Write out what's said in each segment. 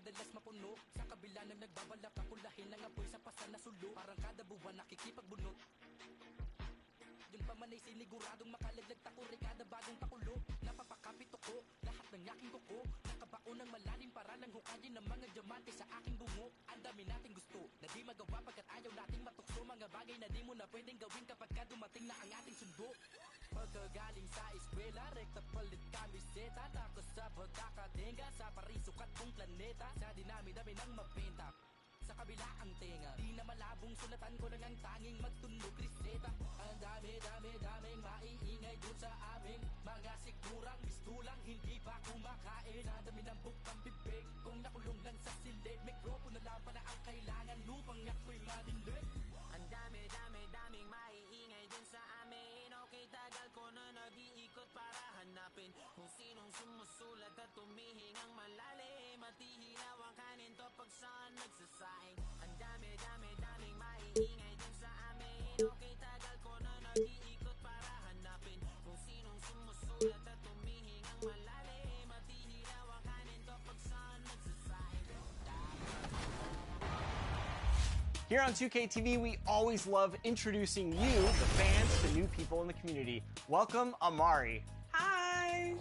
madalas mapuno. Sa kabila ng nagbabalak kapulahin ng apoy sa pasan na sulo. Parang kada buwan nakikipagbunot. Yun pa man ay siniguradong makalaglag takuri kada bagong pakulo. Napapakapit ako, lahat ng yaking kuko. Nakabaon ng malalim para lang hukayin ng mga diamante sa aking bungo. Ang dami nating gusto, na di magawa pagkat ayaw nating matukso. Mga bagay na di mo na pwedeng gawin kapag ka dumating na ang ating sundo. Pagkagaling sa eskwela, rekta palit kamiseta. Takos sa pagkakatenga, sa parisukat kong planeta. Sa dinami-dami ng mabenta, sa kabila ang tenga. Di na malabong sulatan ko lang ang tanging magtunog reseta. Ang daming maiingay dun sa aming mga sigurang mistulang hindi pa kumakain. Ang dami ng bukang bibig kung nakulong lang sa silid. Mikropono lang pala ang kailangan lupang ako'y manilig. Ang daming maiingay dun sa amin. Okay, tagal ko na nag-iikot para hanapin kung sinong sumusulat at tumihingang malalim. At ihilaw ang kanin to pag saan nagsasaing. Ang daming maiingay dun sa amin. Okay, tagal ko na nag-iikot para hanapin kung sinong sumusulat at tumihingang malalim. At ihilaw ang kanin to pag saan nagsasaing. Here on 2K TV, we always love introducing you, the fans, to new people in the community. Welcome, Amari. Hi.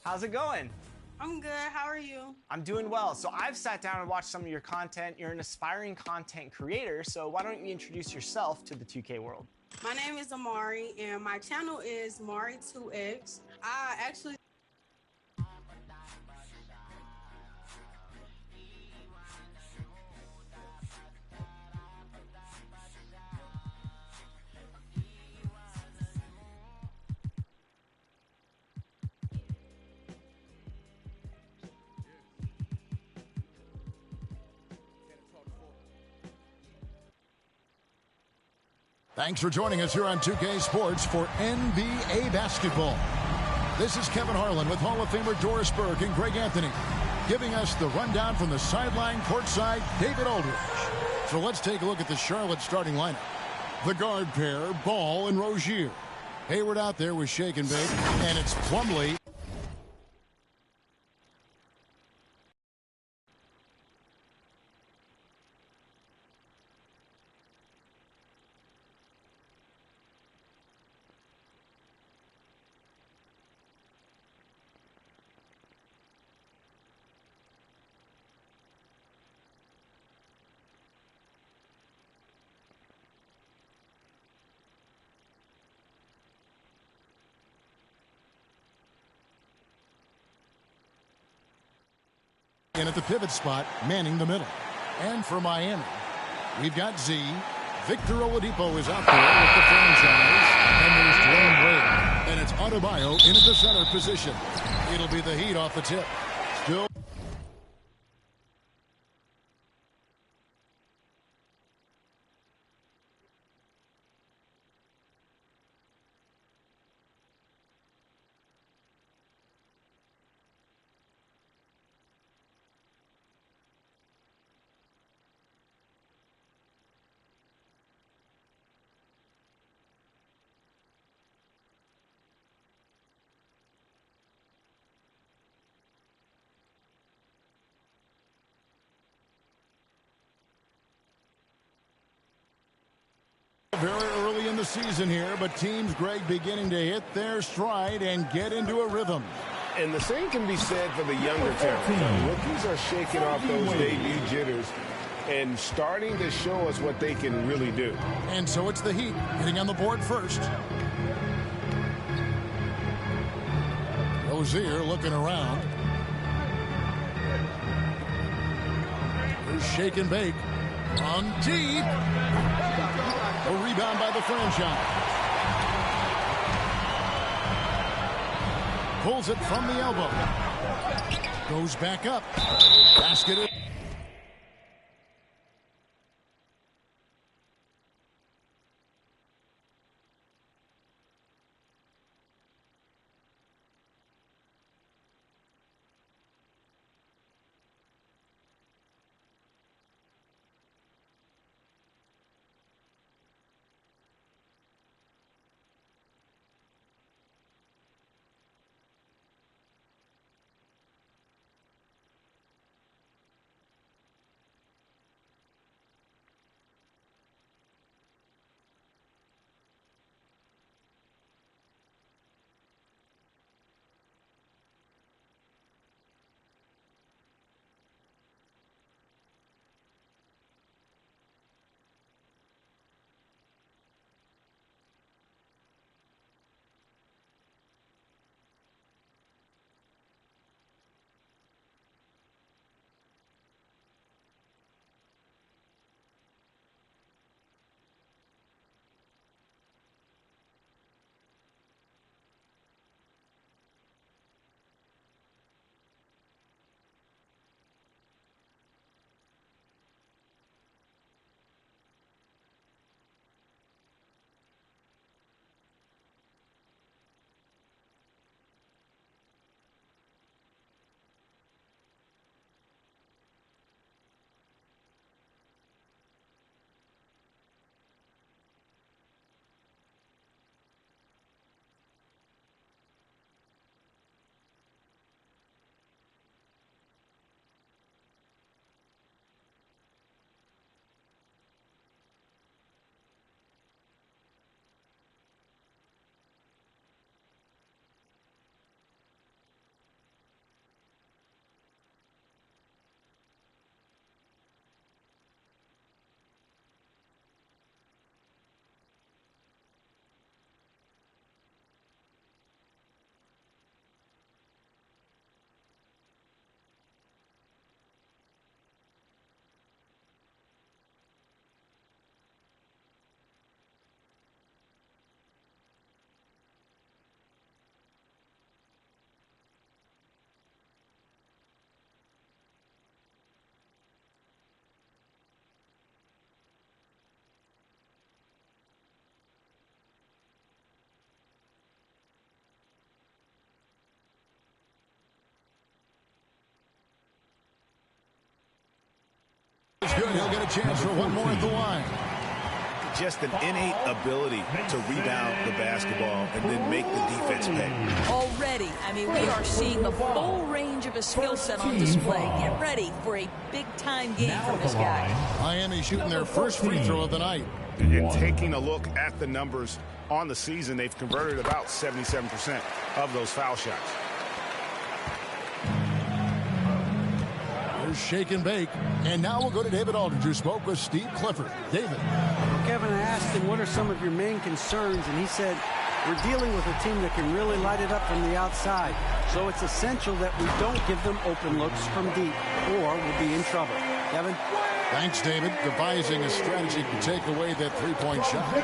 How's it going? I'm good. How are you? I'm doing well. So I've sat down and watched some of your content. You're an aspiring content creator, so why don't you introduce yourself to the 2K world? My name is Amari, and my channel is Mari2X. I actually Thanks for joining us here on 2K Sports for NBA basketball. This is Kevin Harlan with Hall of Famer Doris Burke and Greg Anthony, giving us the rundown from the sideline courtside, David Aldridge. So let's take a look at the Charlotte starting lineup. The guard pair, Ball and Rozier. Hayward out there with Shake and Bake, and it's Plumlee. And at the pivot spot, manning the middle. And for Miami, we've got Z. Victor Oladipo is out there with the franchise. And there's Dwayne Wade. And it's Adebayo in at the center position. It'll be the Heat off the tip. Still. Very early in the season here, but teams, Greg, beginning to hit their stride and get into a rhythm. And the same can be said for the younger talent. Rookies are shaking off those debut jitters and starting to show us what they can really do. And so it's the Heat getting on the board first. Rozier looking around. Here's Shake and Bake. On deep. A rebound by the franchise. Pulls it from the elbow. Goes back up. Basket. chance for one more at the line. Just an innate ability to rebound the basketball and then make the defense pay. Already, I mean, we are seeing the full range of his skill set on display. Get ready for a big-time game from this guy. Miami shooting their first free throw of the night. And taking a look at the numbers on the season, they've converted about 77% of those foul shots. There's shake and bake. And now we'll go to David Aldridge, who spoke with Steve Clifford. David. Kevin asked him, what are some of your main concerns? And he said, we're dealing with a team that can really light it up from the outside. So it's essential that we don't give them open looks from deep, or we'll be in trouble. Kevin? Thanks, David. Devising a strategy to take away that three-point shot.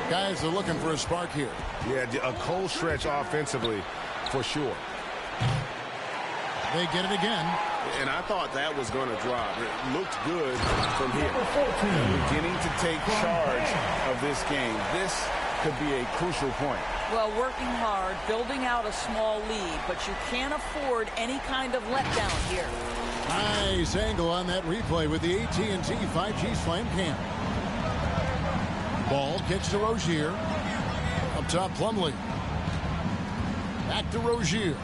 Guys are looking for a spark here. Yeah, a cold stretch offensively, for sure. They get it again. And I thought that was going to drop. It looked good from here. Beginning to take charge of this game. This could be a crucial point. Well, working hard, building out a small lead, but you can't afford any kind of letdown here. Nice angle on that replay with the AT&T 5G Slam Cam. Ball gets to Rozier. Up top, Plumlee. Back to Rozier.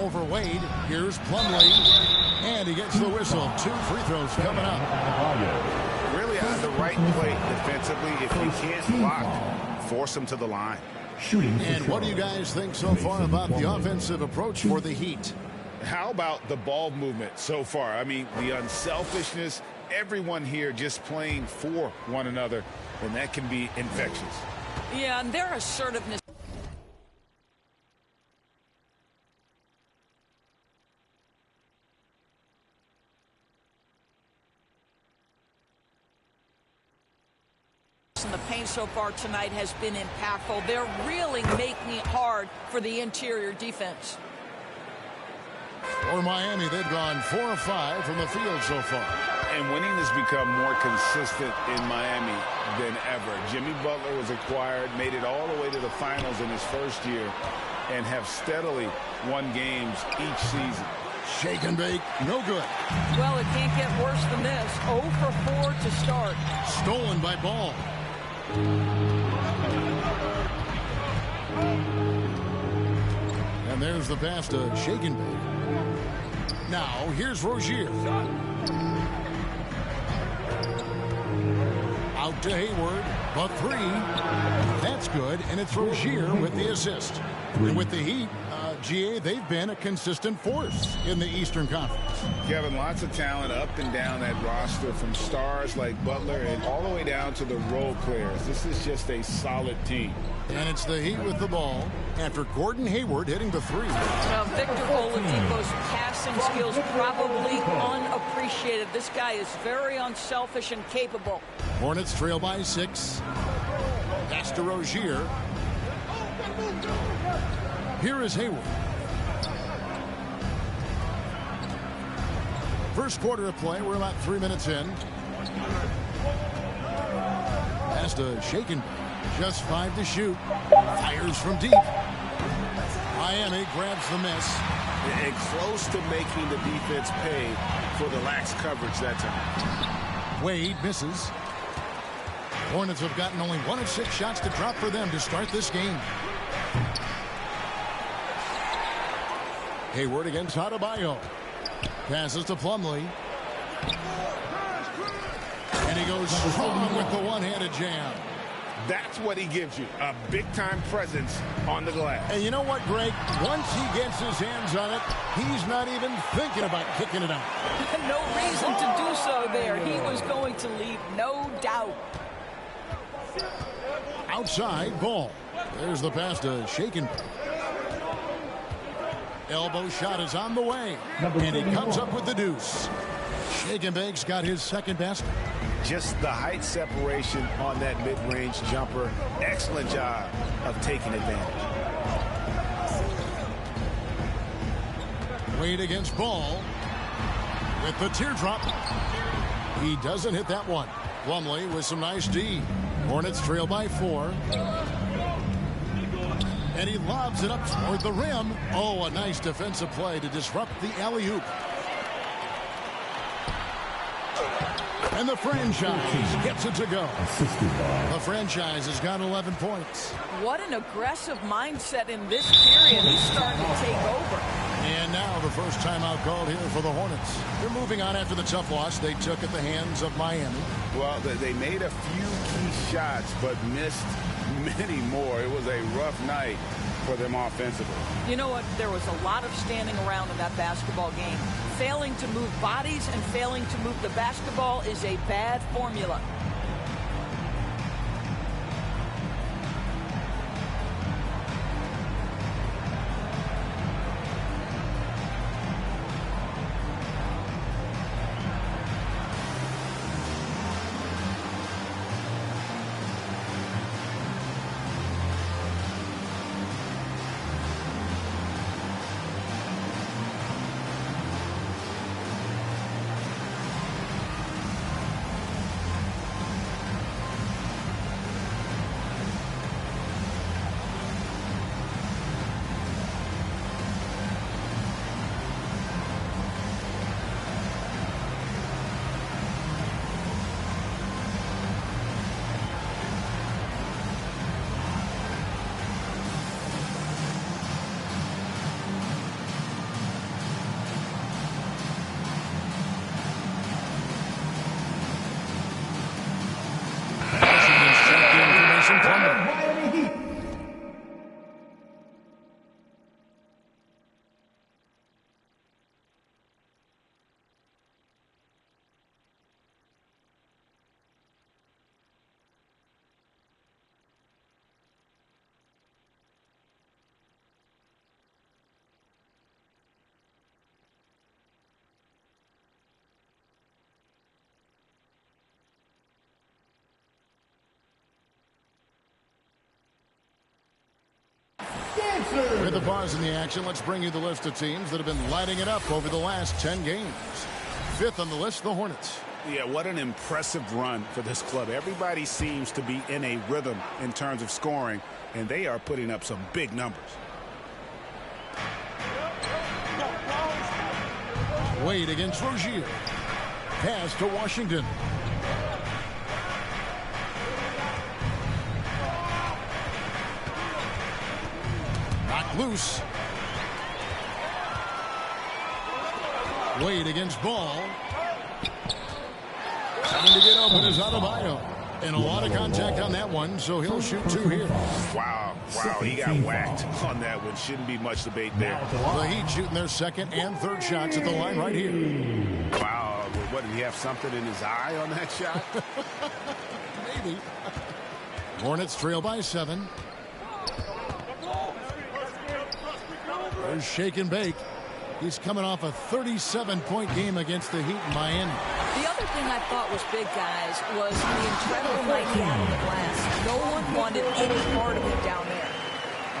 Over Wade. Here's Plumlee. And he gets the whistle. 2 free throws coming up. Really on the right plate defensively. If you can't block, force him to the line. And what do you guys think so far about the offensive approach for the Heat? How about the ball movement so far? I mean, the unselfishness, everyone here just playing for one another, and that can be infectious. Yeah, and their assertiveness. In the paint so far tonight has been impactful. They're really making it hard for the interior defense. For Miami, they've gone 4 of 5 from the field so far. And winning has become more consistent in Miami than ever. Jimmy Butler was acquired, made it all the way to the finals in his first year, and have steadily won games each season. Shake and bake, no good. Well, it can't get worse than this. 0 for 4 to start. Stolen by Ball. And there's the pass to Shake and bake. Now, here's Rozier. Out to Hayward, but 3. That's good, and it's Rozier with the assist. And with the Heat, GA, they've been a consistent force in the Eastern Conference. Kevin, lots of talent up and down that roster, from stars like Butler and all the way down to the role players. This is just a solid team. And it's the Heat with the ball after Gordon Hayward hitting the 3. Now, Victor Oladipo's passing skills probably unappreciated. This guy is very unselfish and capable. Hornets trail by 6. Pass to Rozier. Here is Hayward. First quarter of play. We're about 3 minutes in. Pass to Shaken. Just 5 to shoot. Fires from deep. Miami grabs the miss. And close to making the defense pay for the lax coverage that time. Wade misses. Hornets have gotten only 1 of 6 shots to drop for them to start this game. Hayward against Adebayo. Passes to Plumlee. And he goes strong with the one-handed jam. That's what he gives you, a big-time presence on the glass. And you know what, Greg? Once he gets his hands on it, he's not even thinking about kicking it out. No reason to do so there. He was going to leave, no doubt. Outside, Ball. There's the pass to Shaken. Elbow shot is on the way. And he comes up with the deuce. Shake and Bake's got his second basket. Just the height separation on that mid-range jumper. Excellent job of taking advantage. Wade against Ball. With the teardrop. He doesn't hit that one. Plumlee with some nice D. Hornets trail by 4. And he lobs it up toward the rim. Oh, a nice defensive play to disrupt the alley-oop. And the franchise gets it to go. The franchise has got 11 points. What an aggressive mindset in this period. He's starting to take over. And now the first timeout called here for the Hornets. They're moving on after the tough loss they took at the hands of Miami. Well, they made a few key shots, but missed many more. It was a rough night for them offensively. You know what? There was a lot of standing around in that basketball game. Failing to move bodies and failing to move the basketball is a bad formula. With the pause in the action, let's bring you the list of teams that have been lighting it up over the last 10 games. Fifth on the list, the Hornets. Yeah, what an impressive run for this club. Everybody seems to be in a rhythm in terms of scoring, and they are putting up some big numbers. Wade against Rozier. Pass to Washington. Knocked loose. Wade against Ball. Trying to get open is Adebayo. And a lot of contact on that one, so he'll shoot two here. Wow, he got whacked on that one. Shouldn't be much debate there. The Heat shooting their second and third shots at the line right here. Wow, what, did he have something in his eye on that shot? Maybe. Hornets trail by 7. There's shake and bake. He's coming off a 37-point game against the Heat in Miami. The other thing I thought was big, guys, was the incredible night he had on the glass. No one wanted any part of him down there.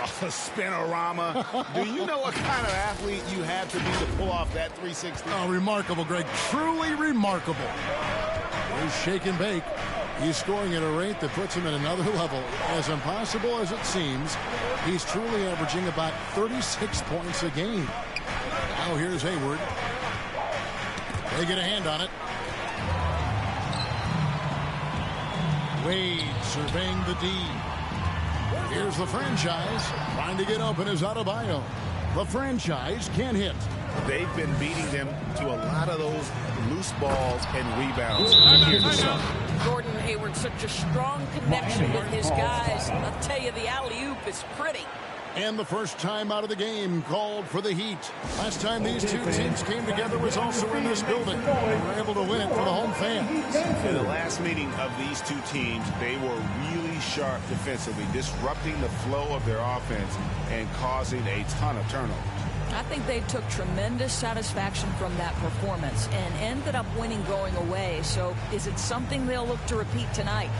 A spinorama. Do you know what kind of athlete you had to be to pull off that 360? Oh, remarkable, Greg. Truly remarkable. There's shake and bake. He's scoring at a rate that puts him at another level. As impossible as it seems, he's truly averaging about 36 points a game. Now here's Hayward. They get a hand on it. Wade surveying the D. Here's the franchise. Trying to get open is Adebayo. The franchise can't hit. They've been beating them to a lot of those loose balls and rebounds here this summer. Gordon Hayward, such a strong connection with his guys. I'll tell you, the alley-oop is pretty. And the first time out of the game called for the Heat. Last time these two teams came together was also in this building. They were able to win it for the home fans. In the last meeting of these two teams, they were really sharp defensively, disrupting the flow of their offense and causing a ton of turnovers. I think they took tremendous satisfaction from that performance and ended up winning going away. So is it something they'll look to repeat tonight?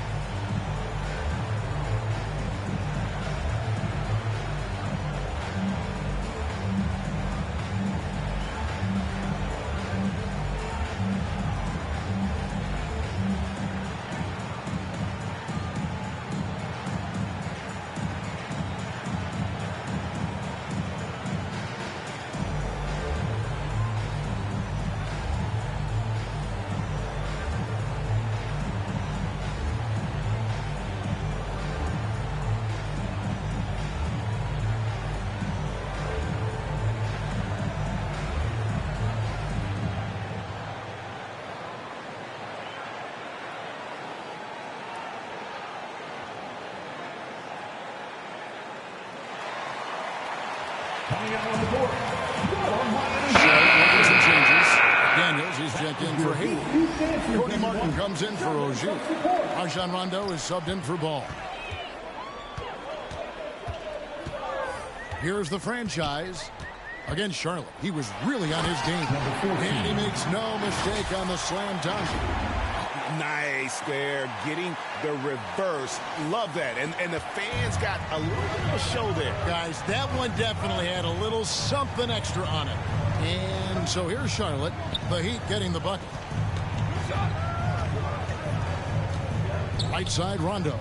Making some changes. Daniels is checked in for Hayden. Cody Martin comes in for Ogier. Rajon Rondo is subbed in for Ball. Here's the franchise. Against Charlotte, he was really on his game. And he makes no mistake on the slam dunk. Nice there, getting the reverse. Love that. And the fans got a little bit of a show there. Guys, that one definitely had a little something extra on it. And so here's Charlotte, the Heat getting the bucket. Right side, Rondo.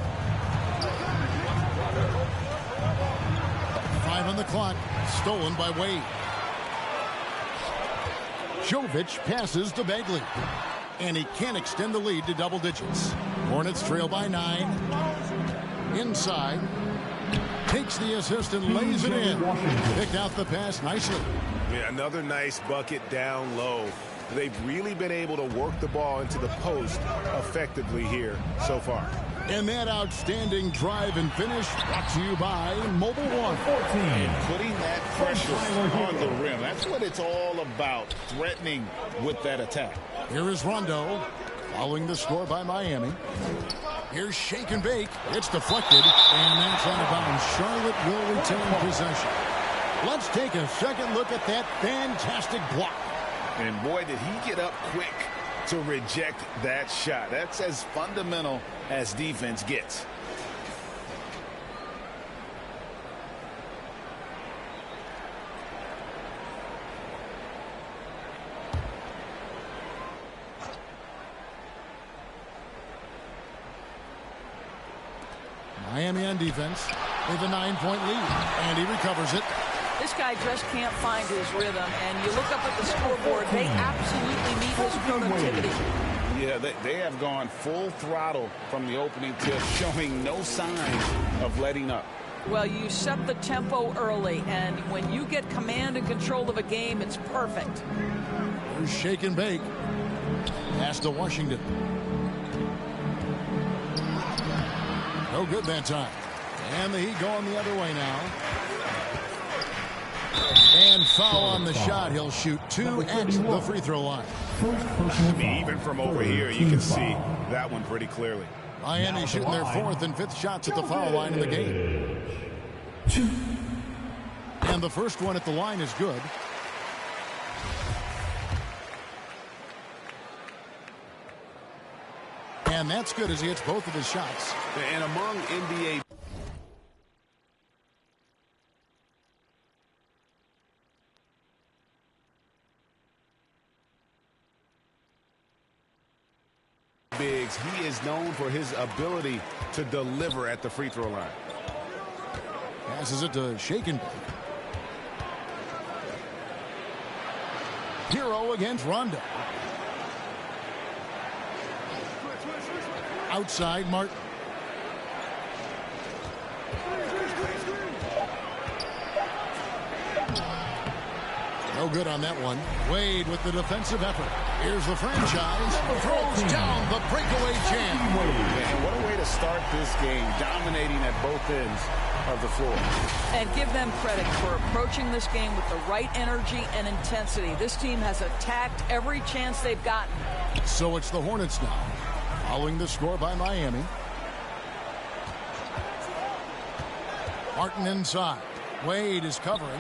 5 on the clock, stolen by Wade. Jovic passes to Bagley. And he can't extend the lead to double digits. Hornets trail by 9. Inside. Takes the assist and lays it in. Picked out the pass nicely. Yeah, another nice bucket down low. They've really been able to work the ball into the post effectively here so far. And that outstanding drive and finish brought to you by Mobile One. And putting that pressure on the rim. That's what it's all about, threatening with that attack. Here is Rondo, following the score by Miami. Here's Shake and Bake. It's deflected, and that's out of bounds. Charlotte will retain possession. Let's take a second look at that fantastic block. And boy, did he get up quick to reject that shot. That's as fundamental as defense gets. Miami on defense with a 9-point lead, and he recovers it. This guy just can't find his rhythm, and you look up at the scoreboard, they absolutely meet his productivity. Yeah, they have gone full throttle from the opening tip, showing no signs of letting up. Well, you set the tempo early, and when you get command and control of a game, it's perfect. Here's Shake and Bake. Pass to Washington. No good that time. And the Heat going the other way now. And foul on the shot. He'll shoot 2 at the free throw line. Even from over here, you can see that one pretty clearly. Miami shooting their 4th and 5th shots at the foul line in the game. And the first one at the line is good. And that's good as he hits both of his shots. And among NBA bigs, he is known for his ability to deliver at the free throw line. Passes it to Shake and Bake. Hero against Rondo. Outside, Martin. No good on that one. Wade with the defensive effort. Here's the franchise. Throws down the breakaway jam. And what a way to start this game, dominating at both ends of the floor. And give them credit for approaching this game with the right energy and intensity. This team has attacked every chance they've gotten. So it's the Hornets now, following the score by Miami. Martin inside. Wade is covering.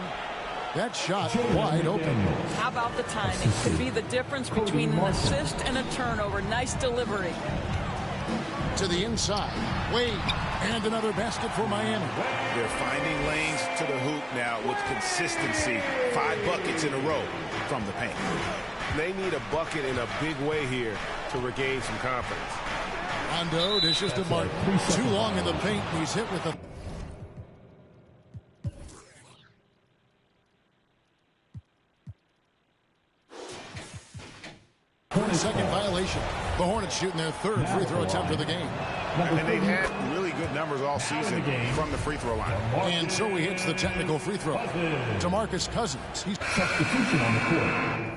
That shot wide open. How about the timing? Could be the difference between an assist and a turnover. Nice delivery. To the inside. Wade. And another basket for Miami. They're finding lanes to the hoop now with consistency. 5 buckets in a row from the paint. They need a bucket in a big way here to regain some confidence. Rondo dishes to Martin. Too long in the paint. He's hit with a... Second violation. The Hornets shooting their 3rd free throw attempt of the game. And they've had really good numbers all season from the free throw line. And so he hits the technical free throw. DeMarcus Cousins. He's substitution on the court.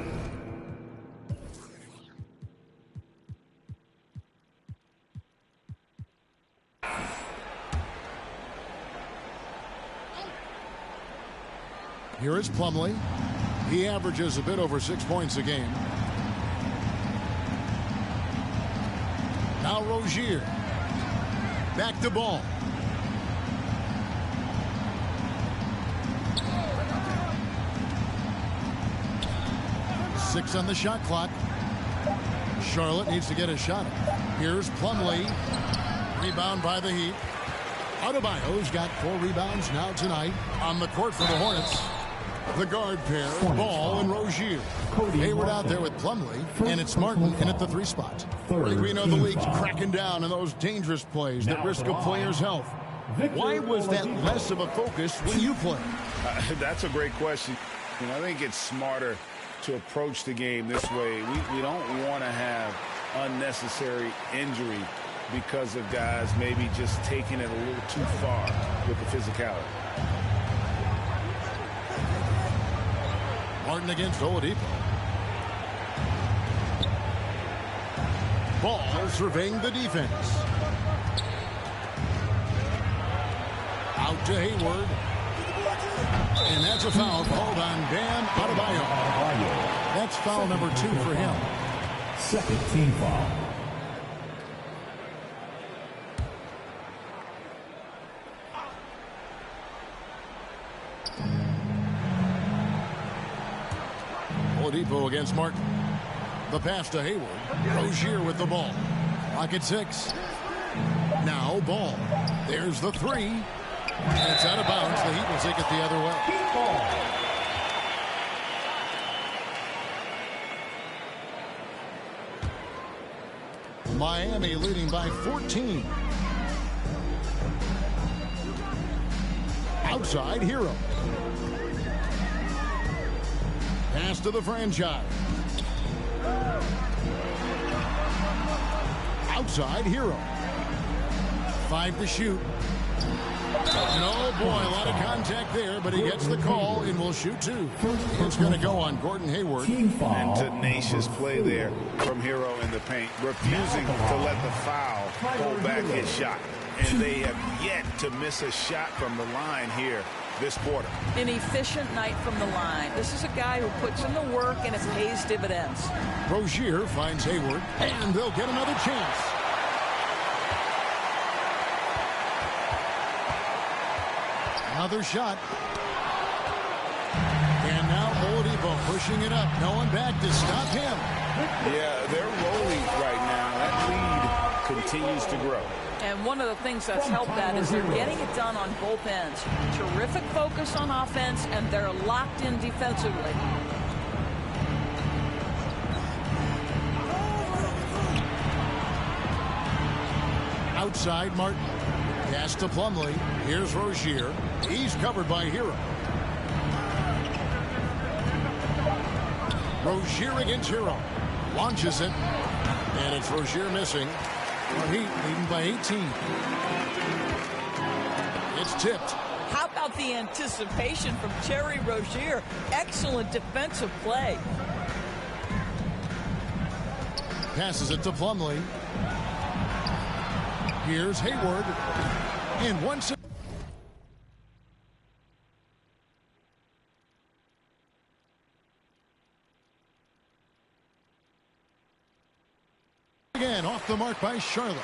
Here is Plumlee. He averages a bit over 6 points a game. Now Rozier. Back to Ball. Six on the shot clock. Charlotte needs to get a shot. Here's Plumlee. Rebound by the Heat. Adebayo's got 4 rebounds now tonight on the court for the Hornets. The guard pair, Ball and Rozier. Hayward out there with Plumlee, and it's Martin in at the 3 spot. We know the league's cracking down on those dangerous plays that risk a player's health. Why was that less of a focus when you play? That's a great question. I think it's smarter to approach the game this way. We don't want to have unnecessary injury because of guys maybe just taking it a little too far with the physicality. Martin against Oladipo. Ball surveying the defense. Out to Hayward. And that's a foul called on Bam Adebayo. That's foul number 2 for him. Second team foul. Oladipo against Martin. The pass to Hayward. Rozier with the ball. Clock at 6. Now Ball. There's the 3. And it's out of bounds. The Heat will take it the other way. Miami leading by 14. Outside Hero. Pass to the franchise. Outside Hero. 5 to shoot. And oh boy, a lot of contact there, but he gets the call and will shoot 2. It's going to go on Gordon Hayward. And tenacious play there from Hero in the paint, refusing to let the foul hold back his shot. And they have yet to miss a shot from the line here this quarter. An efficient night from the line. This is a guy who puts in the work and it pays dividends. Rozier finds Hayward, and they'll get another chance. Another shot. And now Oladipo pushing it up. No one back to stop him. Yeah, they're rolling right now. That lead continues to grow. And one of the things that's helped that is they're getting it done on both ends. Terrific focus on offense, and they're locked in defensively. Outside Martin. Pass to Plumlee. Here's Rozier. He's covered by Hero. Rozier against Hero. Launches it. And it's Rozier missing. The Heat leading by 18. It's tipped. How about the anticipation from Terry Rozier? Excellent defensive play. Passes it to Plumlee. Here's Hayward. And once again off the mark by Charlotte.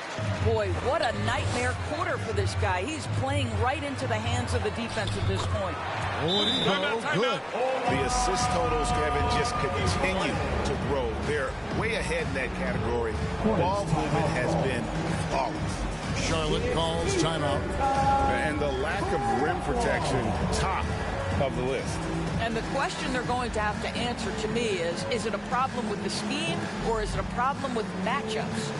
Boy, what a nightmare quarter for this guy. He's playing right into the hands of the defense at this point. Oladipo, good. The assist totals, Kevin, just continue to grow. They're way ahead in that category. Ball movement has been flawless. Charlotte calls timeout. And the lack of rim protection, top of the list. And the question they're going to have to answer to me is it a problem with the scheme or is it a problem with matchups?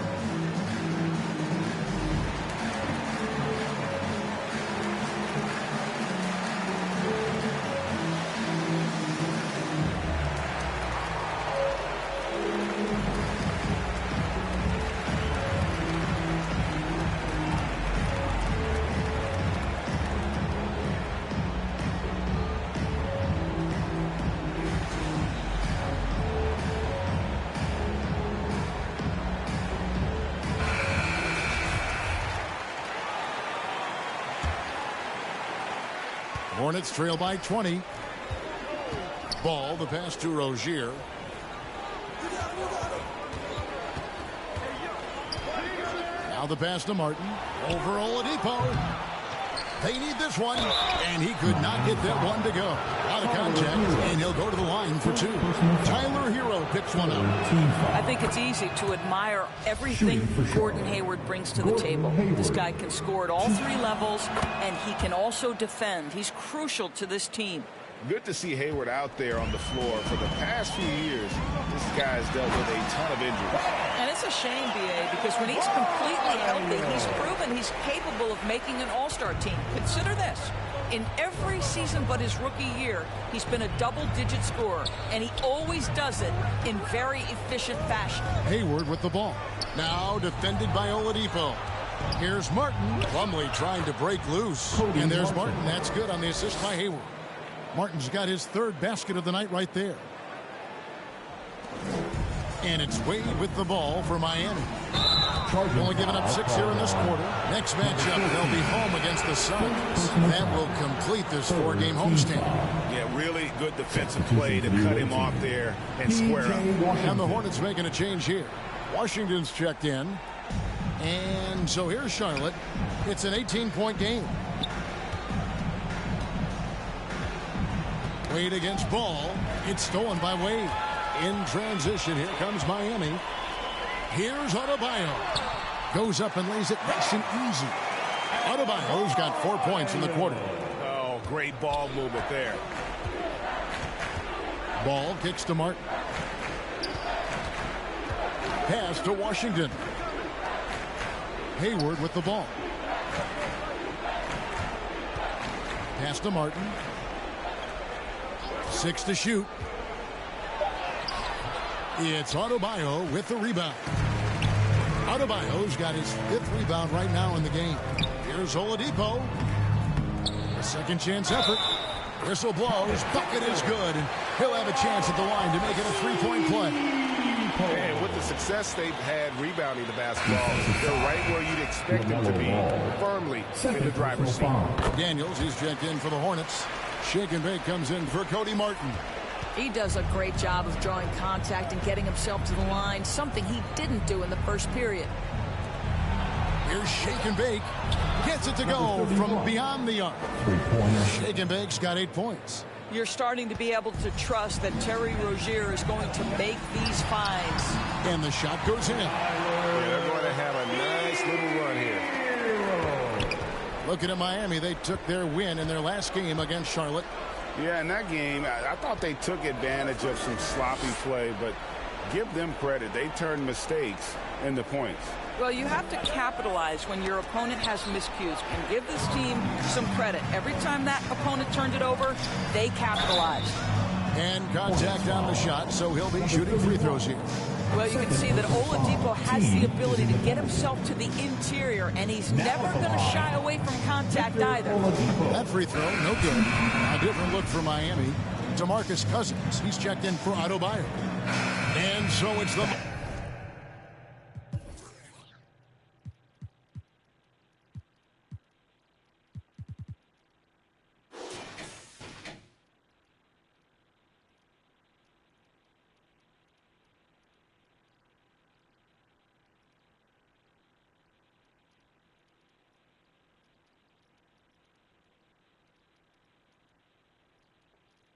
Hornets trail by 20. Ball, the pass to Rozier. Now the pass to Martin. Over Oladipo. They need this one, and he could not get that one to go. Out of contact, and he'll go to the line for two. Tyler Hero picks one up. I think it's easy to admire everything Gordon Hayward brings to the table. This guy can score at all three levels, and he can also defend. He's crucial to this team. Good to see Hayward out there on the floor. For the past few years, this guy's dealt with a ton of injuries. And it's a shame, B.A., because when he's completely healthy, he's proven he's capable of making an all-star team. Consider this. In every season but his rookie year, he's been a double-digit scorer, and he always does it in very efficient fashion. Hayward with the ball. Now defended by Oladipo. Here's Martin. Plumlee trying to break loose. And there's Martin. That's good on the assist by Hayward. Martin's got his third basket of the night right there. And it's Wade with the ball for Miami. Only giving up 6 here in this quarter. Next matchup, they'll be home against the Suns. That will complete this 4-game homestand. Yeah, really good defensive play to cut him off there and square up. And the Hornets making a change here. Washington's checked in. And so here's Charlotte. It's an 18-point game. Wade against Ball. It's stolen by Wade. In transition, here comes Miami. Here's Adebayo. Goes up and lays it nice and easy. Adebayo's got 4 points in the quarter. Oh, great ball movement there. Ball kicks to Martin. Pass to Washington. Hayward with the ball. Pass to Martin. 6 to shoot. It's Adebayo with the rebound. Adebayo's got his 5th rebound right now in the game. Here's Oladipo. A second chance effort. Whistle blows. Bucket is good. And he'll have a chance at the line to make it a 3-point play. And with the success they've had rebounding the basketball, they're right where you'd expect them to be, firmly in the driver's seat. Daniels, he's checked in for the Hornets. Shake and bake comes in for Cody Martin. He does a great job of drawing contact and getting himself to the line, something he didn't do in the first period. Here's Shake and Bake. Gets it to go from beyond the arc. Shake and Bake's got 8 points. You're starting to be able to trust that Terry Rozier is going to make these finds. And the shot goes in. Yeah, they're going to have a nice little run here. Looking at Miami, they took their win in their last game against Charlotte. Yeah, in that game, I thought they took advantage of some sloppy play, but give them credit. They turned mistakes into points. Well, you have to capitalize when your opponent has miscues, and give this team some credit. Every time that opponent turned it over, they capitalized. And contact on the shot, so he'll be shooting free throws here. Well, you can see that Oladipo has the ability to get himself to the interior, and he's never going to shy away from contact either. That free throw, no good. A different look for Miami. DeMarcus Cousins, he's checked in for Adebayo. And so it's the...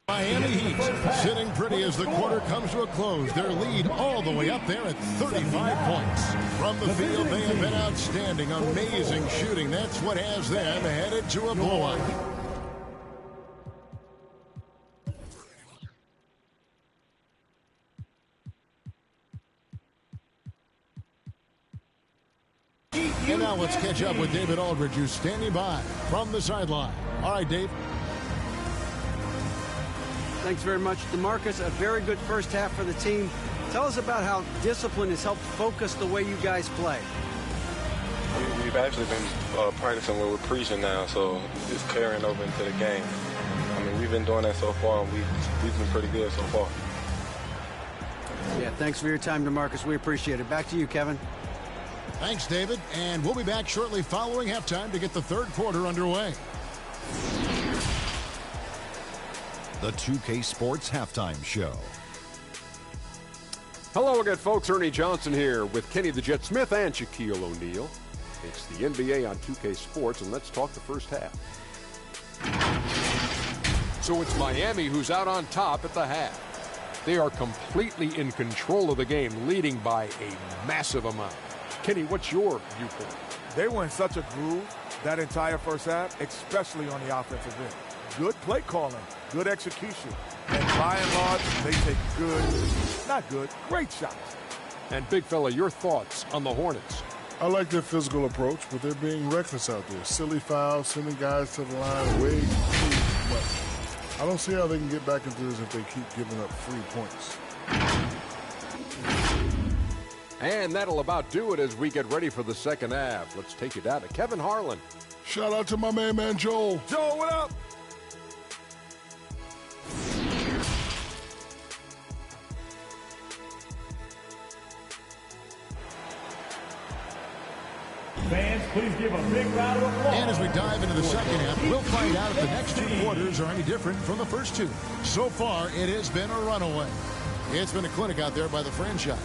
Miami Heat sitting pretty as the quarter comes to a close. Their lead all the way up there at 35 points. From the field, they have been outstanding. Amazing shooting. That's what has them headed to a blowout. And now let's catch up with David Aldridge, who's standing by from the sideline. All right, Dave. Thanks very much, DeMarcus. A very good first half for the team. Tell us about how discipline has helped focus the way you guys play. We've actually been practicing what we're preaching now, so it's carrying over into the game. I mean, we've been doing that so far, and we've been pretty good so far. Yeah, thanks for your time, DeMarcus. We appreciate it. Back to you, Kevin. Thanks, David. And we'll be back shortly following halftime to get the third quarter underway. the 2K Sports Halftime Show. Hello again, folks. Ernie Johnson here with Kenny the Jet Smith and Shaquille O'Neal. It's the NBA on 2K Sports, and let's talk the first half. So it's Miami who's out on top at the half. They are completely in control of the game, leading by a massive amount. Kenny, what's your viewpoint? They were in such a groove that entire first half, especially on the offensive end. Good play calling, good execution, and by and large, they take great shots. And Big Fella, your thoughts on the Hornets? I like their physical approach, but they're being reckless out there. Silly fouls, sending guys to the line way too much. I don't see how they can get back into this if they keep giving up free points. And that'll about do it as we get ready for the second half. Let's take you down to Kevin Harlan. Shout out to my main man, Joel. Joel, what up? Fans, please give a big round of applause. And as we dive into the second half, we'll find out if the next two quarters are any different from the first two. So far, it has been a runaway. It's been a clinic out there by the franchise.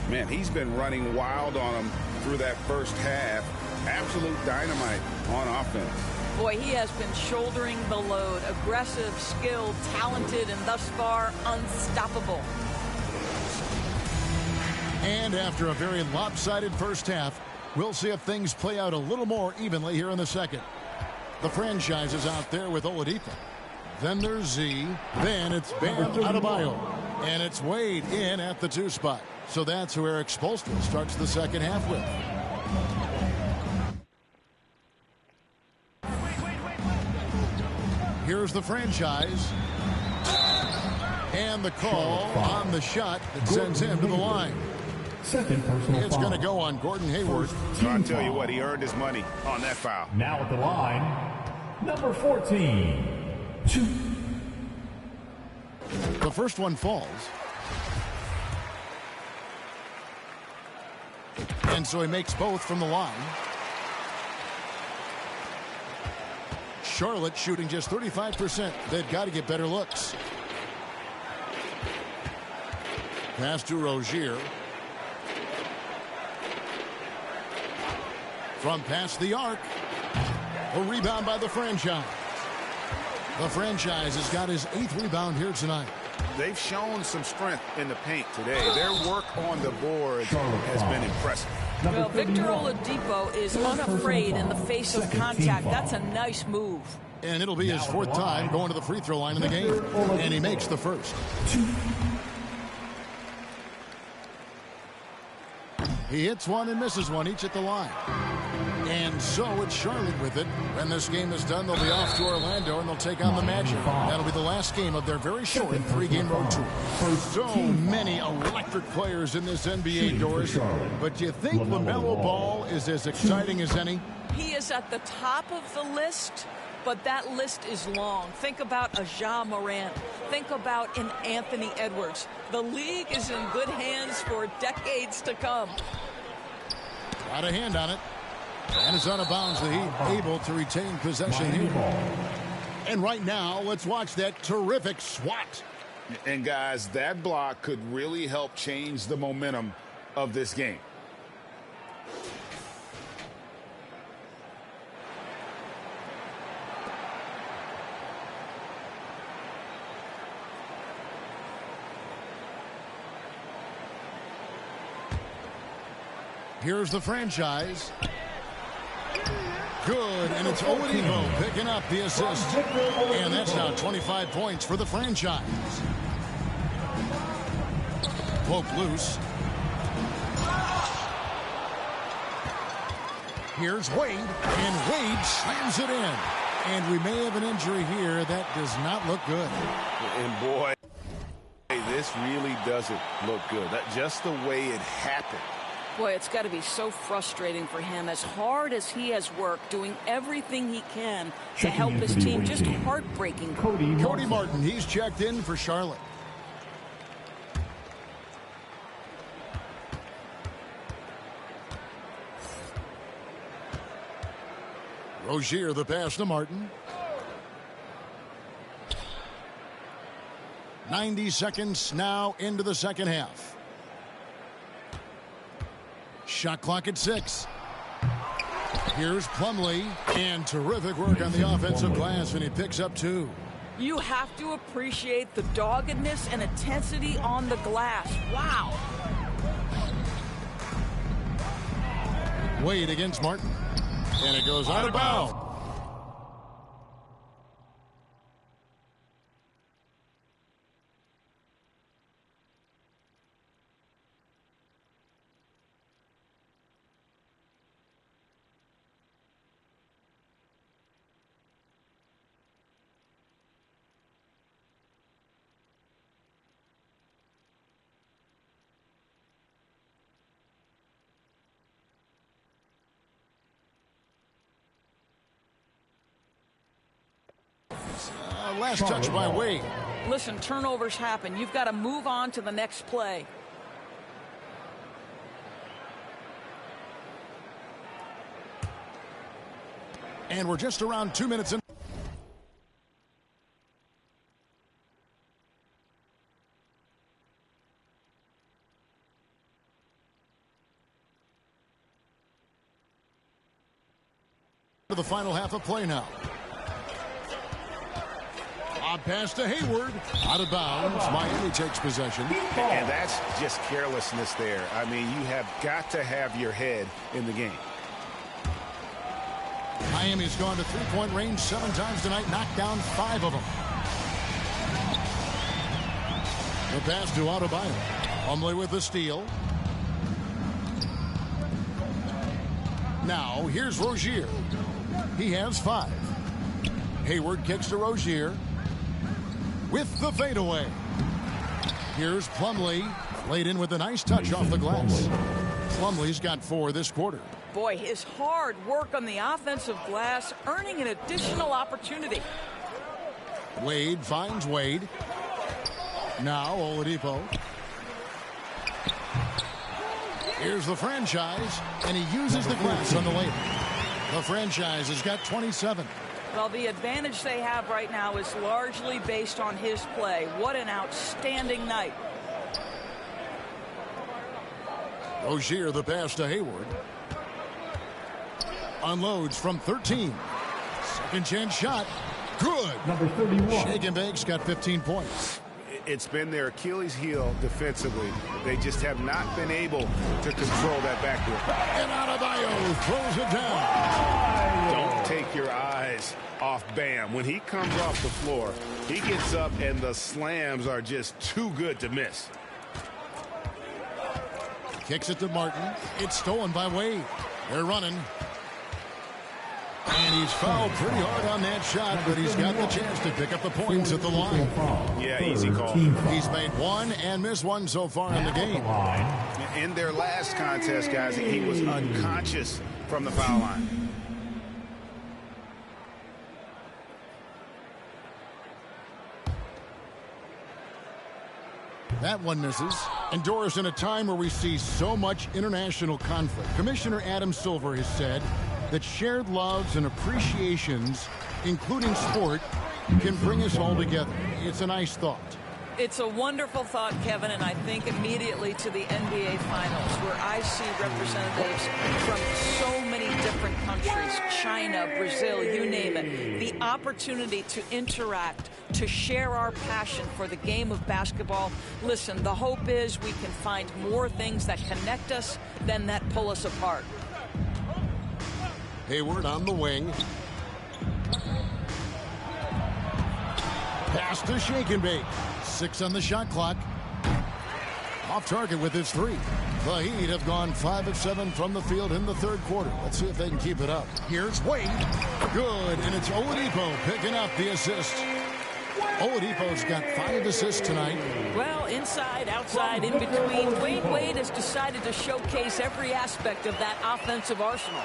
Man, he's been running wild on them through that first half. Absolute dynamite on offense. Boy, he has been shouldering the load. Aggressive, skilled, talented, and thus far, unstoppable. And after a very lopsided first half, we'll see if things play out a little more evenly here in the second. The franchise is out there with Oladipo. Then there's Z. Then it's Bam Adebayo. And it's Wade in at the 2 spot. So that's who Eric Spoelstra starts the second half with. Here's the franchise. And the call on the shot that sends him to the line. Second personal It's foul. going to go on Gordon Hayward. So I'll tell you what, he earned his money on that foul. Now at the line, number 14. 2. The first one falls. And so he makes both from the line. Charlotte shooting just 35%. They've got to get better looks. Pass to Rozier. From past the arc. A rebound by the franchise. The franchise has got his 8th rebound here tonight. They've shown some strength in the paint today. Their work on the board has been impressive. Well, Victor Oladipo is unafraid in the face of contact. That's a nice move. And it'll be his 4th time going to the free throw line in the game. And he makes the first. He hits one and misses one, each at the line. And so it's Charlotte with it. When this game is done, they'll be off to Orlando, and they'll take on the Magic. That'll be the last game of their very short 3-game road tour. So many electric players in this NBA, Doris. But do you think LaMelo Ball is as exciting as any? He is at the top of the list, but that list is long. Think about a Ja Morant. Think about an Anthony Edwards. The league is in good hands for decades to come. Got a hand on it. And it's out of bounds. The Heat able to retain possession here. And right now, let's watch that terrific swat. And guys, that block could really help change the momentum of this game. Here's the franchise. Good, and it's Oladipo picking up the assist. And that's now 25 points for the franchise. Poke loose. Here's Wade, and Wade slams it in. And we may have an injury here that does not look good. And boy, this really doesn't look good. That just the way it happened. Boy, it's got to be so frustrating for him. As hard as he has worked, doing everything he can to help his team, just heartbreaking. Cody Martin, he's checked in for Charlotte. Rozier, the pass to Martin. 90 seconds now into the second half. Shot clock at 6. Here's Plumlee, and terrific work on the offensive glass, and he picks up 2. You have to appreciate the doggedness and intensity on the glass. Wow. Wade against Martin, and it goes out of bounds. Last touch by Wade. Listen, turnovers happen. You've got to move on to the next play. And we're just around 2 minutes in. To the final half of play now. On pass to Hayward. Out of bounds. Miami takes possession. And that's just carelessness there. I mean, you have got to have your head in the game. Miami's gone to three-point range 7 times tonight, knocked down 5 of them. The pass to Adebayo. Plumlee with the steal. Now, here's Rozier. He has 5. Hayward kicks to Rozier with the fadeaway. Here's Plumlee, laid in with a nice touch off the glass. Plumlee's got 4 this quarter. Boy, his hard work on the offensive glass, earning an additional opportunity. Wade finds Wade. Now Oladipo. Here's the franchise, and he uses the glass on the layup. The franchise has got 27. Well, the advantage they have right now is largely based on his play. What an outstanding night. Rozier, the pass to Hayward. Unloads from 13. Second chance shot. Good. Number 31. Shake and Bake's got 15 points. It's been their Achilles heel defensively. They just have not been able to control that backcourt. And Adebayo throws it down. Don't take your eyes off Bam. When he comes off the floor, he gets up and the slams are just too good to miss. Kicks it to Martin. It's stolen by Wade. They're running. And he's fouled pretty hard on that shot, but he's got the chance to pick up the points at the line. Yeah, easy call. He's made 1 and missed 1 so far in the game. In their last contest, guys, he was unconscious from the foul line. That one misses. And Doris, in a time where we see so much international conflict, Commissioner Adam Silver has said that shared loves and appreciations, including sport, can bring us all together. It's a nice thought. It's a wonderful thought, Kevin, and I think immediately to the NBA Finals, where I see representatives from so many different countries, China, Brazil, you name it. The opportunity to interact, to share our passion for the game of basketball. Listen, the hope is we can find more things that connect us than that pull us apart. Hayward on the wing. Pass to Shake and Bake. 6 on the shot clock. Off target with his 3. The Heat have gone 5 of 7 from the field in the third quarter. Let's see if they can keep it up. Here's Wade. Good, and it's Oladipo picking up the assist. Oladipo's got 5 assists tonight. Well, inside, outside, in between, Wade has decided to showcase every aspect of that offensive arsenal.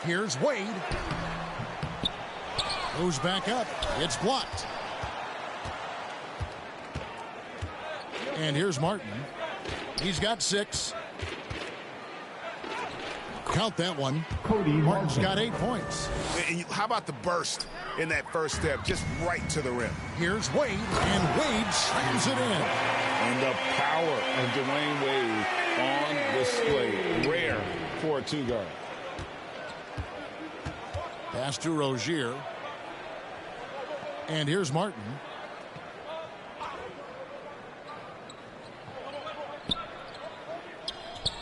Here's Wade. Goes back up. It's blocked. And here's Martin. He's got 6. count that one. Martin's got 8 points. And how about the burst in that first step, just right to the rim? Here's Wade, and Wade slams it in. And the power of Dwayne Wade on display. Rare for a two-guard. Pass to Rozier. And here's Martin.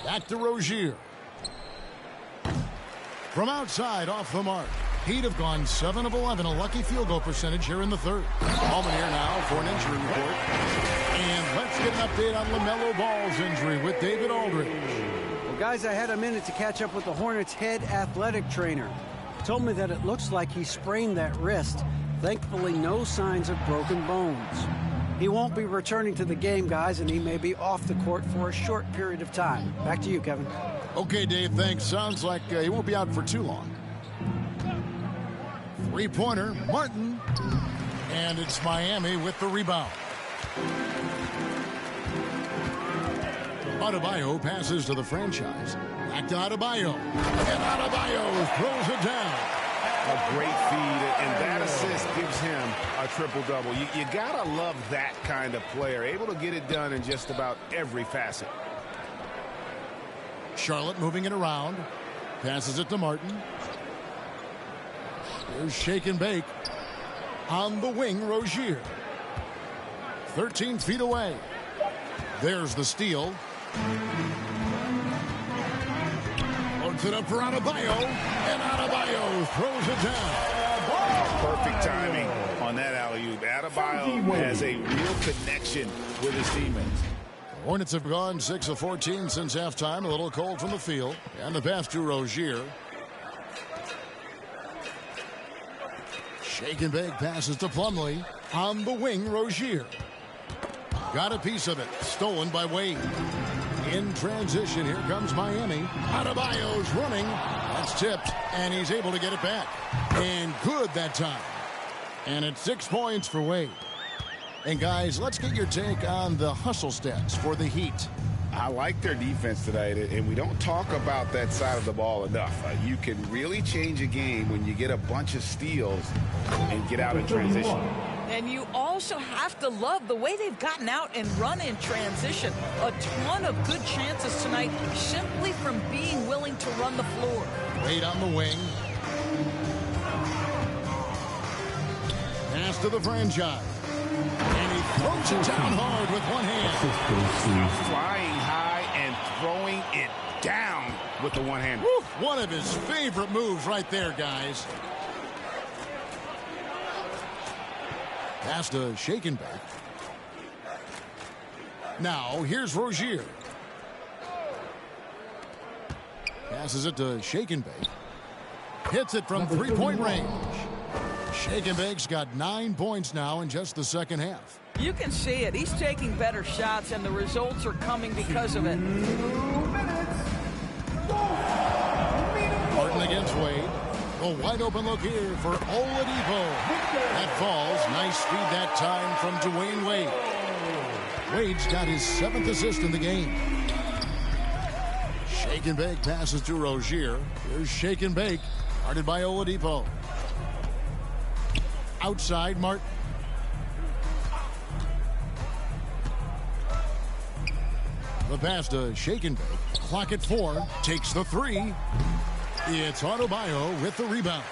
Back to Rozier. From outside, off the mark. Heat have gone 7 of 11, a lucky field goal percentage here in the third. Ballman here now for an injury report. And let's get an update on LaMelo Ball's injury with David Aldridge. Well, guys, I had a minute to catch up with the Hornets' head athletic trainer. Told me that it looks like he sprained that wrist. Thankfully, no signs of broken bones. He won't be returning to the game, guys, and he may be off the court for a short period of time. Back to you, Kevin. Okay, Dave, thanks. Sounds like he won't be out for too long. Three-pointer, Martin. And it's Miami with the rebound. Adebayo passes to the franchise. Back to Adebayo. And Adebayo throws it down. A great feed, and that assist gives him a triple-double. You got to love that kind of player, able to get it done in just about every facet. Charlotte moving it around. Passes it to Martin. Here's shake and bake. On the wing, Rozier. 13 feet away. There's the steal. Loads it up for Adebayo. And Adebayo throws it down. Perfect timing on that alley-oop. Adebayo has a real connection with his teammates. Hornets have gone 6 of 14 since halftime. A little cold from the field. And the pass to Rozier. Shake and bake passes to Plumlee. On the wing, Rozier. Got a piece of it. Stolen by Wade. In transition, here comes Miami. Adebayo's running. That's tipped, and he's able to get it back. And good that time. And it's 6 points for Wade. And guys, let's get your take on the hustle stats for the Heat. I like their defense tonight, and we don't talk about that side of the ball enough. You can really change a game when you get a bunch of steals and get out in transition. And you also have to love the way they've gotten out and run in transition. A ton of good chances tonight simply from being willing to run the floor. Wade on the wing. Pass to the franchise. And he throws it down hard with one hand. Flying high and throwing it down with the one hand. One of his favorite moves right there, guys. Pass to shake and bake. Now, here's Rozier. Passes it to shake and bake. Hits it from three-point range. Shake and bake's got 9 points now in just the second half. You can see it. He's taking better shots, and the results are coming because of it. Martin against Wade. A wide open look here for Oladipo. That falls. Nice feed that time from Dwayne Wade. Wade's got his 7th assist in the game. Shake and bake passes to Rozier. Here's shake and bake. Guarded by Oladipo. Outside, Martin. The pass to shake and bake. Clock at 4. Takes the 3. It's Adebayo with the rebound.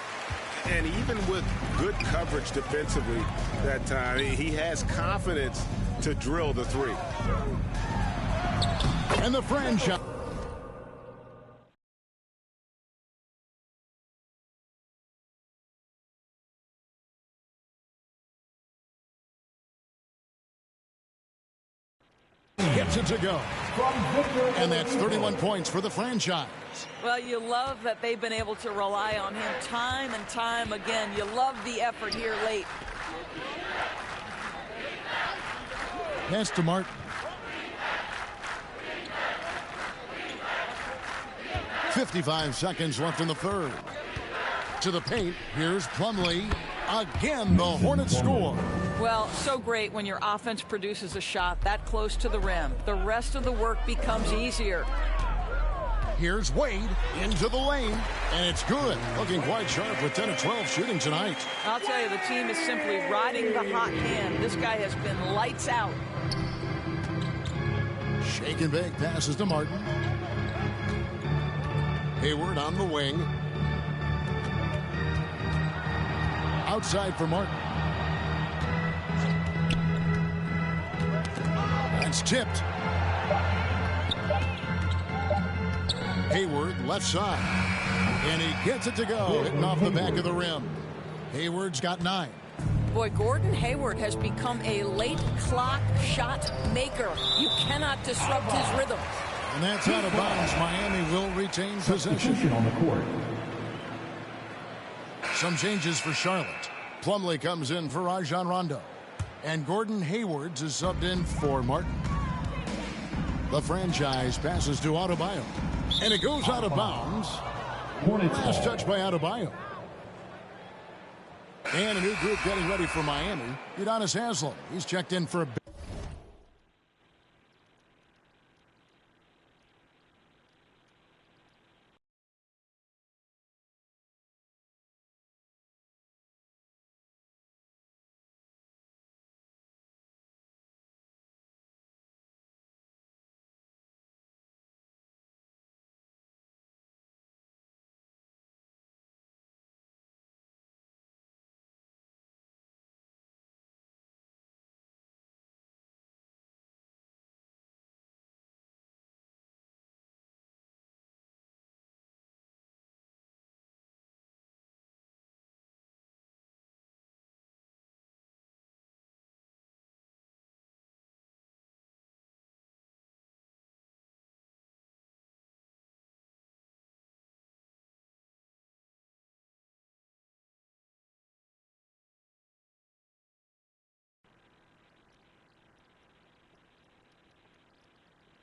And even with good coverage defensively that time, he has confidence to drill the 3. And the franchise. Gets it to go. And that's 31 points for the franchise. Well, you love that they've been able to rely on him time and time again. You love the effort here late. Pass to Martin. 55 seconds left in the third. To the paint. Here's Plumlee. Again, the Hornets score. Well, so great when your offense produces a shot that close to the rim. The rest of the work becomes easier. Here's Wade into the lane, and it's good. Looking quite sharp with 10 of 12 shooting tonight. I'll tell you, the team is simply riding the hot hand. This guy has been lights out. Shake and bake passes to Martin. Hayward on the wing. Outside for Martin. It's tipped. Hayward left side. And he gets it to go, hitting off the back of the rim. Hayward's got 9. Boy, Gordon Hayward has become a late clock shot maker. You cannot disrupt his rhythm. And that's out of bounds. Miami will retain possession. On the court. Some changes for Charlotte. Plumlee comes in for Rajon Rondo. And Gordon Hayward is subbed in for Martin. The franchise passes to Adebayo. And it goes out of bounds. Last touch by Adebayo. And a new group getting ready for Miami. Udonis Haslem. He's checked in for a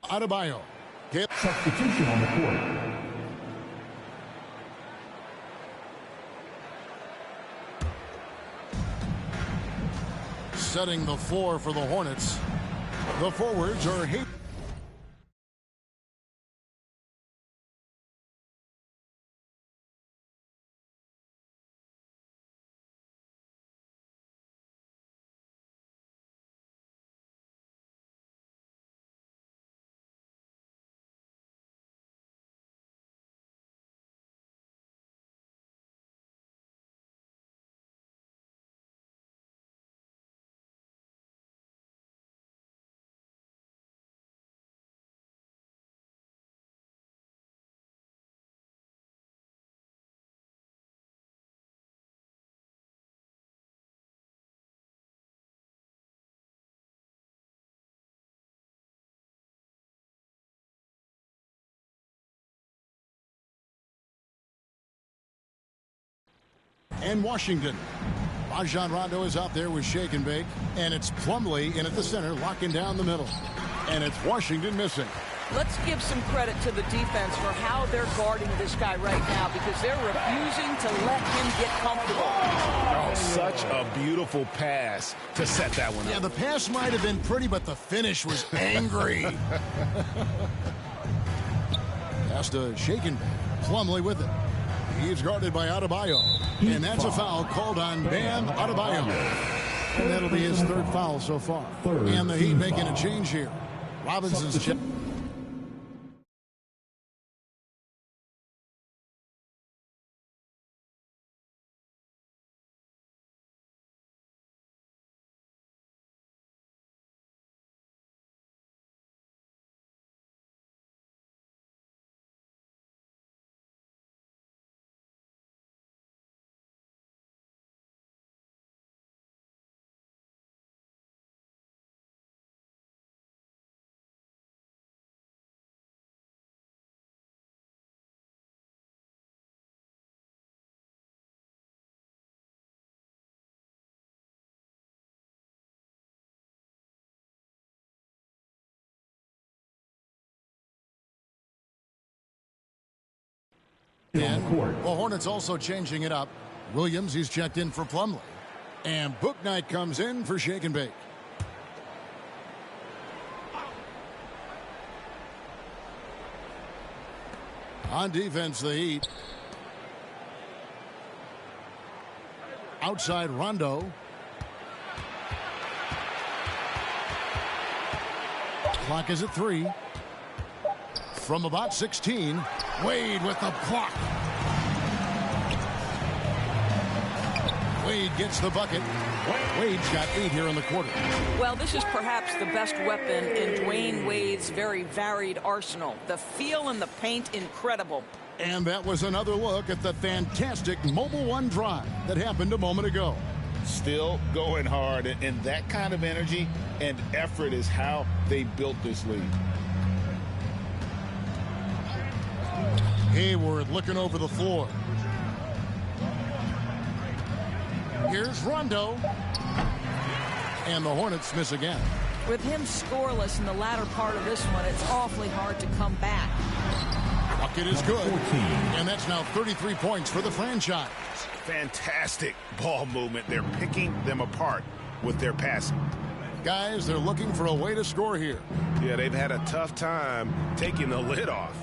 Adebayo. Substitution on the court. Setting the floor for the Hornets. The forwards are Hayward. And Washington. Rajon Rondo is out there with Shake and Bake. And it's Plumlee in at the center, locking down the middle. And it's Washington missing. Let's give some credit to the defense for how they're guarding this guy right now, because they're refusing to let him get comfortable. Oh, such a beautiful pass to set that one up. Yeah, the pass might have been pretty, but the finish was angry. Pass to Shake and Bake. Plumlee with it. He's guarded by Adebayo. And that's a foul called on Bam Adebayo. And that'll be his 3rd foul so far. And the Heat making a change here. Robinson's check. And the Hornets also changing it up. Williams, he's checked in for Plumlee. And Bouknight comes in for Shake and Bake. On defense, the Heat. Outside Rondo. Clock is at 3. From about 16, Wade with the block. Wade gets the bucket. Wade's got 8 here in the quarter. Well, this is perhaps the best weapon in Dwayne Wade's very varied arsenal. The feel in the paint, incredible. And that was another look at the fantastic Mobile One drive that happened a moment ago. Still going hard, and that kind of energy and effort is how they built this lead. Hayward looking over the floor. Here's Rondo. And the Hornets miss again. With him scoreless in the latter part of this one, it's awfully hard to come back. Bucket is good. And that's now 33 points for the franchise. Fantastic ball movement. They're picking them apart with their passing. Guys, they're looking for a way to score here. Yeah, they've had a tough time taking the lid off.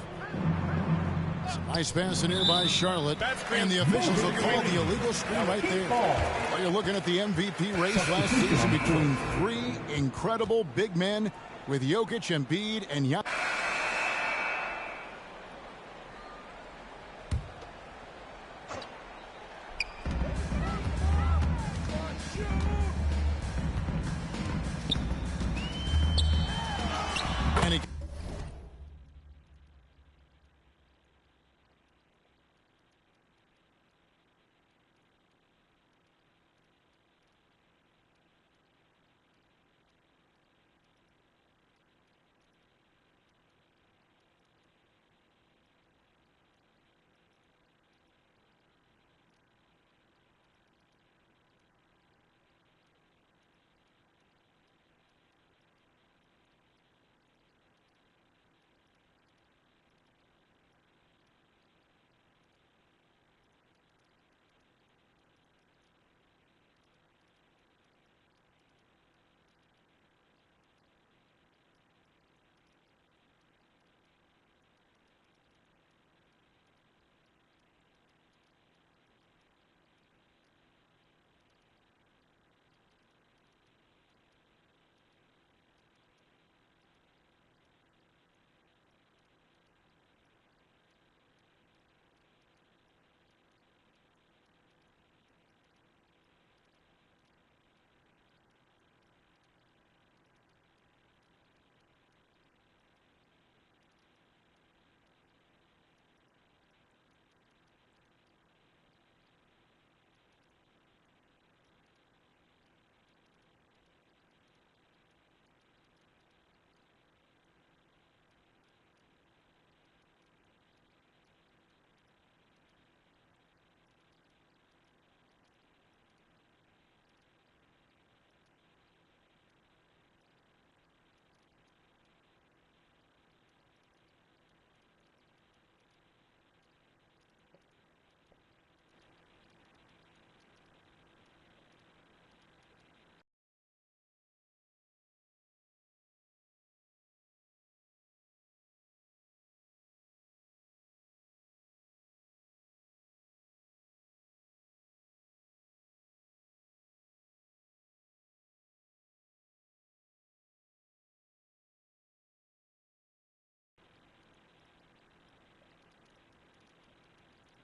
Nice pass in here by Charlotte. And the officials will call the illegal screen right there. Well, you're looking at the MVP race last season between 3 incredible big men with Jokic, Embiid, and Giannis.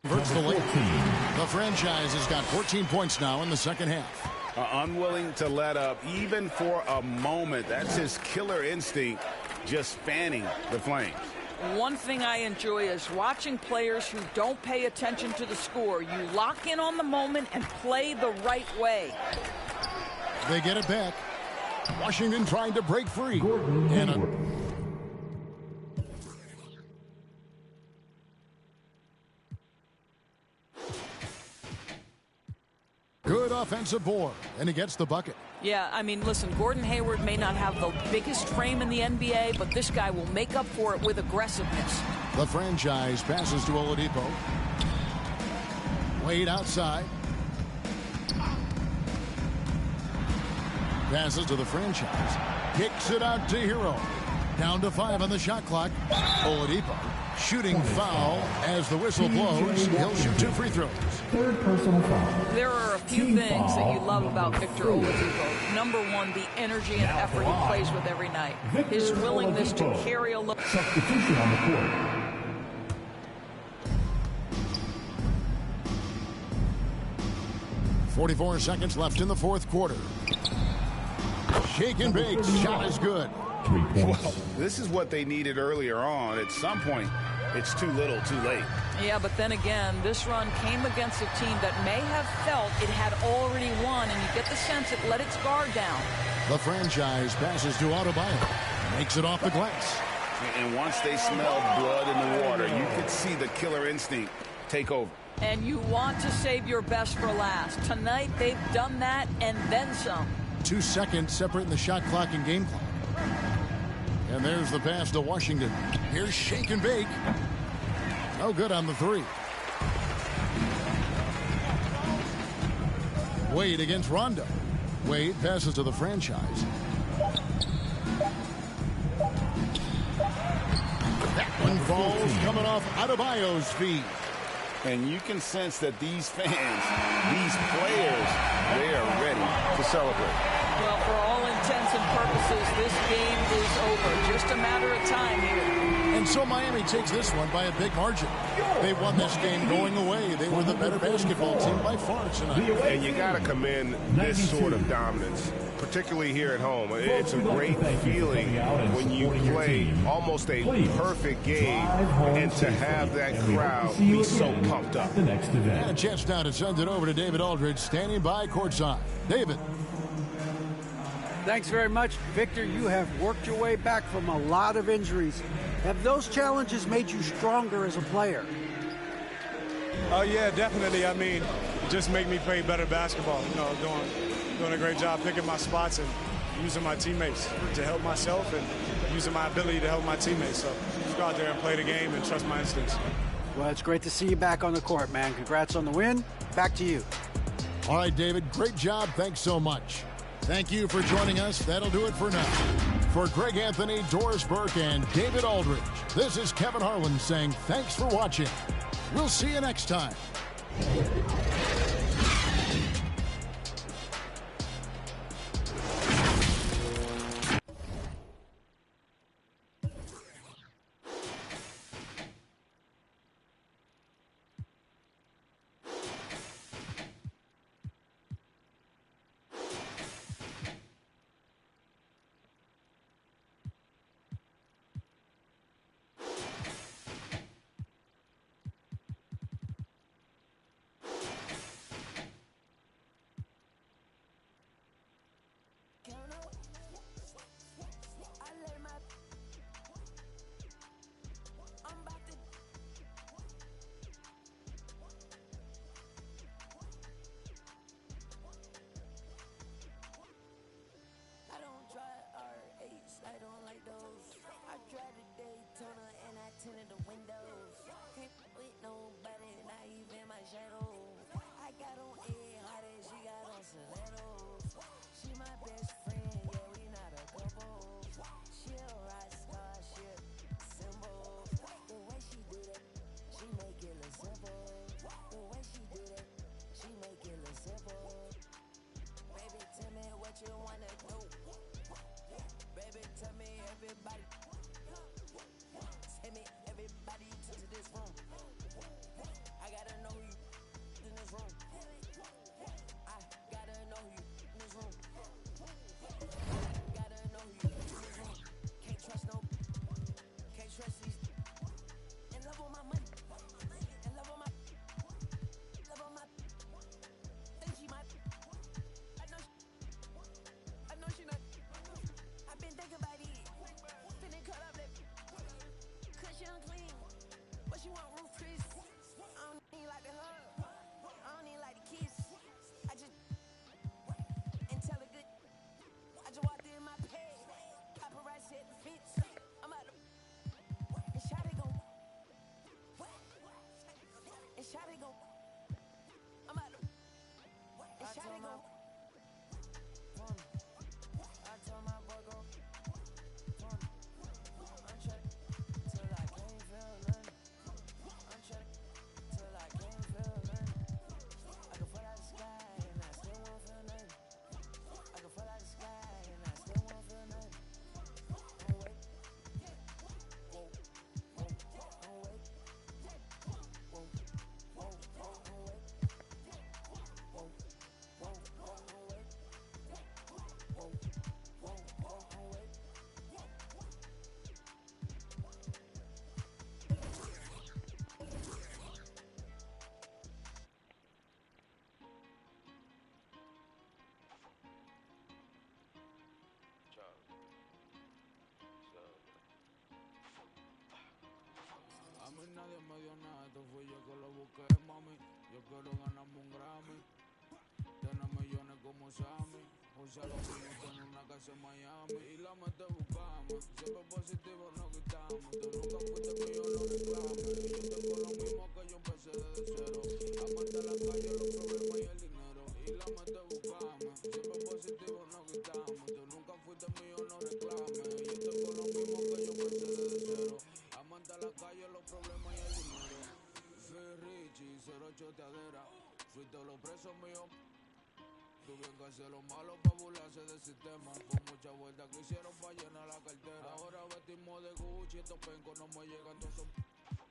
Converts the lead. The franchise has got 14 points now in the second half. Unwilling to let up even for a moment. That's his killer instinct, just fanning the flames. One thing I enjoy is watching players who don't pay attention to the score. You lock in on the moment and play the right way. They get it back. Washington trying to break free. Good offensive board, and he gets the bucket. Yeah, I mean, listen, Gordon Hayward may not have the biggest frame in the NBA, but this guy will make up for it with aggressiveness. The franchise passes to Oladipo. Wade outside. Passes to the franchise. Kicks it out to Hero. Down to 5 on the shot clock. Oladipo shooting foul as the whistle blows. He'll shoot 2 free throws. Third personal foul. There are a few things that you love about Victor Oladipo. Number one, the energy and effort he plays with every night. His willingness to carry a load. Substitution on the court. 44 seconds left in the fourth quarter. Shake and bake. Shot is good. Well, this is what they needed earlier on. At some point, it's too little, too late. Yeah, but then again, this run came against a team that may have felt it had already won, and you get the sense it let its guard down. The franchise passes to Adebayo. Makes it off the glass. And once they smelled blood in the water, you could see the killer instinct take over. And you want to save your best for last. Tonight, they've done that and then some. 2 seconds separating the shot clock and game clock. And there's the pass to Washington. Here's shake and bake. No good on the 3. Wade against Rondo. Wade passes to the franchise. That one falls coming off Adebayo's feet. And you can sense that these fans, these players, they are ready to celebrate. Well, for all intents and purposes, this game is over. Just a matter of time here. And so Miami takes this one by a big margin. They won this game going away. They were the better basketball team by far tonight. And you got to commend this sort of dominance, particularly here at home. It's a great feeling when you play almost a perfect game and to have that crowd be so pumped up. And a chance now to send it over to David Aldridge, standing by courtside. David. Thanks very much, Victor. You have worked your way back from a lot of injuries. Have those challenges made you stronger as a player? Yeah, definitely. I mean, it just make me play better basketball. You know, doing a great job picking my spots and using my teammates to help myself and using my ability to help my teammates. So just go out there and play the game and trust my instincts. Well, it's great to see you back on the court, man. Congrats on the win. Back to you. All right, David, great job. Thanks so much. Thank you for joining us. That'll do it for now. For Greg Anthony, Doris Burke, and David Aldridge, this is Kevin Harlan saying thanks for watching. We'll see you next time. nadie me dio nada, esto fui yo que lo busqué, mami. Yo quiero ganarme un Grammy, tener millones como Sammy. O sea, lo mismo tener una casa en Miami y la mente buscamos. Siempre positivo no quitamos. Tú nunca fuiste mío, no reclames. Y yo tengo lo mismo que yo empecé desde cero. Amarte la calle, los problemas y el dinero. Y la mente buscamos. Siempre positivo no quitamos. Tú nunca fuiste mío, no reclames. Y yo tengo lo mismo que yo empecé desde cero. Amante la calle, los problemas y el dinero. Fui Richie, cero choteadera. Fuiste los presos míos. Tuvieron que hacer lo malo para burlarse del sistema. Con muchas vueltas que hicieron para llenar la cartera. Ahora vestimos de Gucci, estos pencos no me llegan todos esos.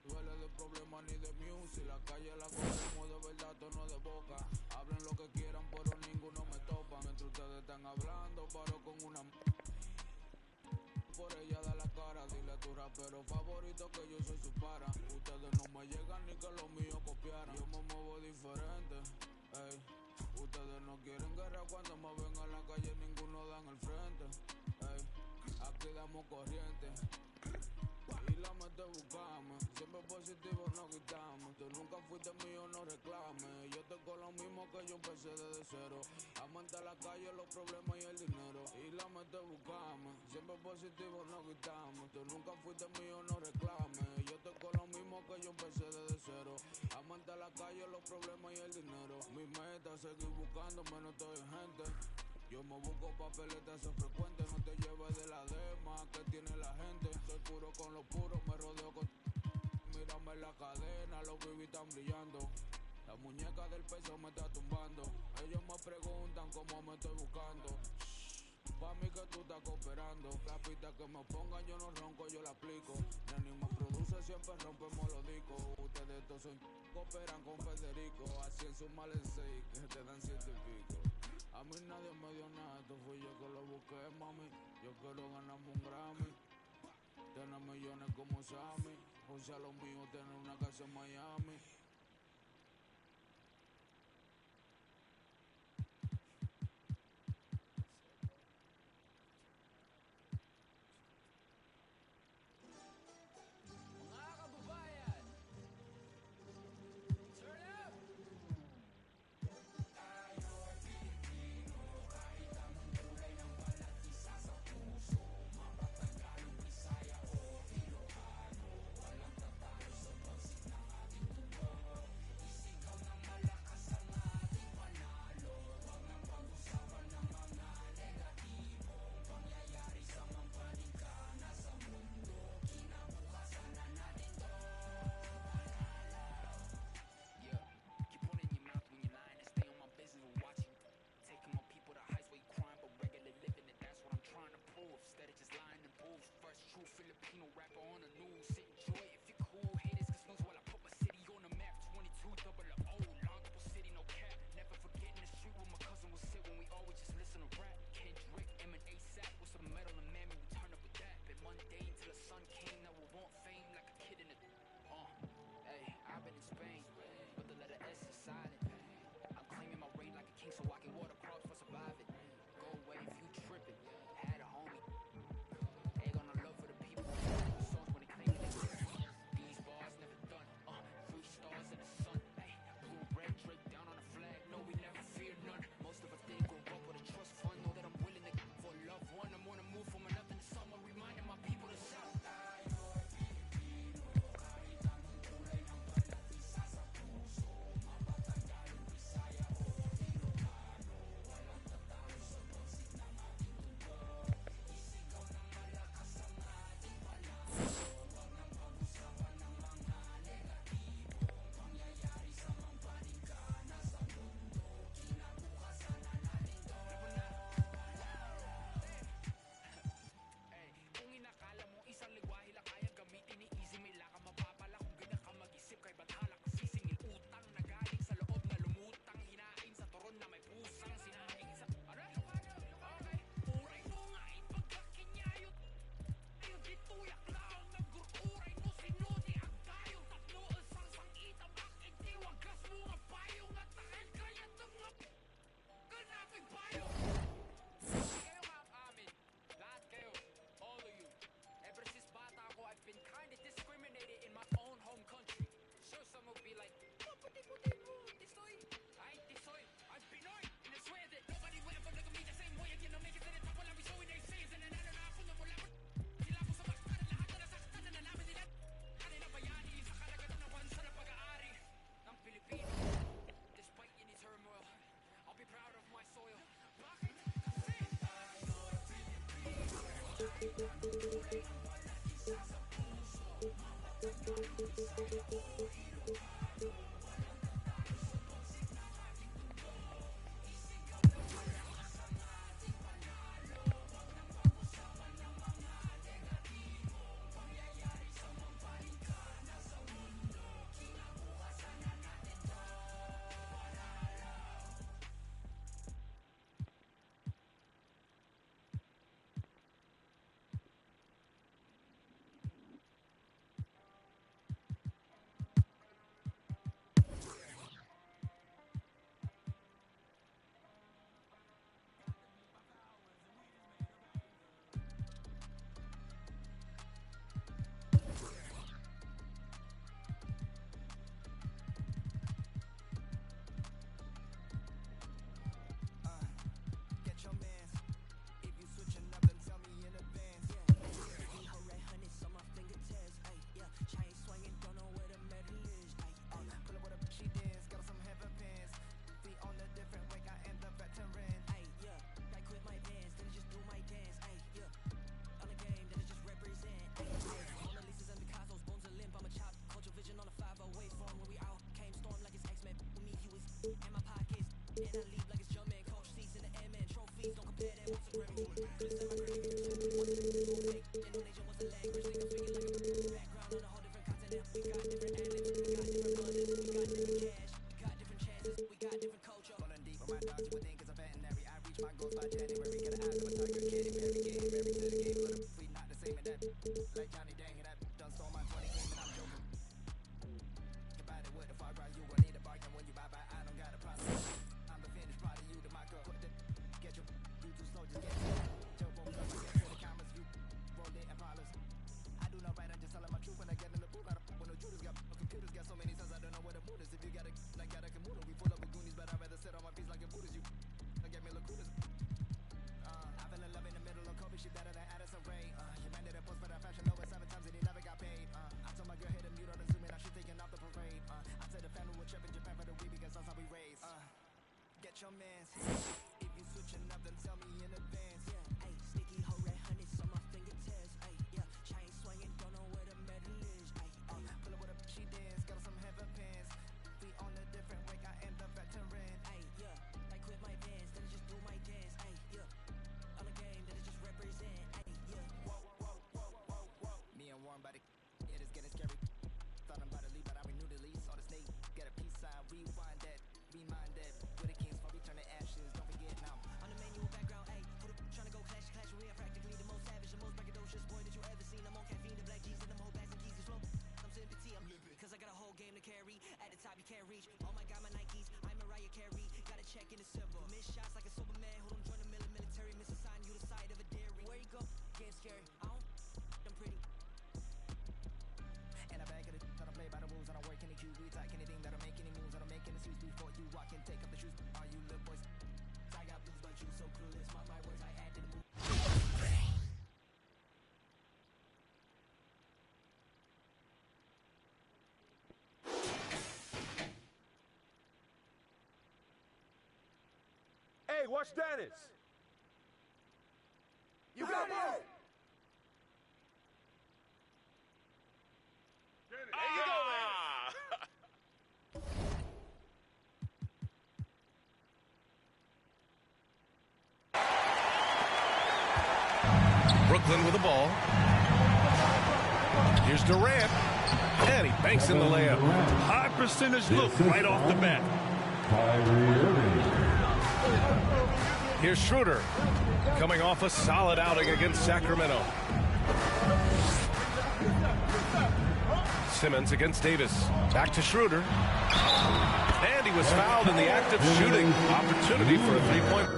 Duele de problemas ni de music. La calle la cogemos de verdad, tono de boca. Hablen lo que quieran, pero ninguno me topa. Mientras ustedes están hablando, paro con una. Por ella da la cara, dile a tu rapero favorito que yo soy su para. Ustedes no me llegan ni que lo mío copiaran. Yo me muevo diferente, ey. Ustedes no quieren guerra cuando me ven a la calle, ninguno dan el frente, ey. Aquí damos corriente y la mente buscamos. Siempre positivo no quitamos. Tú nunca fuiste mío, no reclames. Yo tengo lo mismo que yo empecé desde cero. Amante a la calle, los problemas y el dinero. Y la mente buscamos. Siempre positivo no quitamos. Tú nunca fuiste mío, no reclames. Yo tengo lo mismo que yo empecé desde cero. Amante a la calle, los problemas y el dinero. Mi meta es seguir buscando, menos estoy gente. Yo me busco papeletas, eso frecuente. No te lleves de la dema que tiene la gente. Soy puro con los puros, me rodeo con. Mírame en la cadena, los BBD están brillando. La muñeca del peso me está tumbando. Ellos me preguntan cómo me estoy buscando. Pa' mí que tú estás cooperando. La pista que me pongan yo no ronco, yo la aplico. Neni me produce, siempre rompemos los discos. Ustedes todos son cooperan con Federico. Así en su mal en 6, que te dan 7 y pico. A mí nadie me dio nada, esto fui yo que lo busqué, mami. Yo quiero ganarme un Grammy, tener millones como Sammy. O sea, lo mío, tener una casa en Miami. My goals by January, got the eyes of a tiger, Katy Perry, getting married to the game, little we not the same in that. Like Johnny Dang, that done stole my 20 game and I'm joking. About it with the far right, you gon' need a bargain when you buy, I don't got a problem. I'm the finished product, you the micro, get your, you too slow, just get it. Joe Boom, cause I get to the comments, you rolled it and polish. I do not write, I'm just telling my truth when I get in the booth. When the Judas got computers, got so many sons, I don't know where the mood is. If you got a, I got a computer, we full up with Goonies, but I'd rather sit on my feet like a Buddhist. You, I get me lacunas. I fell in love in the middle of Kobe, she better than Addison Rae. You ran to the post for that fashion over 7 times and he never got paid. I told my girl hit a mute on the Zoom and now she taking off the parade. I said the family would trip in Japan for the week because that's how we raised. Get your mans. If you switching up, then tell me in advance. Yeah, ayy, sticky hoe red honey on my fingertips. Ayy, yeah, chain swinging, don't know where the medal is. Ayy, pull up with a she dance, got some heaven pants. We on a different wake, I am the veteran. Ayy, yeah, I quit my pants, then I just do my dance. Ayy, yeah, on a game that I just represent. Ayy, yeah, whoa, whoa, whoa, whoa, whoa. Me and Warren by the, it is getting scary. Thought I'm about to leave, but I renewed the lease. Saw the snake, get a peace sign, rewind that, remind that. With the kings for return to ashes, don't forget now. On the manual background, ayy, put up, trying to go clash, we are practically the most savage, the most braggadocious boy that you ever seen. I'm on caffeine, the black G's and them whole bags and keys. It's flow, I'm sipping tea, I'm limping, cause I got a whole game to carry. At the top, you can't reach. Oh my God, my Nikes, I'm Mariah Carey. Got a check in December. Miss shots like a Superman who don't join the military. Miss assign you the side of a dairy. Where you go? Getting scary. I don't, I'm pretty. And I bag of the I don't play by the rules. I don't work any QB type anything that'll make any moves. I don't make any suits before you walk and take up the shoes. Are you little boys? I got blues, but you so clueless. My words I add to the move. Hey, watch Dennis. You got it. There you go, man. Brooklyn with the ball. Here's Durant. And he banks in the layup. High percentage look right off the bat. Here's Schroeder, coming off a solid outing against Sacramento. Simmons against Davis. Back to Schroeder. And he was fouled in the act of shooting. Opportunity for a three-point.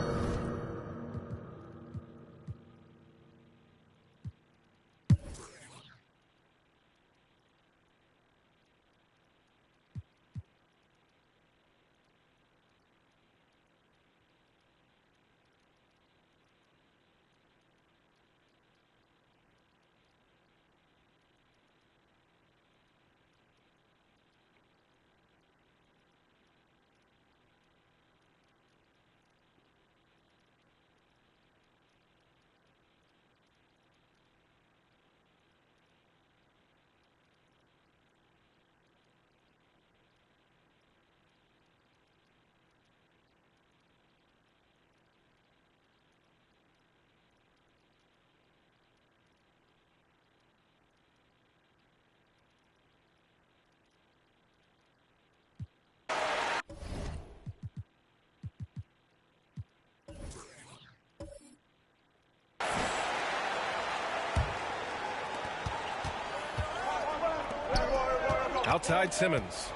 Outside Simmons.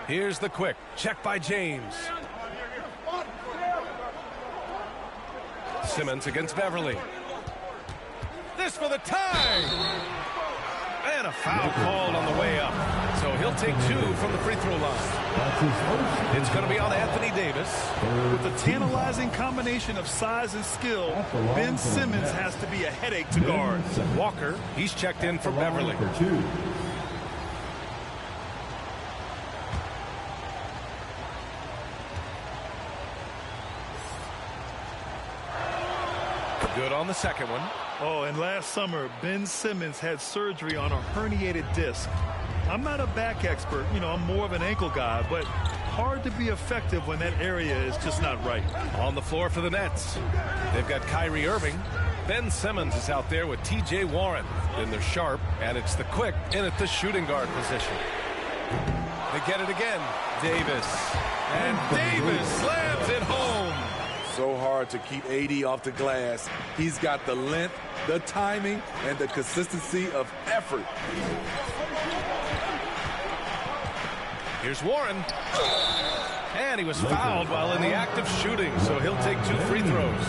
Here's the quick check by James. Simmons against Beverly. This for the tie. And a foul called on the way up. So he'll take 2 from the free throw line. It's going to be on Anthony Davis. With a tantalizing combination of size and skill, Ben Simmons has to be a headache to guard. Walker, he's checked in for Beverly. Good on the second one. Oh, and last summer, Ben Simmons had surgery on a herniated disc. I'm not a back expert, I'm more of an ankle guy, but hard to be effective when that area is just not right. On the floor for the Nets, they've got Kyrie Irving. Ben Simmons is out there with T.J. Warren. Then they're sharp, and it's the quick in at the shooting guard position. They get it again. Davis. And Davis slams it home. So hard to keep AD off the glass. He's got the length, the timing, and the consistency of effort. Here's Warren. And he was fouled while in the act of shooting, so he'll take 2 free throws.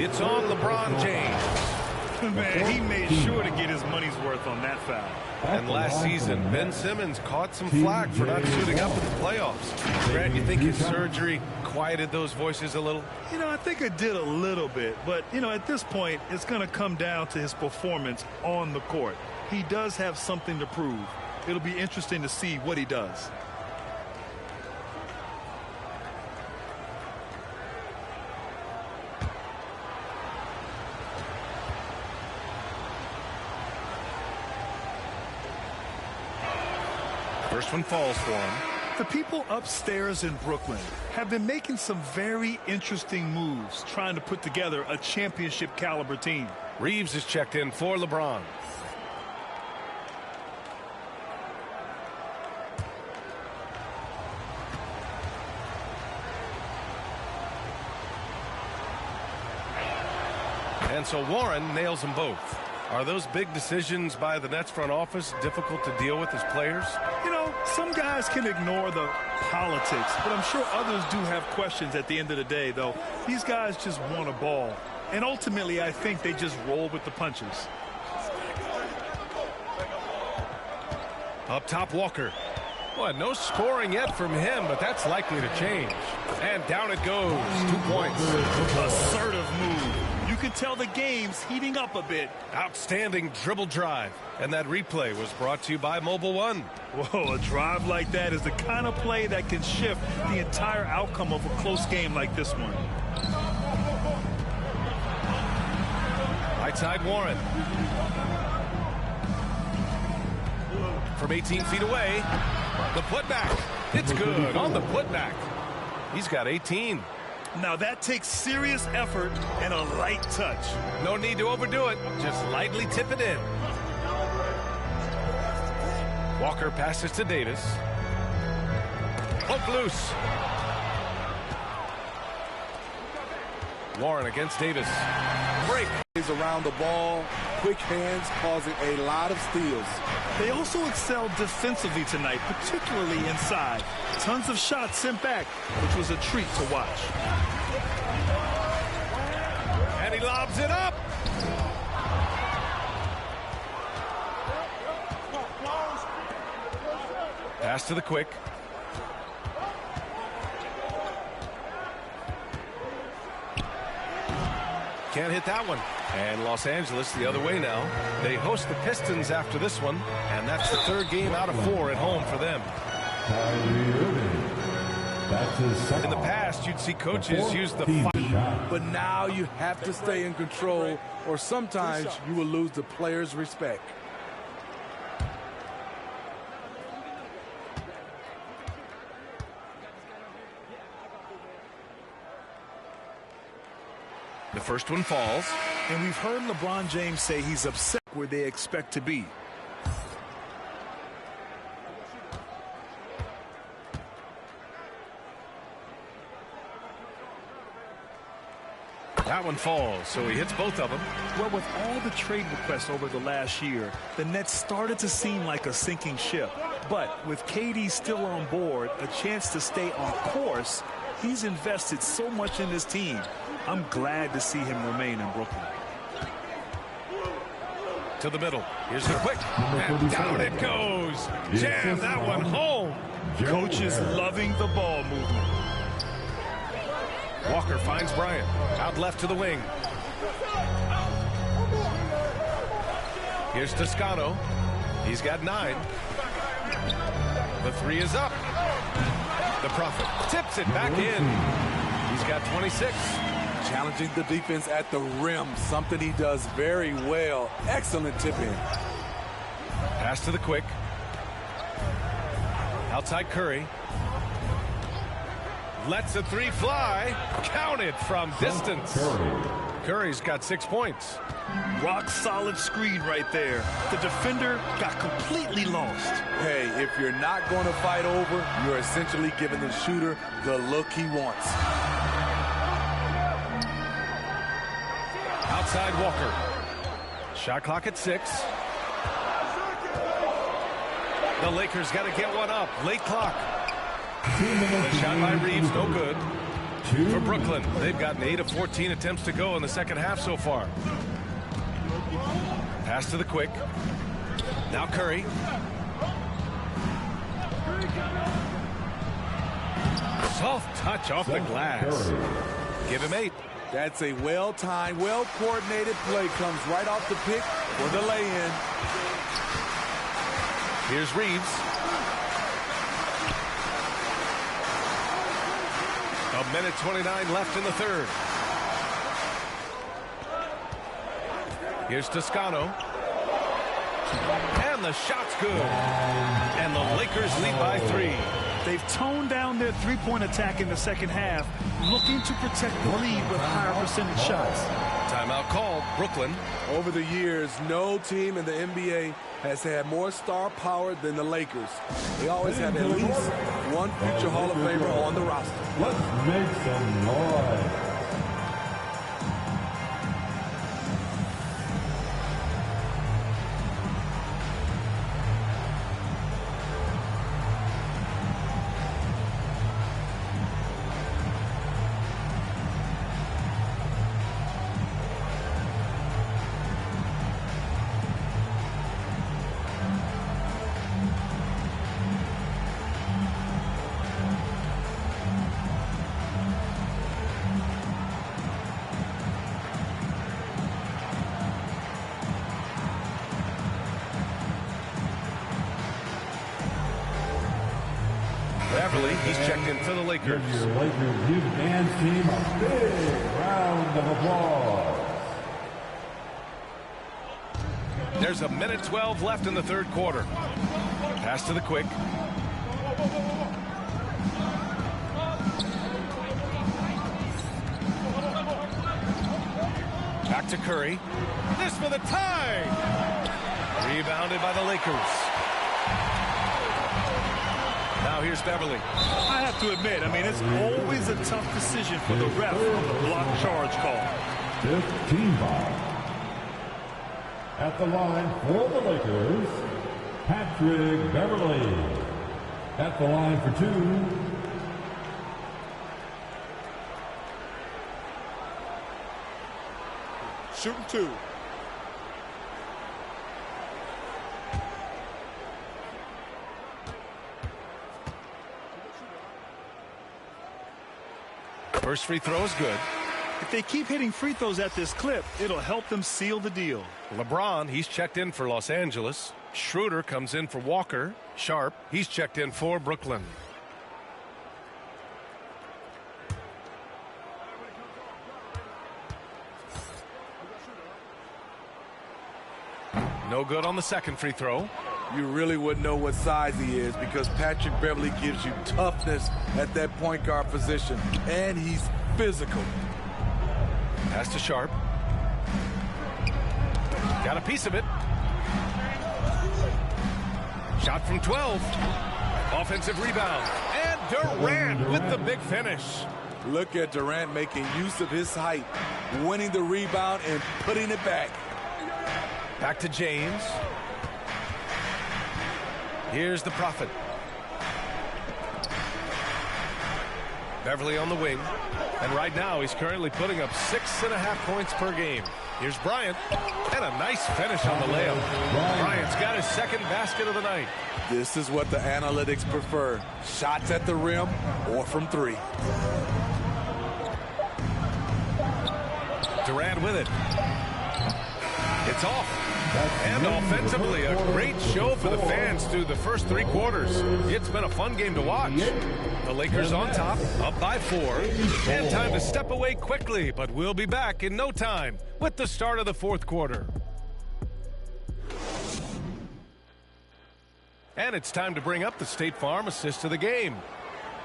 It's on LeBron James. Man, he made sure to get his money's worth on that foul. And last season, Ben Simmons caught some flack for not suiting up in the playoffs. Grant, you think his surgery quieted those voices a little? You know, I think it did a little bit. But, you know, at this point, it's going to come down to his performance on the court. He does have something to prove. It'll be interesting to see what he does. First one falls for him. The people upstairs in Brooklyn have been making some very interesting moves trying to put together a championship caliber team. Reeves is checked in for LeBron. And so Warren nails them both. Are those big decisions by the Nets front office difficult to deal with as players? You know, some guys can ignore the politics, but I'm sure others do have questions at the end of the day, though. These guys just want a ball. And ultimately, I think they just roll with the punches. Up top, Walker. Well, no scoring yet from him, but that's likely to change. And down it goes. 2 points. Assertive move. You can tell the game's heating up a bit. Outstanding dribble drive. And that replay was brought to you by Mobile One. Whoa, a drive like that is the kind of play that can shift the entire outcome of a close game like this one. Right side, Warren. From 18 feet away. The putback. It's good on the putback. He's got 18. Now that takes serious effort and a light touch. No need to overdo it. Just lightly tip it in. Walker passes to Davis. Hook loose. Warren against Davis. Break. He's around the ball. Quick hands causing a lot of steals. They also excelled defensively tonight, particularly inside. Tons of shots sent back, which was a treat to watch. And he lobs it up. Pass to the quick. Can't hit that one. And Los Angeles the other way now. They host the Pistons after this one, and that's the 3rd game out of 4 at home for them. In the past, you'd see coaches use the fight. But now you have to stay in control, or sometimes you will lose the players' respect. The first one falls. And we've heard LeBron James say he's upset where they expect to be. That one falls, so he hits both of them. Well, with all the trade requests over the last year, the Nets started to seem like a sinking ship. But with KD still on board, a chance to stay on course, he's invested so much in his team. I'm glad to see him remain in Brooklyn. To the middle. Here's the quick. And down it goes. Jam that one home. Coach is loving the ball movement. Walker finds Bryant. Out left to the wing. Here's Toscano. He's got 9. The 3 is up. The Prophet tips it back in. He's got 26. Challenging the defense at the rim, something he does very well. Excellent tip-in. Pass to the quick. Outside Curry. Lets a three fly. Counted from distance. Curry's got 6 points. Rock solid screen right there. The defender got completely lost. Hey, if you're not going to fight over, you're essentially giving the shooter the look he wants. Outside Walker. Shot clock at 6. The Lakers got to get one up. Late clock. The shot by Reeves, no good. For Brooklyn, they've gotten 8 of 14 attempts to go in the second half so far. Pass to the quick. Now Curry. Soft touch off the glass. Give him 8. That's a well-timed, well-coordinated play. Comes right off the pick for the lay-in. Here's Reeves. A minute 29 left in the third. Here's Toscano. And the shot's good. And the Lakers lead by 3. They've toned down their three-point attack in the second half, looking to protect the lead with higher percentage shots. Timeout called. Brooklyn. Over the years, no team in the NBA has had more star power than the Lakers. They always have at least one future Hall of Famer on the roster. Let's make some noise. Beverly, he's checked in for the Lakers. Give your Lakers Youth Dance team a big round of applause. There's a minute 12 left in the third quarter. Pass to the quick. Back to Curry. This for the tie. Rebounded by the Lakers. Now here's Beverly. I have to admit, it's always a tough decision for the ref on the block charge call. 15 foul. At the line for the Lakers, Patrick Beverly. At the line for 2. Shooting 2. First free throw is good. If they keep hitting free throws at this clip, it'll help them seal the deal. LeBron, he's checked in for Los Angeles. Schroeder comes in for Walker. Sharp, he's checked in for Brooklyn. No good on the second free throw. You really wouldn't know what size he is because Patrick Beverly gives you toughness at that point guard position, and he's physical. Pass to Sharp. Got a piece of it. Shot from 12. Offensive rebound. And Durant with the big finish. Look at Durant making use of his height, winning the rebound and putting it back. Back to James. Here's the Prophet. Beverly on the wing. And right now he's currently putting up 6.5 points per game. Here's Bryant. And a nice finish on the layup. Bryant's got his second basket of the night. This is what the analytics prefer. Shots at the rim or from 3. Durant with it. It's off. And offensively, a great show for the fans through the first 3 quarters. It's been a fun game to watch. The Lakers on top, up by 4. And time to step away quickly, but we'll be back in no time with the start of the fourth quarter. And it's time to bring up the State Farm assist of the game.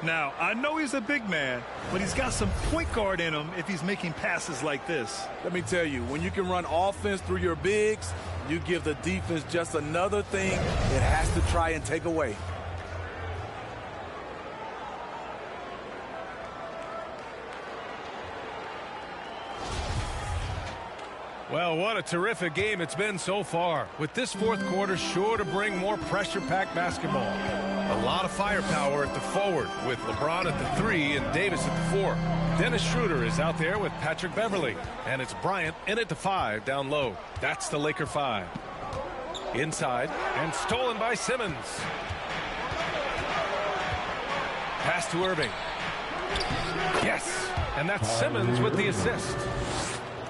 Now, I know he's a big man, but he's got some point guard in him if he's making passes like this. Let me tell you, when you can run offense through your bigs, you give the defense just another thing it has to try and take away. Well, what a terrific game it's been so far, with this fourth quarter sure to bring more pressure-packed basketball. A lot of firepower at the forward, with LeBron at the 3 and Davis at the 4. Dennis Schroeder is out there with Patrick Beverly, and it's Bryant in at the 5 down low. That's the Laker 5. Inside, and stolen by Simmons. Pass to Irving. Yes, and that's Simmons with the assist.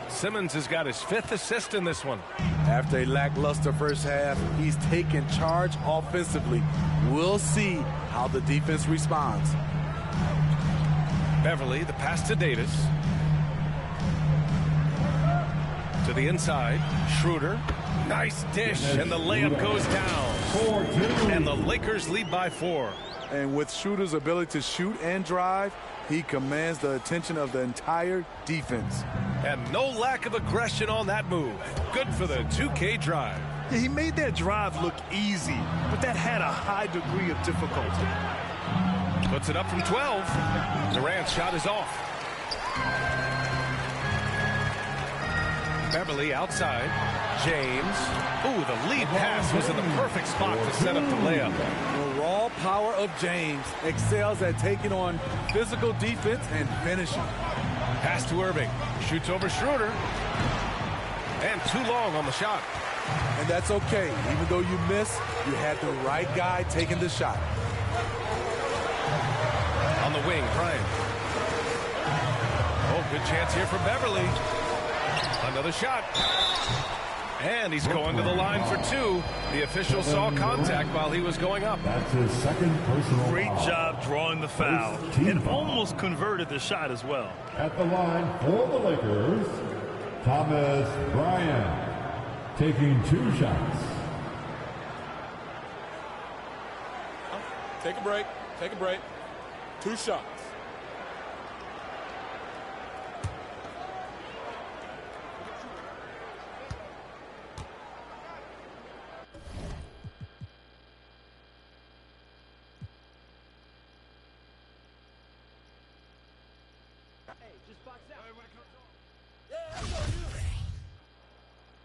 Simmons has got his 5th assist in this one. After a lackluster first half, he's taken charge offensively. We'll see how the defense responds. Beverly, the pass to Davis. To the inside, Schroeder. Nice dish, and the layup goes down. 4-2. And the Lakers lead by 4. And with Schroeder's ability to shoot and drive, he commands the attention of the entire defense. And no lack of aggression on that move. Good for the 2K drive. Yeah, he made that drive look easy, but that had a high degree of difficulty. Puts it up from 12. Durant's shot is off. Beverly outside. James. Ooh, the lead pass was in the perfect spot to set up the layup. The raw power of James excels at taking on physical defense and finishing. Pass to Irving. Shoots over Schroeder. And too long on the shot. And that's okay. Even though you miss, you had the right guy taking the shot. On the wing, Bryant. Oh, good chance here for Beverly. Another shot. And he's going to the line for 2. The official saw contact while he was going up. That's his second personal Great foul. job drawing the foul. And almost converted the shot as well. At the line for the Lakers, Thomas Bryant, taking 2 shots. Take a break. Take a break. 2 shots.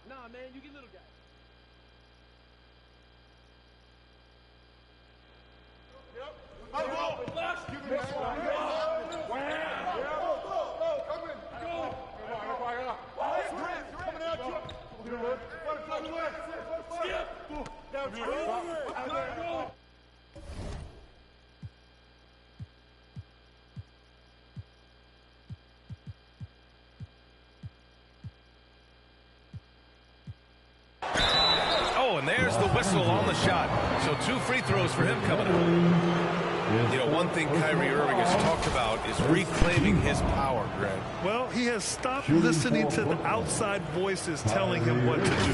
Nah, man, you get little guy. Oh, and there's the whistle on the shot. So 2 free throws for him coming up. You know, one thing Kyrie Irving has talked about is reclaiming his power, Greg. Well, he has stopped listening to the outside voices telling him what to do,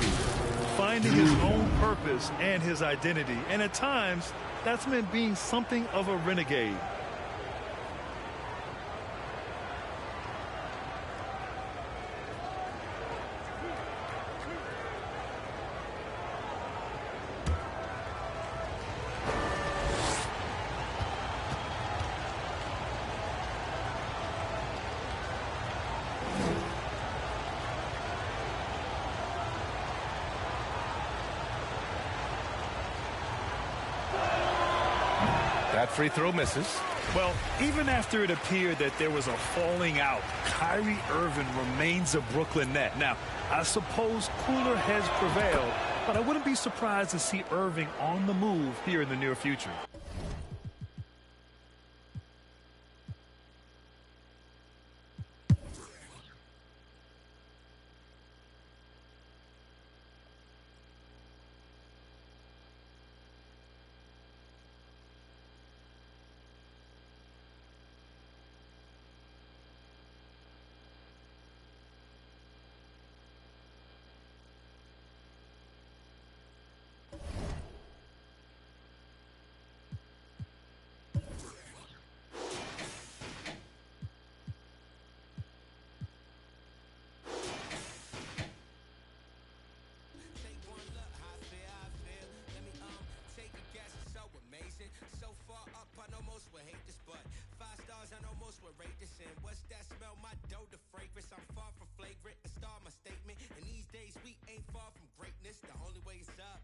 finding his own purpose and his identity. And at times, that's meant being something of a renegade. That free throw misses. Well, even after it appeared that there was a falling out, Kyrie Irving remains a Brooklyn Net. Now, I suppose cooler heads prevailed, but I wouldn't be surprised to see Irving on the move here in the near future. And what's that smell? My dough, the fragrance. I'm far from flagrant. And start my statement. And these days we ain't far from greatness. The only way is up.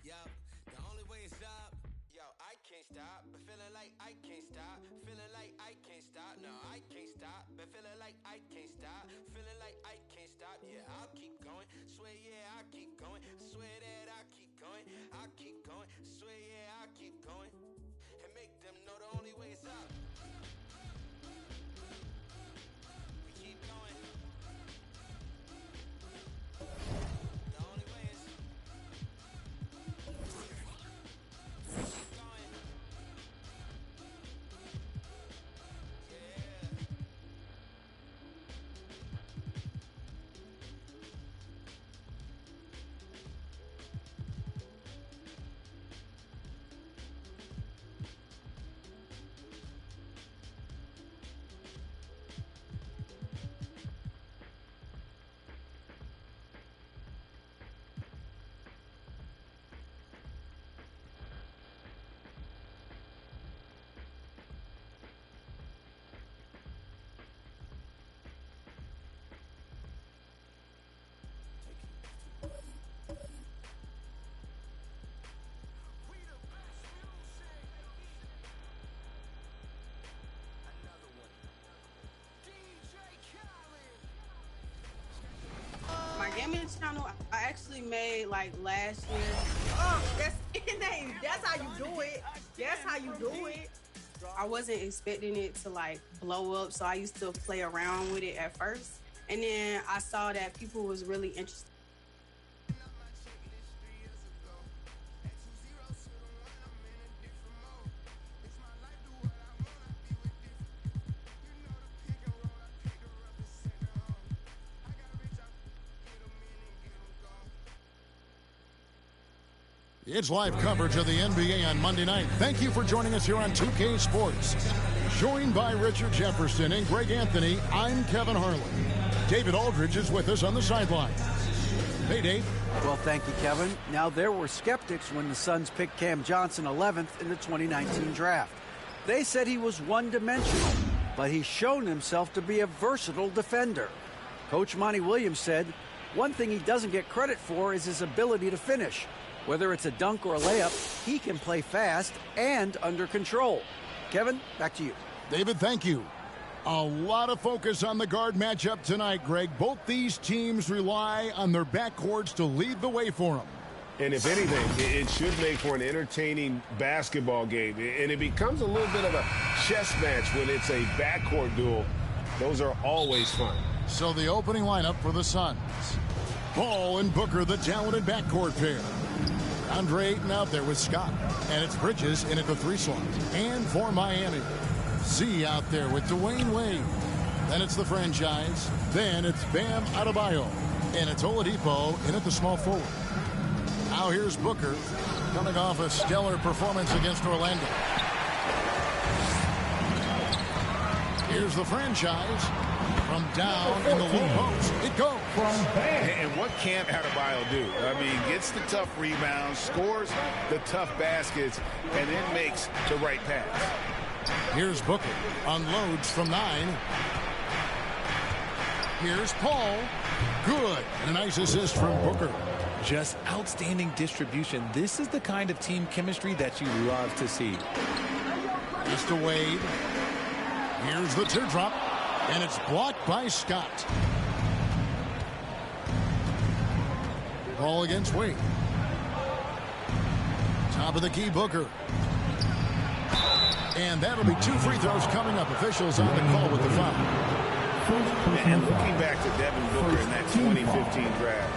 Yup. The only way is up. Yo, I can't stop, but feeling like I can't stop. Feeling like I can't stop. No, I can't stop, but feeling like I can't stop. Feeling like I can't stop. Yeah, I'll keep going. Swear, yeah, I'll keep going. Swear that I'll keep going. I'll keep going. Swear, yeah, I'll keep going. And make them know the only way is up. We keep going. The only way is keep going. Yeah. My gaming channel, I actually made like last year. Oh, that's that's how you do it. That's how you do it. I wasn't expecting it to like blow up, so I used to play around with it at first, and then I saw that people was really interested. It's live coverage of the NBA on Monday night. Thank you for joining us here on 2K Sports. Joined by Richard Jefferson and Greg Anthony, I'm Kevin Harlan. David Aldridge is with us on the sideline. Hey, Dave. Well, thank you, Kevin. Now, there were skeptics when the Suns picked Cam Johnson 11th in the 2019 draft. They said he was one-dimensional, but he's shown himself to be a versatile defender. Coach Monty Williams said, one thing he doesn't get credit for is his ability to finish. Whether it's a dunk or a layup, he can play fast and under control. Kevin, back to you. David, thank you. A lot of focus on the guard matchup tonight, Greg. Both these teams rely on their backcourts to lead the way for them. And if anything, it should make for an entertaining basketball game. And it becomes a little bit of a chess match when it's a backcourt duel. Those are always fun. So the opening lineup for the Suns. Ball and Booker, the talented backcourt pair. Andre Ayton out there with Scott. And it's Bridges in at the 3 slot. And for Miami, Z out there with Dwayne Wade. Then it's the franchise. Then it's Bam Adebayo. And it's Oladipo in at the small forward. Now here's Booker coming off a stellar performance against Orlando. Here's the franchise. From down in the low post, it goes. And what can't Adebayo do? I mean, gets the tough rebounds, scores the tough baskets, and then makes the right pass. Here's Booker, unloads from 9. Here's Paul, good, and a nice assist from Booker. Just outstanding distribution. This is the kind of team chemistry that you love to see. Mr. Wade, here's the teardrop. And it's blocked by Scott. Ball against Wade. Top of the key, Booker. And that'll be 2 free throws coming up. Officials on the call with the foul. And looking back to Devin Booker in that 2015 draft,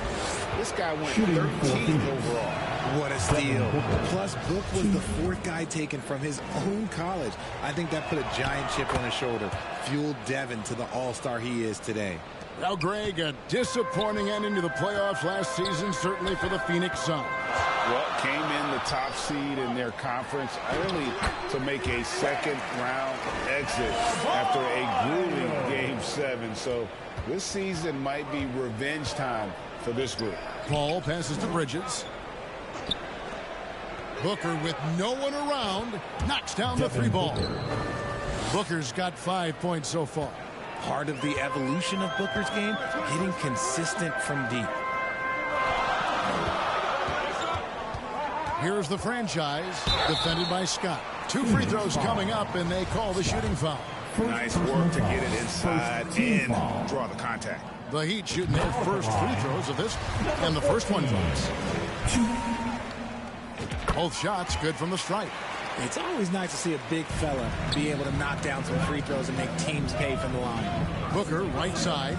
this guy went 13th overall. What a steal. Plus, Book was the 4th guy taken from his own college. I think that put a giant chip on his shoulder, fueled Devin to the all-star he is today. Now, Greg, a disappointing ending to the playoffs last season, certainly for the Phoenix Suns. Well, came in the top seed in their conference, only to make a second-round exit after a grueling Game 7. So this season might be revenge time for this group. Paul passes to Bridges. Booker with no one around knocks down the 3 ball. Booker's got 5 points so far. Part of the evolution of Booker's game, getting consistent from deep. Here's the franchise, defended by Scott. 2 free throws coming up, and they call the shooting foul. Nice work to get it inside and draw the contact. The Heat shooting their first free throws of this, and the first one drops. Both shots good from the stripe. It's always nice to see a big fella be able to knock down some free throws and make teams pay from the line. Booker, right side.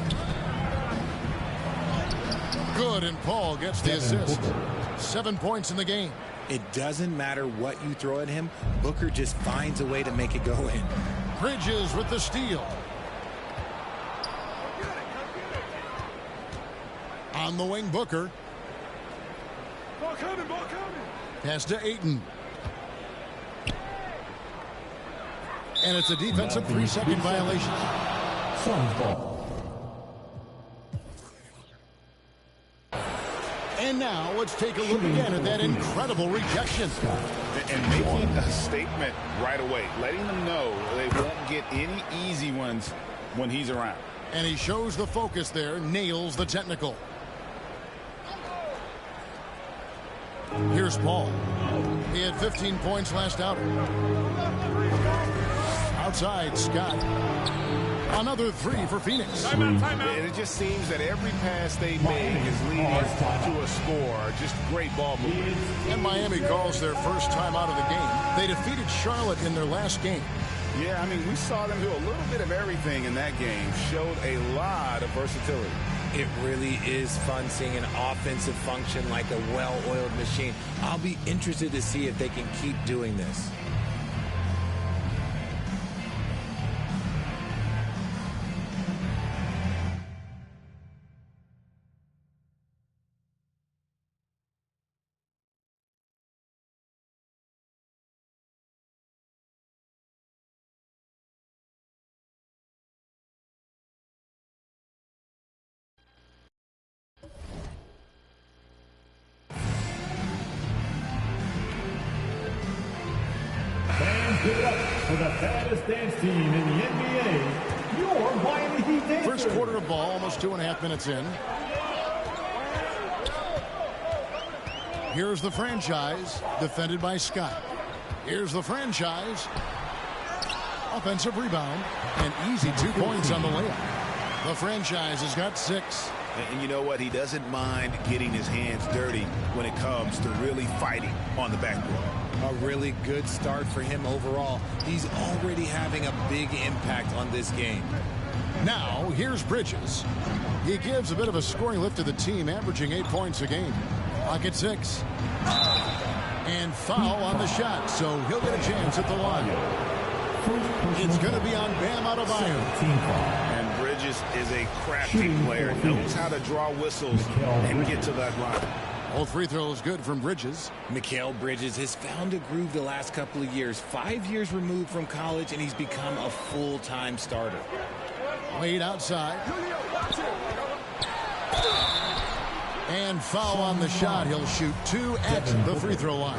Good, and Paul gets the assist. 7 points in the game. It doesn't matter what you throw at him. Booker just finds a way to make it go in. Bridges with the steal. On the wing, Booker. Ball coming, ball coming. Pass to Ayton. And it's a defensive 3-second violation. And now let's take a look again at that incredible rejection. And making a statement right away, letting them know they won't get any easy ones when he's around. And he shows the focus there, nails the technical. Here's Paul. He had 15 points last outing. Outside, Scott. Another 3 for Phoenix. And it just seems that every pass they make is leading to a score. Just great ball movement. And Miami calls their first time out of the game. They defeated Charlotte in their last game. Yeah, I mean, we saw them do a little bit of everything in that game. Showed a lot of versatility. It really is fun seeing an offensive function like a well-oiled machine. I'll be interested to see if they can keep doing this. Give it up for the baddest dance team in the NBA, your Miami Heat Dancers. First quarter of ball, almost 2.5 minutes in. Here's the franchise, defended by Scott. Here's the franchise. Offensive rebound, and easy 2 points on the layup. The franchise has got 6. And you know what? He doesn't mind getting his hands dirty when it comes to really fighting on the backboard. A really good start for him overall. He's already having a big impact on this game. Now, here's Bridges. He gives a bit of a scoring lift to the team, averaging 8 points a game. Clock at 6. And foul on the shot, so he'll get a chance at the line. It's going to be on Bam Adebayo. And Bridges is a crafty player, knows how to draw whistles and get to that line. All free throws good from Bridges. Mikal Bridges has found a groove the last couple of years. 5 years removed from college, and he's become a full-time starter. Wade outside. And foul on the shot. He'll shoot 2 at the free throw line.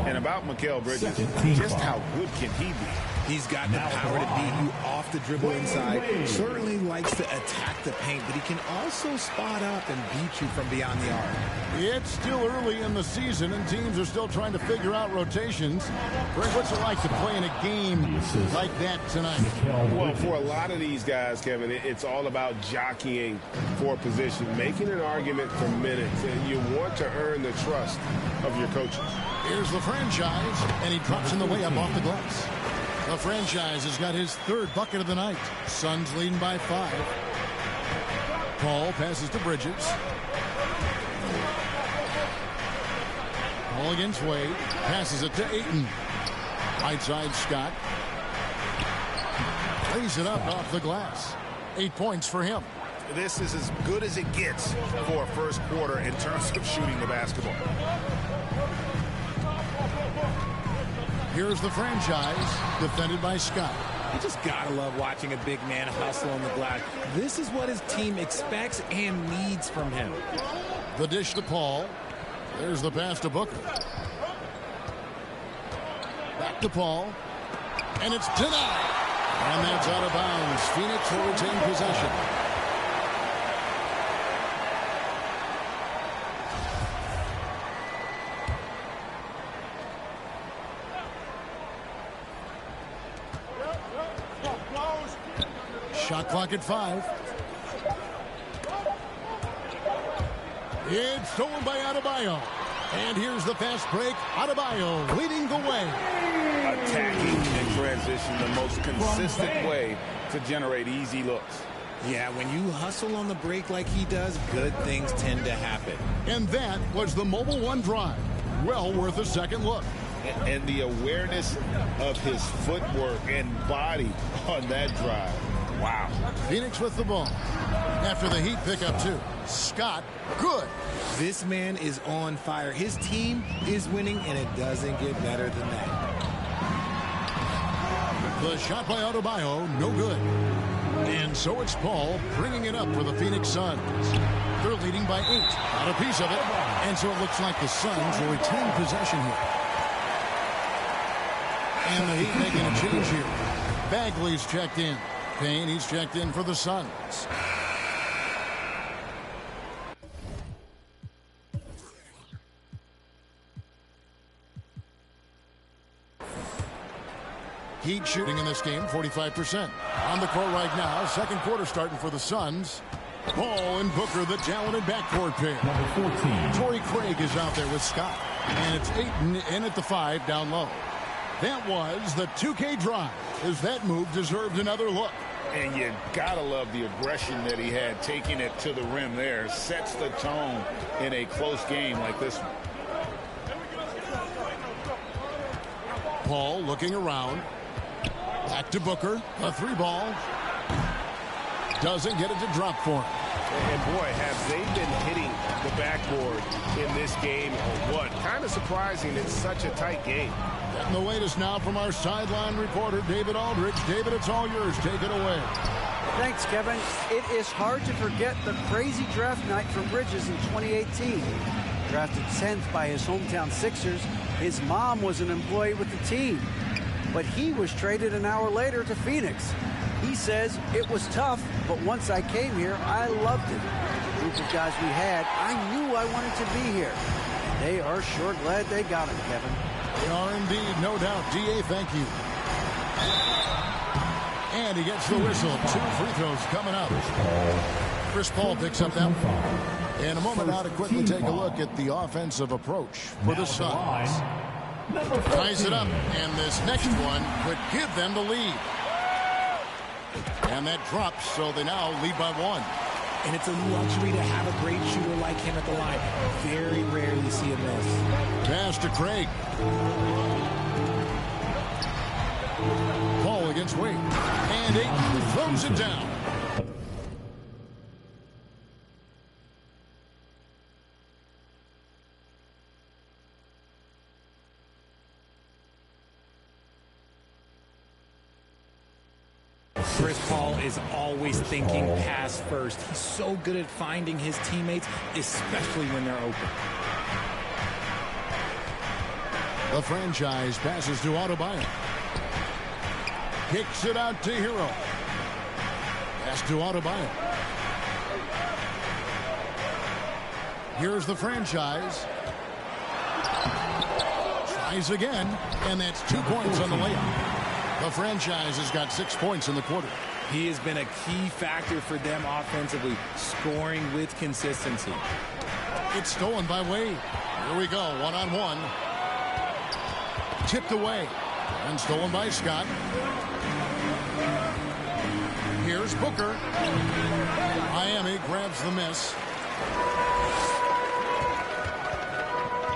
And about Mikal Bridges, just how good can he be? He's got the power to beat you off the dribble inside. Certainly likes to attack the paint, but he can also spot up and beat you from beyond the arc. It's still early in the season, and teams are still trying to figure out rotations. Greg, what's it like to play in a game like that tonight? Well, for a lot of these guys, Kevin, it's all about jockeying for position, making an argument for minutes, and you want to earn the trust of your coaches. Here's the franchise, and he drops in the way up off the glass. The franchise has got his 3rd bucket of the night. Suns leading by 5. Paul passes to Bridges. Paul against Wade. Passes it to Ayton. Right side, Scott. Lays it up off the glass. 8 points for him. This is as good as it gets for a first quarter in terms of shooting the basketball. Here's the franchise, defended by Scott. You just gotta love watching a big man hustle on the glass. This is what his team expects and needs from him. The dish to Paul. There's the pass to Booker. Back to Paul. And it's denied. And that's out of bounds. Phoenix will retain possession. Shot clock at 5. It's stolen by Adebayo. And here's the fast break. Adebayo leading the way. Attacking in transition, the most consistent way to generate easy looks. Yeah, when you hustle on the break like he does, good things tend to happen. And that was the Mobile One drive. Well worth a second look. And the awareness of his footwork and body on that drive. Wow. Phoenix with the ball. After the Heat pick up 2. Scott, good. This man is on fire. His team is winning, and it doesn't get better than that. The shot by Adebayo, no good. And so it's Paul bringing it up for the Phoenix Suns. They're leading by 8. Got a piece of it. And so it looks like the Suns will retain possession here. And the Heat making a change here. Bagley's checked in. Payne, he's checked in for the Suns. Heat shooting in this game, 45%. On the court right now, second quarter starting for the Suns. Paul and Booker, the talented backcourt pair. Number 14. Torrey Craig is out there with Scott. And it's Ayton in at the 5 down low. That was the 2K drive, as that move deserved another look. And you gotta love the aggression that he had, taking it to the rim there. Sets the tone in a close game like this one. Paul looking around. Back to Booker. A 3 ball. Doesn't get it to drop for him. And boy, have they been hitting the backboard in this game or what? Kind of surprising. It's such a tight game. And the latest now from our sideline reporter, David Aldridge. David, it's all yours. Take it away. Thanks, Kevin. It is hard to forget the crazy draft night from Bridges in 2018. Drafted 10th by his hometown Sixers, his mom was an employee with the team. But he was traded an hour later to Phoenix. He says, it was tough, but once I came here, I loved it. The group of guys we had, I knew I wanted to be here. And they are sure glad they got him, Kevin. They are indeed, no doubt. DA, thank you. And he gets the whistle. 2 free throws coming up. Chris Paul picks up that one. In a moment now to quickly take a look at the offensive approach for the Suns. Ties it up, and this next one could give them the lead. And that drops, so they now lead by 1. And it's a luxury to have a great shooter like him at the line. Very rarely see a miss. Pass to Craig. Paul against Wade. And Ayton throws it down. Chris Paul is always thinking pass first. He's so good at finding his teammates, especially when they're open. The franchise passes to Adebayo. Kicks it out to Hero. Pass to Adebayo. Here's the franchise. Tries again, and that's 2 points on the layup. The franchise has got 6 points in the quarter. He has been a key factor for them offensively, scoring with consistency. It's stolen by Wade. Here we go, one-on-one. Tipped away and stolen by Scott. Here's Booker. Miami grabs the miss.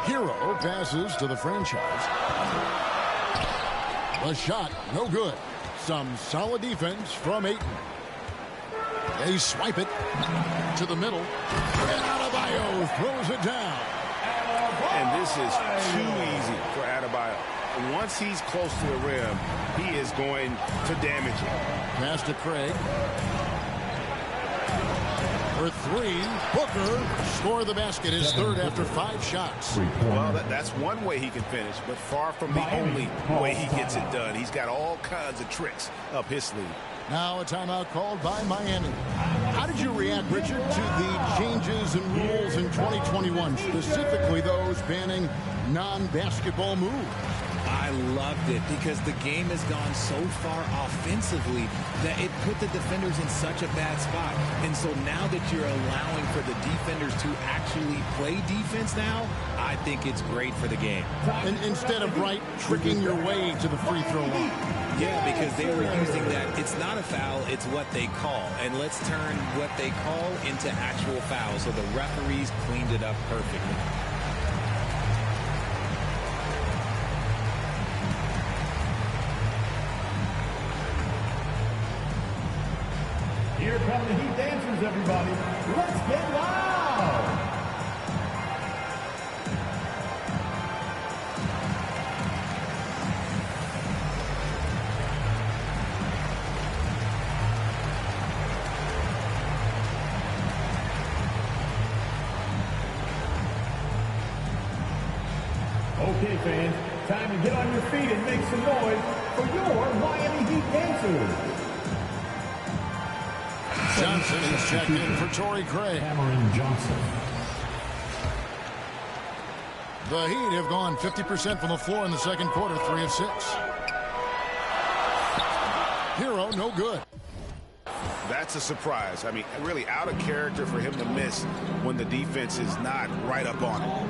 Hero passes to the franchise. The shot, no good. Some solid defense from Ayton. They swipe it to the middle. And Adebayo throws it down. And this is too easy for Adebayo. Once he's close to the rim, he is going to damage it. Pass to Craig. For three, Booker score the basket, his third after 5 shots. Well, that's one way he can finish, but far from the only way he gets it done. He's got all kinds of tricks up his sleeve. Now a timeout called by Miami. How did you react, Richard, to the changes in rules in 2021, specifically those banning non-basketball moves? I loved it because the game has gone so far offensively that it put the defenders in such a bad spot. And so now that you're allowing for the defenders to actually play defense now, I think it's great for the game. And instead of tricking your way to the free throw line. Yeah, because they were using that. It's not a foul, it's what they call. And let's turn what they call into actual fouls. So the referees cleaned it up perfectly. Here come the Heat dancers, everybody. Let's get loud! Okay, fans, time to get on your feet and make some noise for your Miami Heat dancers. Johnson is checked in for Torrey Craig. Cameron Johnson. The Heat have gone 50% from the floor in the second quarter, 3 of 6. Hero, no good. That's a surprise. I mean, really out of character for him to miss when the defense is not right up on him.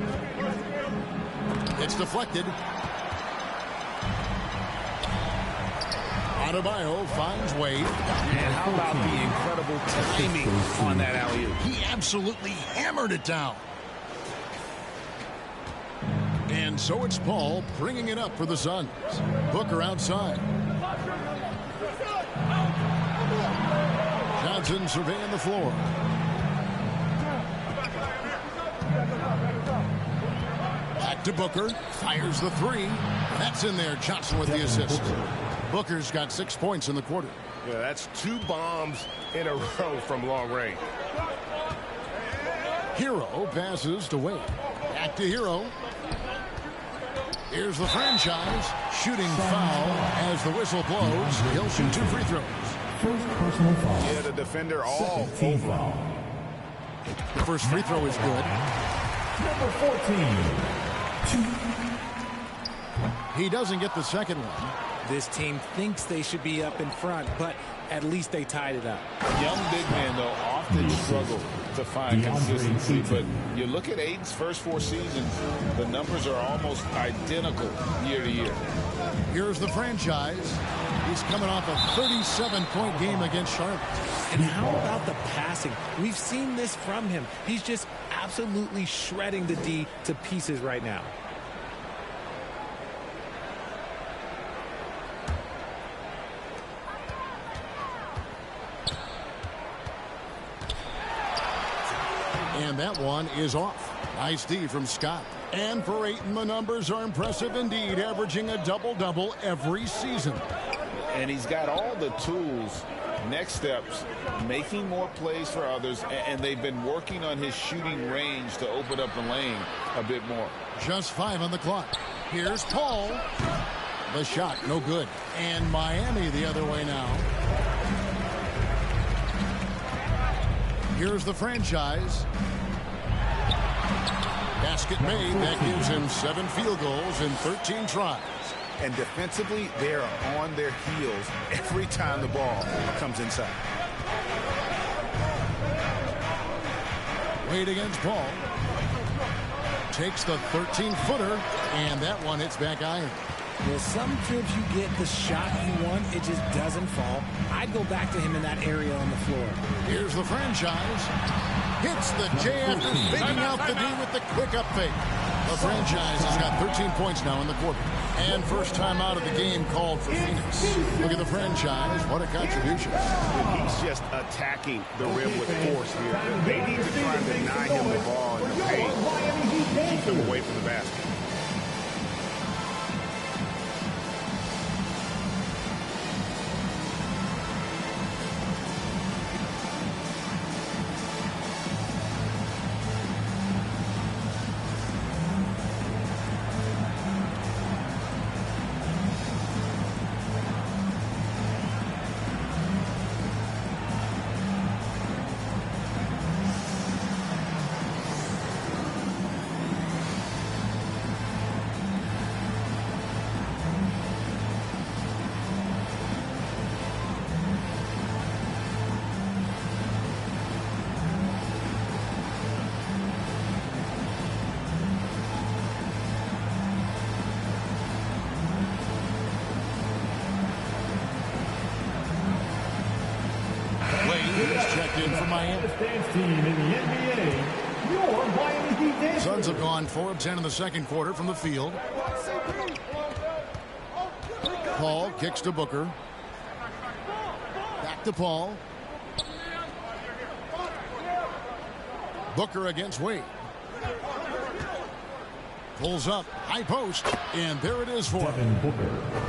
It's deflected. Adebayo finds Wade. And how about the incredible timing on that alley-oop? He absolutely hammered it down. And so it's Paul bringing it up for the Suns. Booker outside. Johnson surveying the floor. Back to Booker. Fires the three. That's in there. Johnson with the assist. Booker's got 6 points in the quarter. Yeah, that's 2 bombs in a row from long range. Hero passes to Wade. Back to Hero. Here's the franchise. Shooting foul as the whistle blows. He'll shoot 2 free throws. First personal foul. Yeah, the defender all over. The first free throw is good. Number 14. He doesn't get the second one. This team thinks they should be up in front, but at least they tied it up. Young big men, though, often struggle to find consistency. But you look at Aiden's first 4 seasons, the numbers are almost identical year to year. Here's the franchise. He's coming off a 37-point game against Charlotte. And how about the passing? We've seen this from him. He's just absolutely shredding the D to pieces right now. And that one is off. Nice D from Scott. And for Ayton, the numbers are impressive indeed, averaging a double-double every season. And he's got all the tools. Next steps, making more plays for others, and they've been working on his shooting range to open up the lane a bit more. Just 5 on the clock. Here's Paul. The shot, no good. And Miami the other way now. Here's the franchise. Basket made. That gives him 7 field goals in 13 tries. And defensively, they're on their heels every time the ball comes inside. Wade against Paul. Takes the 13-footer, and that one hits back iron. Well, some trips you get the shot you want, it just doesn't fall. I'd go back to him in that area on the floor. Here's the franchise. Hits the J after faking out the D with the quick up fake. The franchise has got 13 points now in the quarter. And first time out of the game called for Phoenix. Look at the franchise. What a contribution. He's just attacking the rim with force here. They need to try to deny him the ball in the paint. Keep him away from the basket. He's checked in for Miami. Dance team in the NBA, your Miami Heat Dancers. Suns have gone 4 of 10 in the second quarter from the field. Paul kicks to Booker. Back to Paul. Booker against Wade. Pulls up, high post, and there it is for him.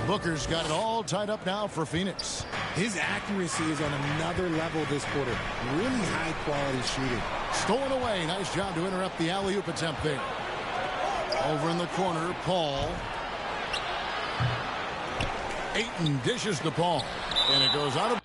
Booker's got it all tied up now for Phoenix. His accuracy is on another level this quarter. Really high-quality shooting. Stolen away. Nice job to interrupt the alley-oop attempt there. Over in the corner, Paul. Ayton dishes the Paul, and it goes out of...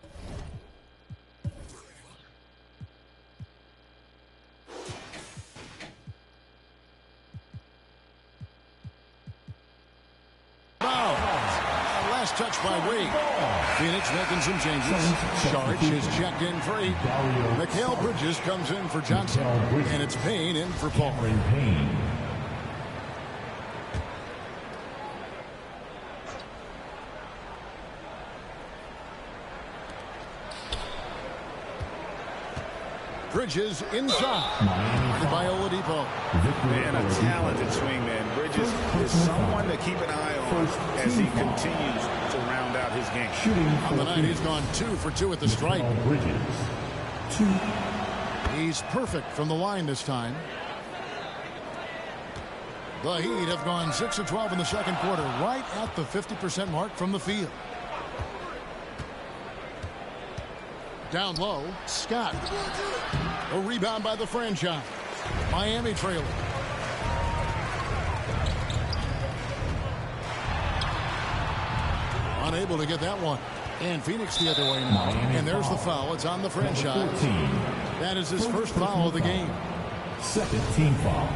Last touch by Wade. Phoenix making some changes. Saric is checked in for 8. Mikal Bridges comes in for Johnson. And it's Payne in for Paul. Bridges inside. Guarded by Oladipo. Man, a talented swingman. Bridges is someone to keep an eye on as he continues to round out his game. On the night, he's gone 2 for 2 at the stripe. He's perfect from the line this time. The Heat have gone 6 of 12 in the second quarter, right at the 50% mark from the field. Down low, Scott. A rebound by the franchise. Miami trailing. Unable to get that one. And Phoenix the other way now. And there's the foul. It's on the franchise. That is his first foul of the game. Second team foul.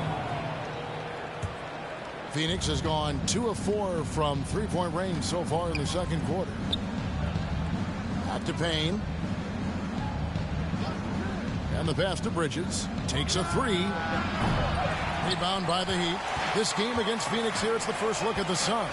Phoenix has gone 2 of 4 from three-point range so far in the second quarter. Back to Payne. And the pass to Bridges. Takes a 3. Rebound by the Heat. This game against Phoenix here, it's the first look at the Suns.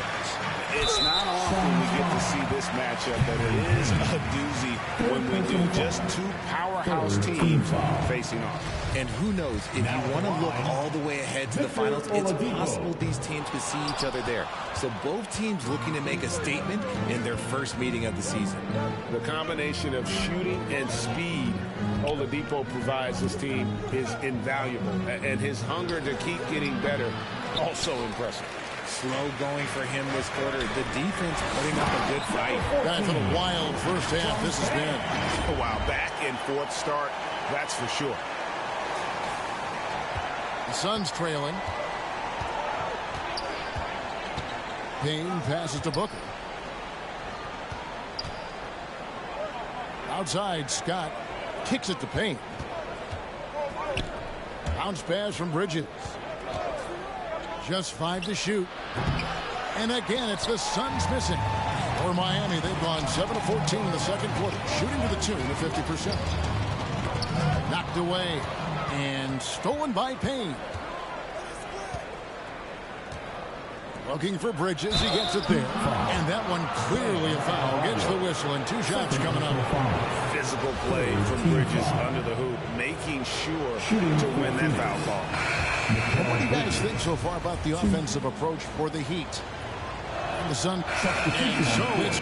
It's not often we get to see this matchup, but it is a doozy when we do just 2 powerhouse teams facing off. And who knows, if you want to look all the way ahead to the finals, it's possible these teams could see each other there. So both teams looking to make a statement in their first meeting of the season. The combination of shooting and speed Oladipo provides this team is invaluable. And his hunger to keep getting better, also impressive. Slow going for him this quarter. The defense putting up a good fight. That's a wild first half this has been. A while back and forth start, that's for sure. The Suns trailing. Payne passes to Booker. Outside, Scott kicks it to Payne. Bounce pass from Bridges. Just 5 to shoot. And again, it's the Suns missing. For Miami, they've gone 7 of 14 in the second quarter, shooting to the tune of 50%. Knocked away and stolen by Payne. Looking for Bridges, he gets it there. And that one clearly a foul. Gets the whistle and 2 shots coming up. Physical play from Bridges under the hoop, making sure to win that foul ball. What do you guys think so far about the offensive approach for the Heat? And the Suns. And so it's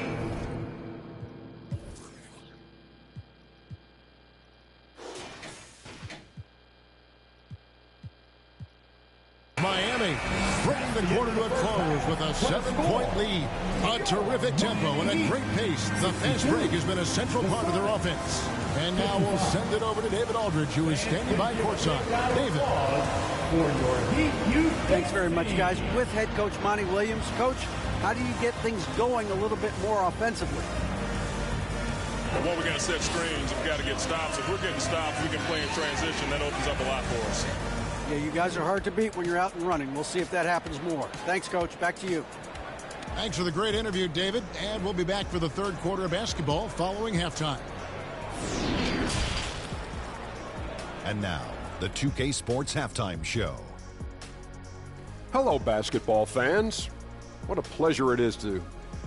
Miami bringing the quarter to a close with a 7-point lead. A terrific tempo and a great pace. The fast break has been a central part of their offense. And now we'll send it over to David Aldridge, who is standing by courtside. David. Thanks very much, guys. With head coach Monty Williams. Coach, how do you get things going a little bit more offensively? Well, we're going to set screens. We've got to get stops. If we're getting stops, we can play in transition. That opens up a lot for us. Yeah, you guys are hard to beat when you're out and running. We'll see if that happens more. Thanks, Coach. Back to you. Thanks for the great interview, David. And we'll be back for the third quarter of basketball following halftime. And now, the 2K Sports Halftime Show. Hello, basketball fans. What a pleasure it is to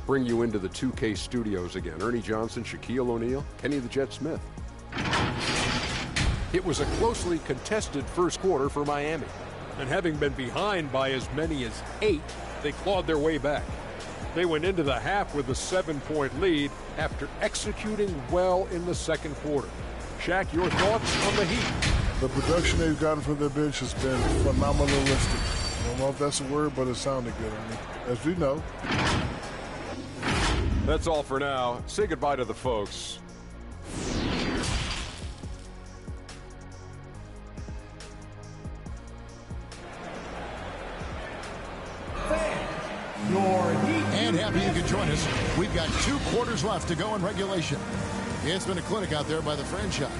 bring you into the 2K studios again. Ernie Johnson, Shaquille O'Neal, Kenny the Jet Smith. It was a closely contested first quarter for Miami. And having been behind by as many as 8, they clawed their way back. They went into the half with a 7-point lead after executing well in the second quarter. Shaq, your thoughts on the Heat? The production they've gotten from their bench has been phenomenalistic. I don't know if that's a word, but it sounded good. I mean, as we know. That's all for now. Say goodbye to the folks. And happy you could join us. We've got 2 quarters left to go in regulation. It's been a clinic out there by the franchise.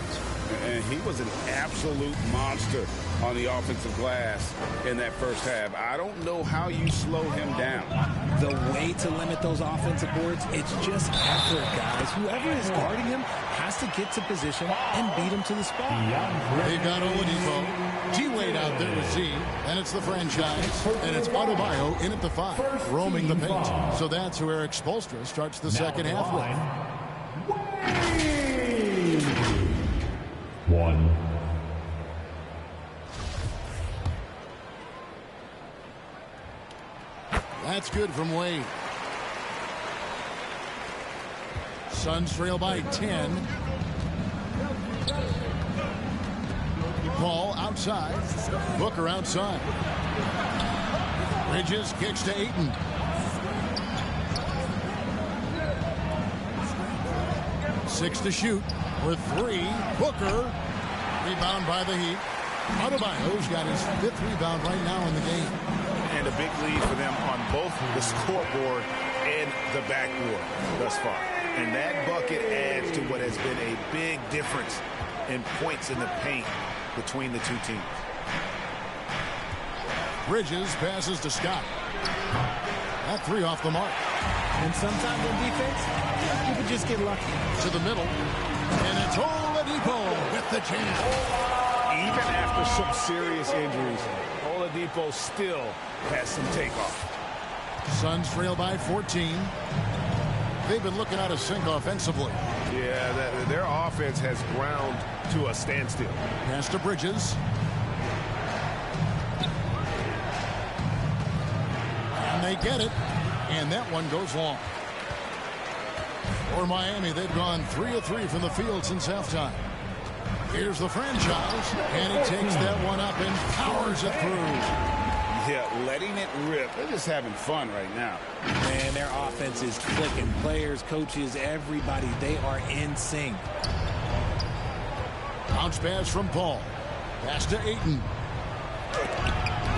And he was an absolute monster on the offensive glass in that first half. I don't know how you slow him down. The way to limit those offensive boards, it's just effort, guys. Whoever is guarding him has to get to position and beat him to the spot. They've got Oladipo, T-Wade out there with Z, and it's the franchise, and it's Adebayo in at the 5, roaming the paint. So that's who Eric Spoelstra starts the second half with. 1. That's good from Wade. Suns trail by 10. Ball outside. Booker outside. Bridges kicks to Ayton. Six to shoot with 3. Booker. Rebound by the Heat. Adebayo's got his 5th rebound right now in the game. And a big lead for them on both the scoreboard and the backboard thus far. And that bucket adds to what has been a big difference in points in the paint between the two teams. Bridges passes to Scott. That 3 off the mark. And sometimes in defense, you can just get lucky. To the middle. And it's Oladipo with the jam. Even after some serious injuries, Oladipo still has some takeoff. Suns trail by 14. They've been looking out of sync offensively. Yeah, their offense has ground to a standstill. Pass to Bridges. And they get it. And that one goes long. For Miami, they've gone 3 of 3 from the field since halftime. Here's the franchise, and he takes that one up and powers it through. Yeah, letting it rip. They're just having fun right now. Man, their offense is clicking. Players, coaches, everybody, they are in sync. Bounce pass from Paul. Pass to Ayton.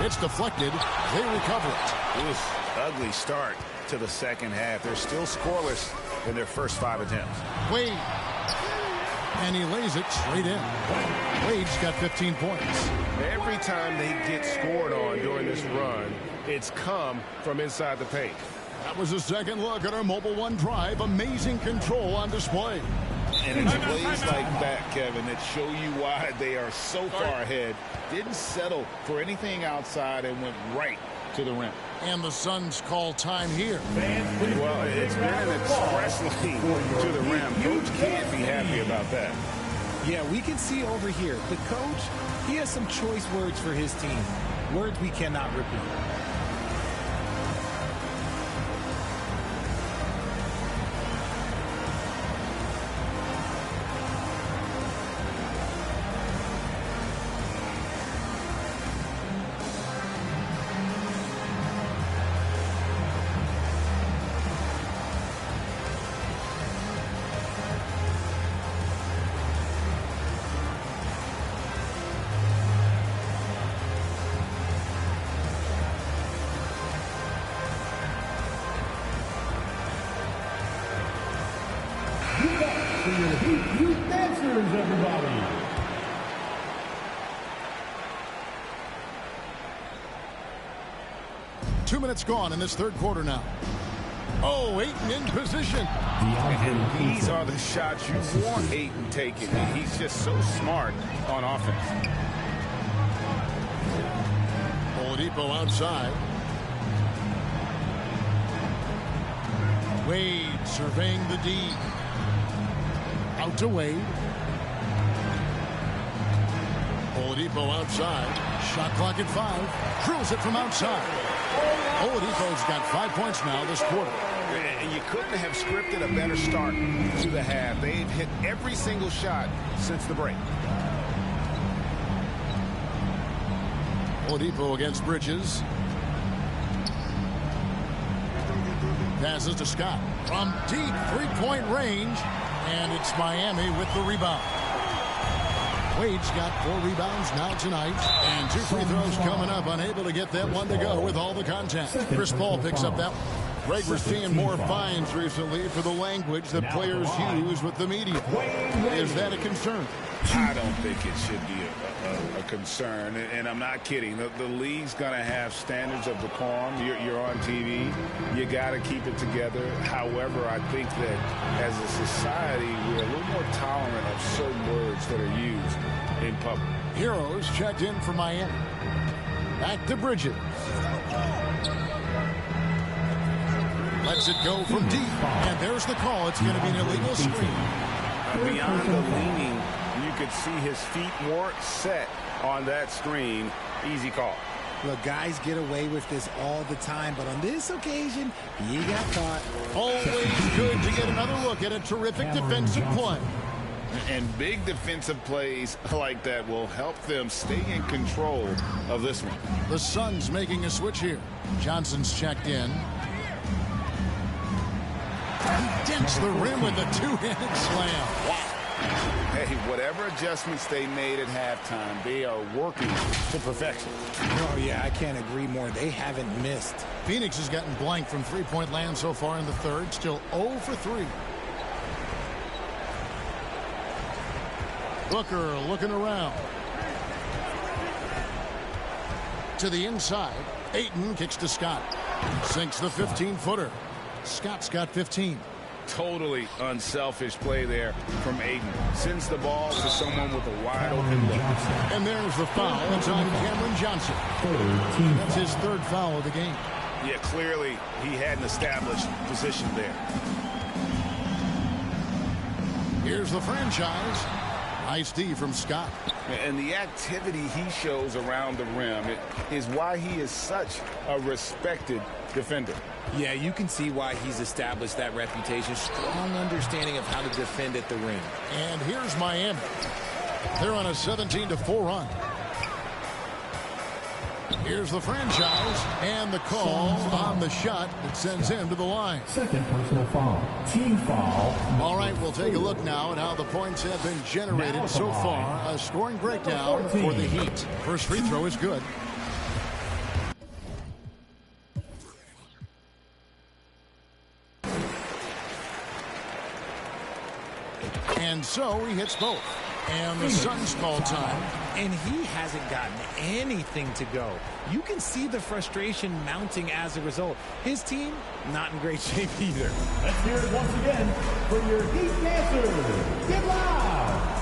It's deflected. They recover it. It was an ugly start to the second half. They're still scoreless in their first 5 attempts. Wade. And he lays it straight in. Wade's got 15 points. Every time they get scored on during this run, it's come from inside the paint. That was a second look at our Mobile One drive. Amazing control on display. And it's plays like that, Kevin, that show you why they are so far ahead. Didn't settle for anything outside and went right to the rim. And the Suns call time here. Well, it's been an express lane to the rim. Coach can't be happy about that. Yeah, we can see over here. The coach, he has some choice words for his team. Words we cannot repeat. Youth dancers, everybody. Two minutes gone in this third quarter now. Oh, Ayton in position. And these are the shots you want Ayton taking. He's just so smart on offense. Oladipo outside. Wade surveying the D. Out to Wade. Oladipo outside. Shot clock at 5. Drills it from outside. Oladipo's got 5 points now this quarter. And you couldn't have scripted a better start to the half. They've hit every single shot since the break. Oladipo against Bridges. Passes to Scott from deep three-point range, and it's Miami with the rebound. Wade's got 4 rebounds now tonight, and 2 free throws coming up. Unable to get that one to go with all the contact. Chris Paul picks up that one. Greg, we're seeing more fines recently for the language that players use with the media. Is that a concern? I don't think it should be a concern, and I'm not kidding. The league's going to have standards of decorum. You're on TV. You got to keep it together. However, I think that as a society, we're a little more tolerant of certain words that are used in public. Heroes checked in for Miami. Back to Bridges. Lets it go from deep, and there's the call. It's going to be an illegal screen. Beyond the leaning, you could see his feet more set on that screen. Easy call. Look, guys get away with this all the time, but on this occasion, he got caught. Always good to get another look at a terrific defensive play. And big defensive plays like that will help them stay in control of this one. The Suns making a switch here. Johnson's checked in. He dents the rim with a 2-handed slam. Wow. Hey, whatever adjustments they made at halftime, they are working to perfection. Oh, yeah, I can't agree more. They haven't missed. Phoenix has gotten blank from three-point land so far in the third. Still 0 for 3. Booker looking around. To the inside. Ayton kicks to Scott. Sinks the 15-footer. Scott's got 15. Totally unselfish play there from Ayton. Sends the ball to someone with a wide open look. And there's the foul. It's on Cameron Johnson. That's his 3rd foul of the game. Yeah, clearly he had an established position there. Here's the franchise. Nice D from Scott. And the activity he shows around the rim is why he is such a respected defender. Yeah, you can see why he's established that reputation. Strong understanding of how to defend at the rim. And here's Miami. They're on a 17-4 run. Here's the franchise and the call on the shot that sends him to the line. Second personal foul. Team foul. All right, we'll take a look now at how the points have been generated so far. A scoring breakdown for the Heat. First free throw is good. And so he hits both. And the Suns call time. And he hasn't gotten anything to go. You can see the frustration mounting as a result. His team, not in great shape either. Let's hear it once again for your Heat dancers. Get loud!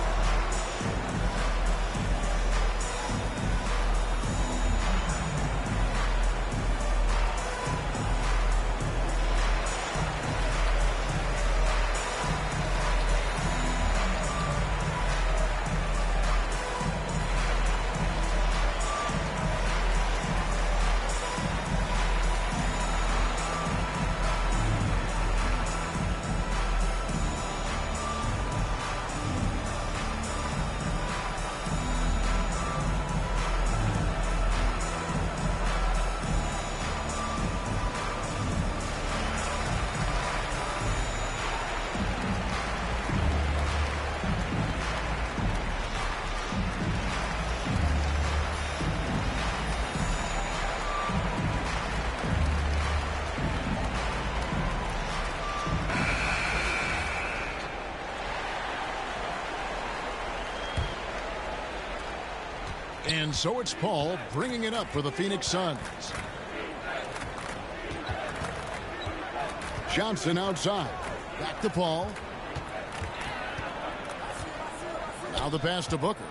And so it's Paul bringing it up for the Phoenix Suns. Johnson outside. Back to Paul. Now the pass to Booker.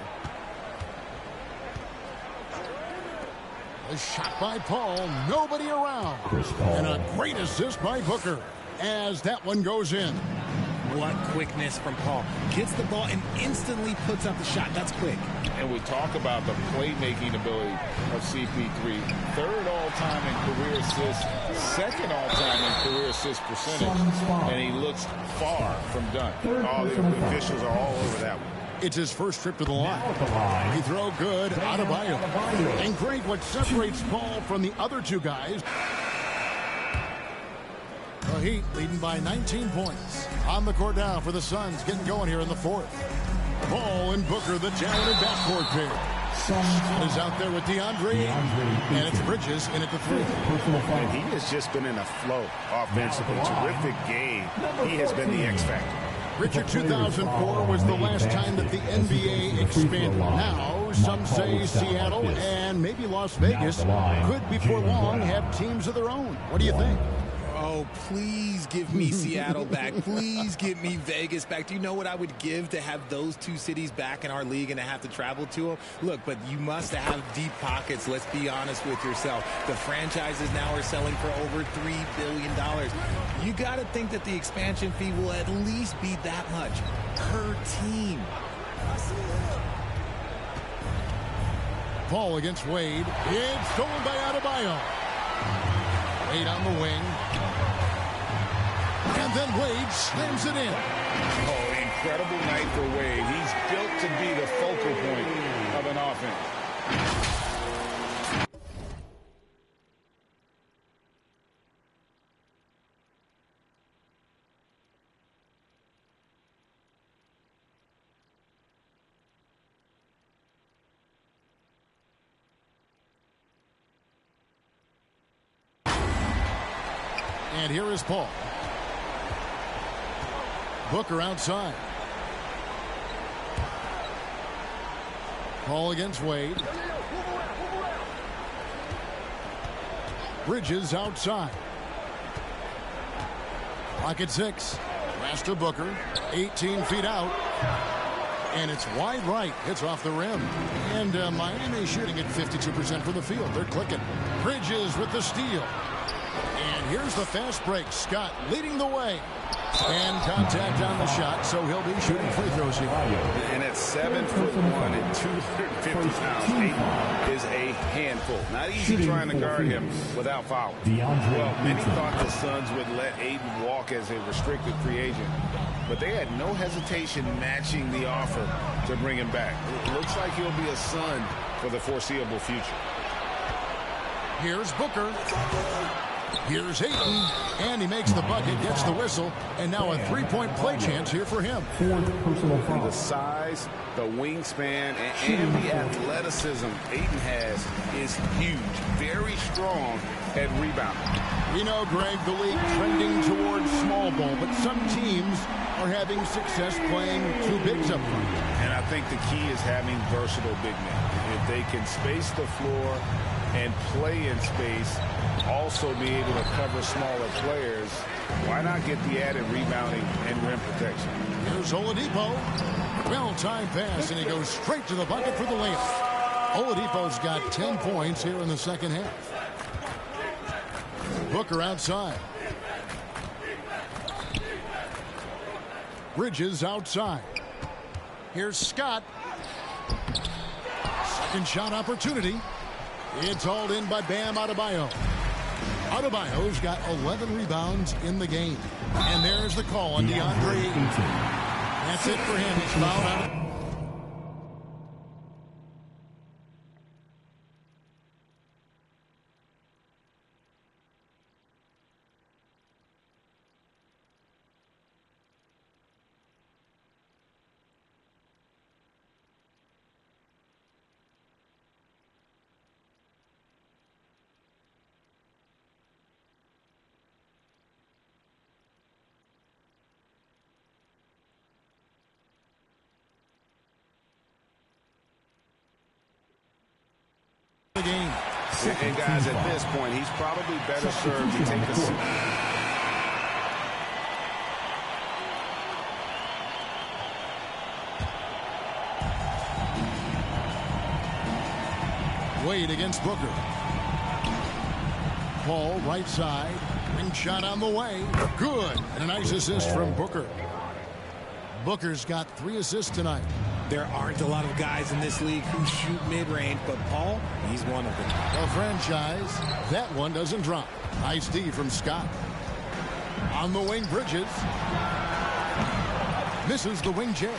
A shot by Paul. Nobody around. And a great assist by Booker as that one goes in. what quickness from Paul. Gets the ball and instantly puts up the shot. That's quick. And we talk about the playmaking ability of CP3. Third all-time in career assists, second all-time in career assist percentage. And he looks far from done. All the officials are all over that one. It's his first trip to the line. He throw good, Adebayo. And Greg, what separates Paul from the other two guys, the Heat leading by 19 points. On the court now for the Suns, getting going here in the fourth. Paul and Booker, the talented backcourt pair. Scott is out there with DeAndre, and it's Bridges in at the three. And he has just been in a flow offensively. Terrific game. He has been the X factor. Richard, 2004 was the last time that the NBA expanded. Now, some say Seattle and maybe Las Vegas could before long have teams of their own. What do you think? Oh, please give me Seattle back. Please give me Vegas back. Do you know what I would give to have those two cities back in our league and to have to travel to them? Look, but you must have deep pockets. Let's be honest with yourself. The franchises now are selling for over $3 billion. You got to think that the expansion fee will at least be that much per team. Paul against Wade. It's stolen by Adebayo. Wade on the wing. And then Wade slams it in. Oh, incredible night for Wade. He's built to be the focal point of an offense. And here is Paul. Booker outside. Paul against Wade. Bridges outside. Clock at 6. Pass to Booker. 18 feet out. And it's wide right. Hits off the rim. And Miami shooting at 52% from the field. They're clicking. Bridges with the steal. And here's the fast break. Scott leading the way. And contact on the shot, so he'll be shooting free throws here. And at 7'1" and 250 pounds, Ayton is a handful. Not easy trying to guard him without foul. Well, many thought the Suns would let Ayton walk as a restricted free agent, but they had no hesitation matching the offer to bring him back. It looks like he'll be a Sun for the foreseeable future. Here's Booker. Here's Ayton, and he makes the bucket, gets the whistle, and now a three-point play chance here for him. The size, the wingspan, and the athleticism Ayton has is huge. Very strong at rebounding. We know, Greg, the league trending towards small ball, but some teams are having success playing two bigs up front. And I think the key is having versatile big men. If they can space the floor and play in space, also be able to cover smaller players, why not get the added rebounding and rim protection? Here's Oladipo. Well-timed pass, and he goes straight to the bucket for the layup. Oladipo's got 10 points here in the second half. Booker outside. Bridges outside. Here's Scott. Second shot opportunity. It's hauled in by Bam Adebayo. Adebayo's got 11 rebounds in the game. And there's the call on DeAndre Ayton. That's it for him. He's fouled out. The game. And guys, at this point, he's probably better served to take a seat. Wade against Booker. Paul right side. Ring shot on the way. Good. And a nice assist from Booker. Booker's got 3 assists tonight. There aren't a lot of guys in this league who shoot mid-range, but Paul, he's one of them. The franchise, that one doesn't drop. Nice D from Scott. On the wing, Bridges. Misses the wing J.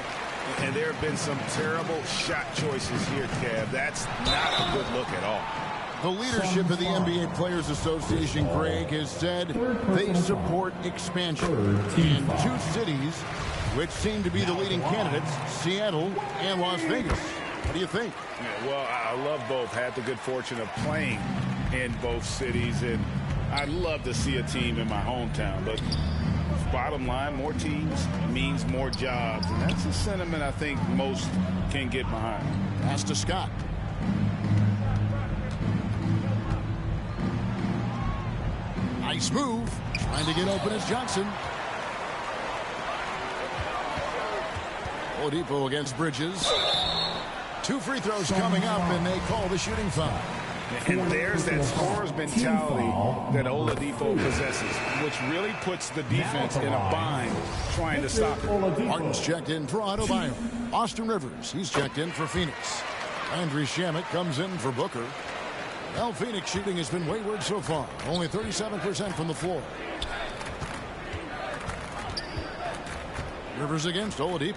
And there have been some terrible shot choices here, Kev. That's not a good look at all. The leadership of the NBA Players Association, Greg, has said they support expansion in 2 cities, which seem to be the leading candidates, Seattle and Las Vegas. What do you think? Yeah, well, I love both. Had the good fortune of playing in both cities, and I'd love to see a team in my hometown, but bottom line, more teams means more jobs, and that's a sentiment I think most can get behind. Pass to Scott. Nice move. Trying to get open is Johnson. Oladipo against Bridges. 2 free throws coming up, and they call the shooting foul. And there's that scorer's mentality that Oladipo possesses, which really puts the defense in a bind trying to stop it. Martin's checked in for Adebayo. Austin Rivers, he's checked in for Phoenix. Landry Shamet comes in for Booker. Well, Phoenix shooting has been wayward so far. Only 37% from the floor. Rivers against Oladipo.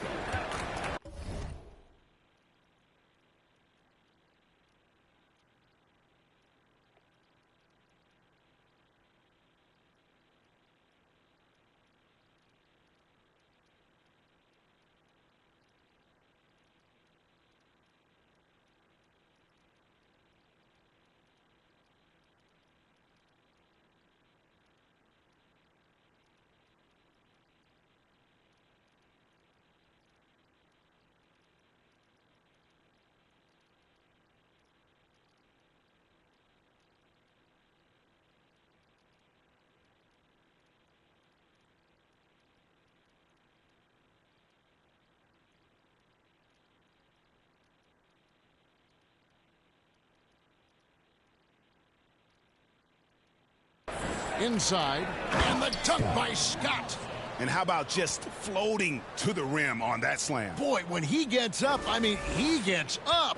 Inside, and the dunk by Scott. And how about just floating to the rim on that slam? Boy, when he gets up, I mean, he gets up.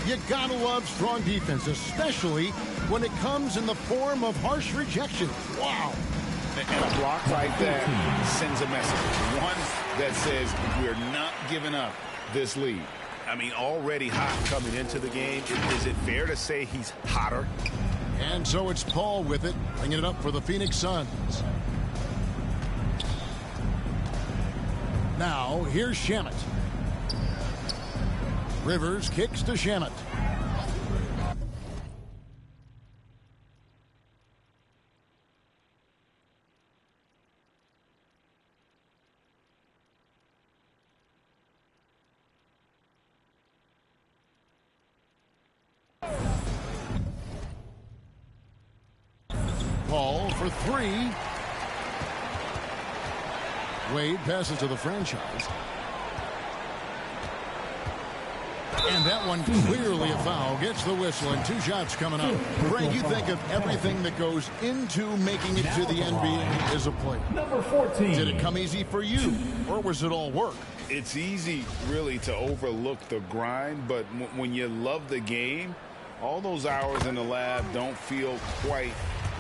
You gotta love strong defense, especially when it comes in the form of harsh rejection. Wow. And a block like that sends a message. One that says we're not giving up this lead. I mean, already hot coming into the game. Is it fair to say he's hotter? And so it's Paul with it, bringing it up for the Phoenix Suns. Now, here's Shamet. Rivers kicks to Shamet. Paul for 3. Wade passes to the franchise. And that one clearly a foul. Gets the whistle, and 2 shots coming up. Greg, you think of everything that goes into making it to the NBA as a player. Number 14. Did it come easy for you, or was it all work? It's easy, really, to overlook the grind, but when you love the game, all those hours in the lab don't feel quite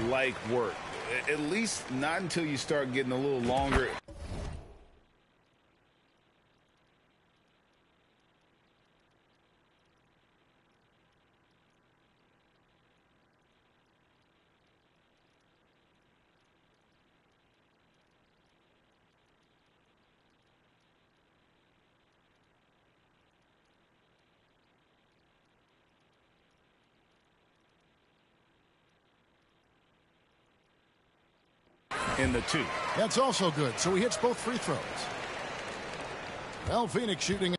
like work. At least not until you start getting a little longer. In the 2. That's also good. So he hits both free throws. Well, Phoenix shooting.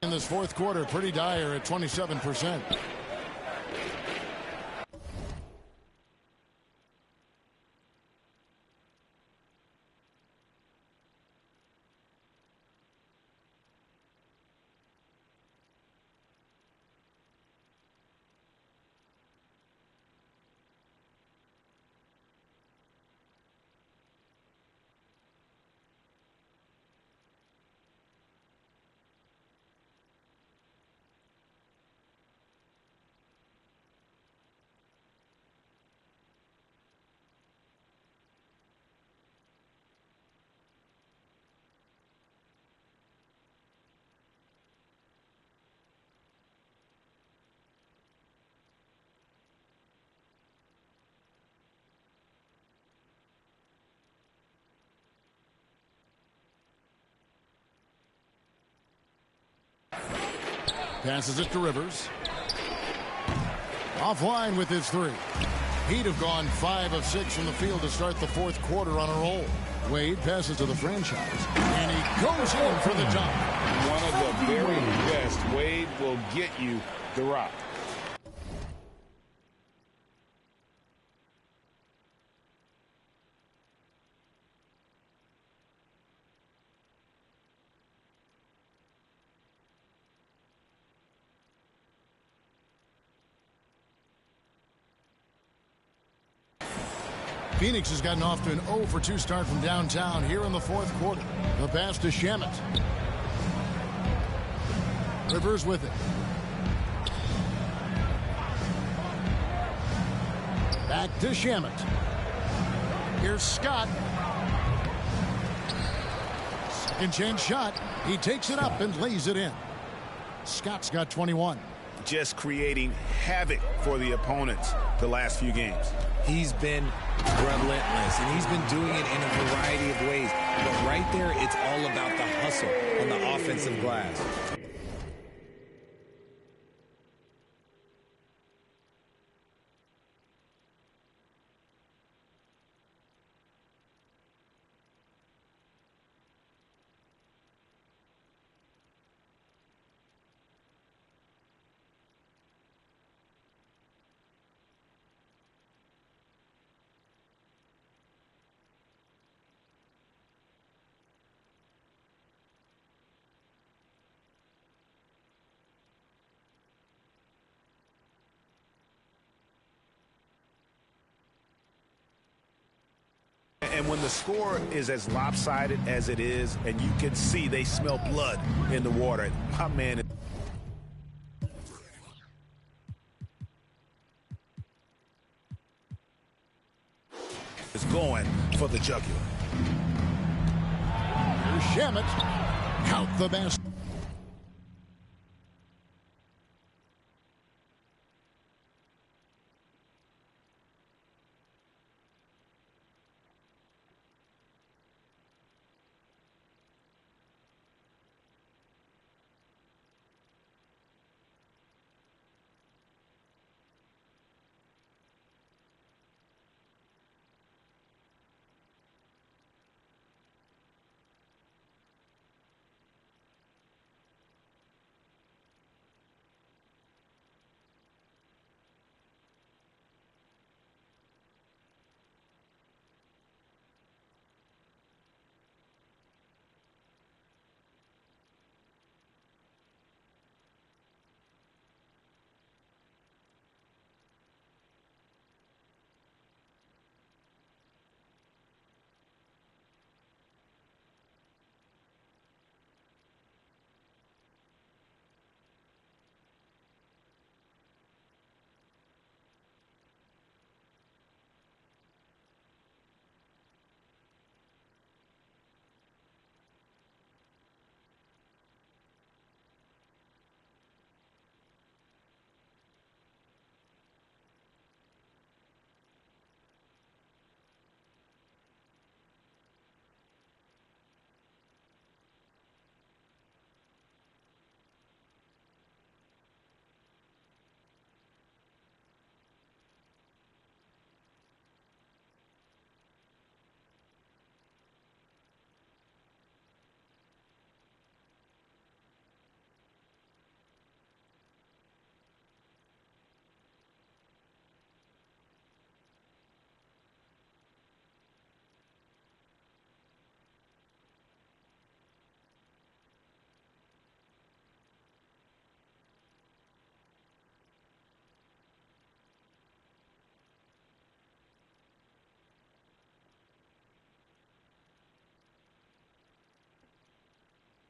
In this fourth quarter, pretty dire at 27%. Passes it to Rivers. Offline with his three. He'd have gone 5 of 6 from the field to start the fourth quarter on a roll. Wade passes to the franchise, and he goes in for the top. One of the very best. Wade will get you the rock. Phoenix has gotten off to an 0 for 2 start from downtown here in the fourth quarter. The pass to Shamet. Rivers with it. Back to Shamet. Here's Scott. Second chance shot. He takes it up and lays it in. Scott's got 21. Just creating havoc for the opponents the last few games. He's been relentless, and he's been doing it in a variety of ways. But right there, it's all about the hustle on the offensive glass. And when the score is as lopsided as it is, and you can see they smell blood in the water, my man is going for the jugular. Here's Shamet. Count the basket.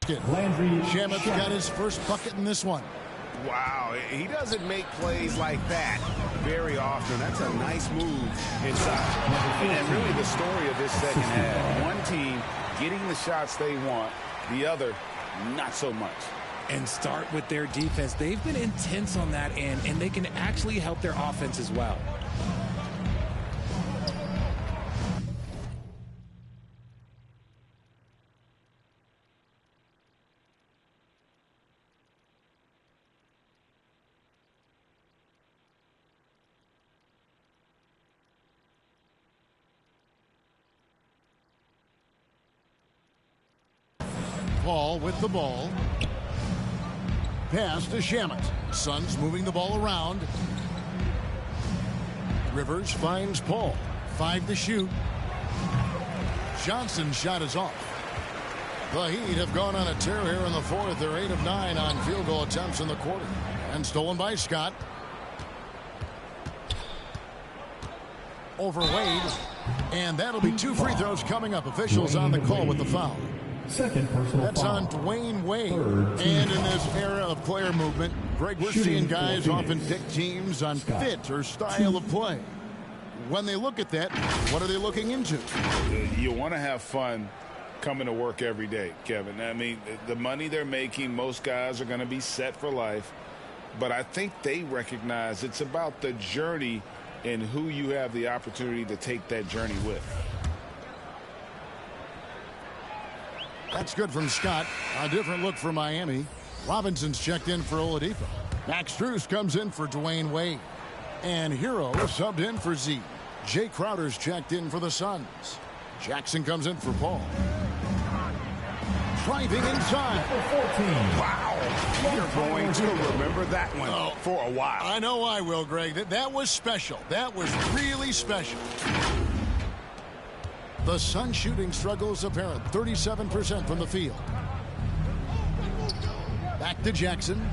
Shamet's got his first bucket in this one. Wow, he doesn't make plays like that very often. That's a nice move inside. And really the story of this second half. One team getting the shots they want, the other not so much. And start with their defense. They've been intense on that end, and they can actually help their offense as well. Paul with the ball. Pass to Shamet. Suns moving the ball around. Rivers finds Paul. 5 to shoot. Johnson's shot is off. The Heat have gone on a tear here in the fourth. They're 8 of 9 on field goal attempts in the quarter. And stolen by Scott. Over Wade. And that'll be 2 free throws coming up. Officials on the call with the foul. Second personal That's foul. on Dwayne Wade. And in this era of player movement, Greg, we're seeing guys often pick teams on fit or style of play. When they look at that, what are they looking into? You want to have fun coming to work every day, Kevin. I mean, the money they're making, most guys are going to be set for life. But I think they recognize it's about the journey and who you have the opportunity to take that journey with. That's good from Scott. A different look for Miami. Robinson's checked in for Oladipo. Max Strus comes in for Dwayne Wade. And Hero subbed in for Z. Jay Crowder's checked in for the Suns. Jackson comes in for Paul. Driving inside. Wow. You're going to remember that one for a while. I know I will, Greg. That was special. That was really special. The Suns shooting struggles apparent. 37% from the field. Back to Jackson.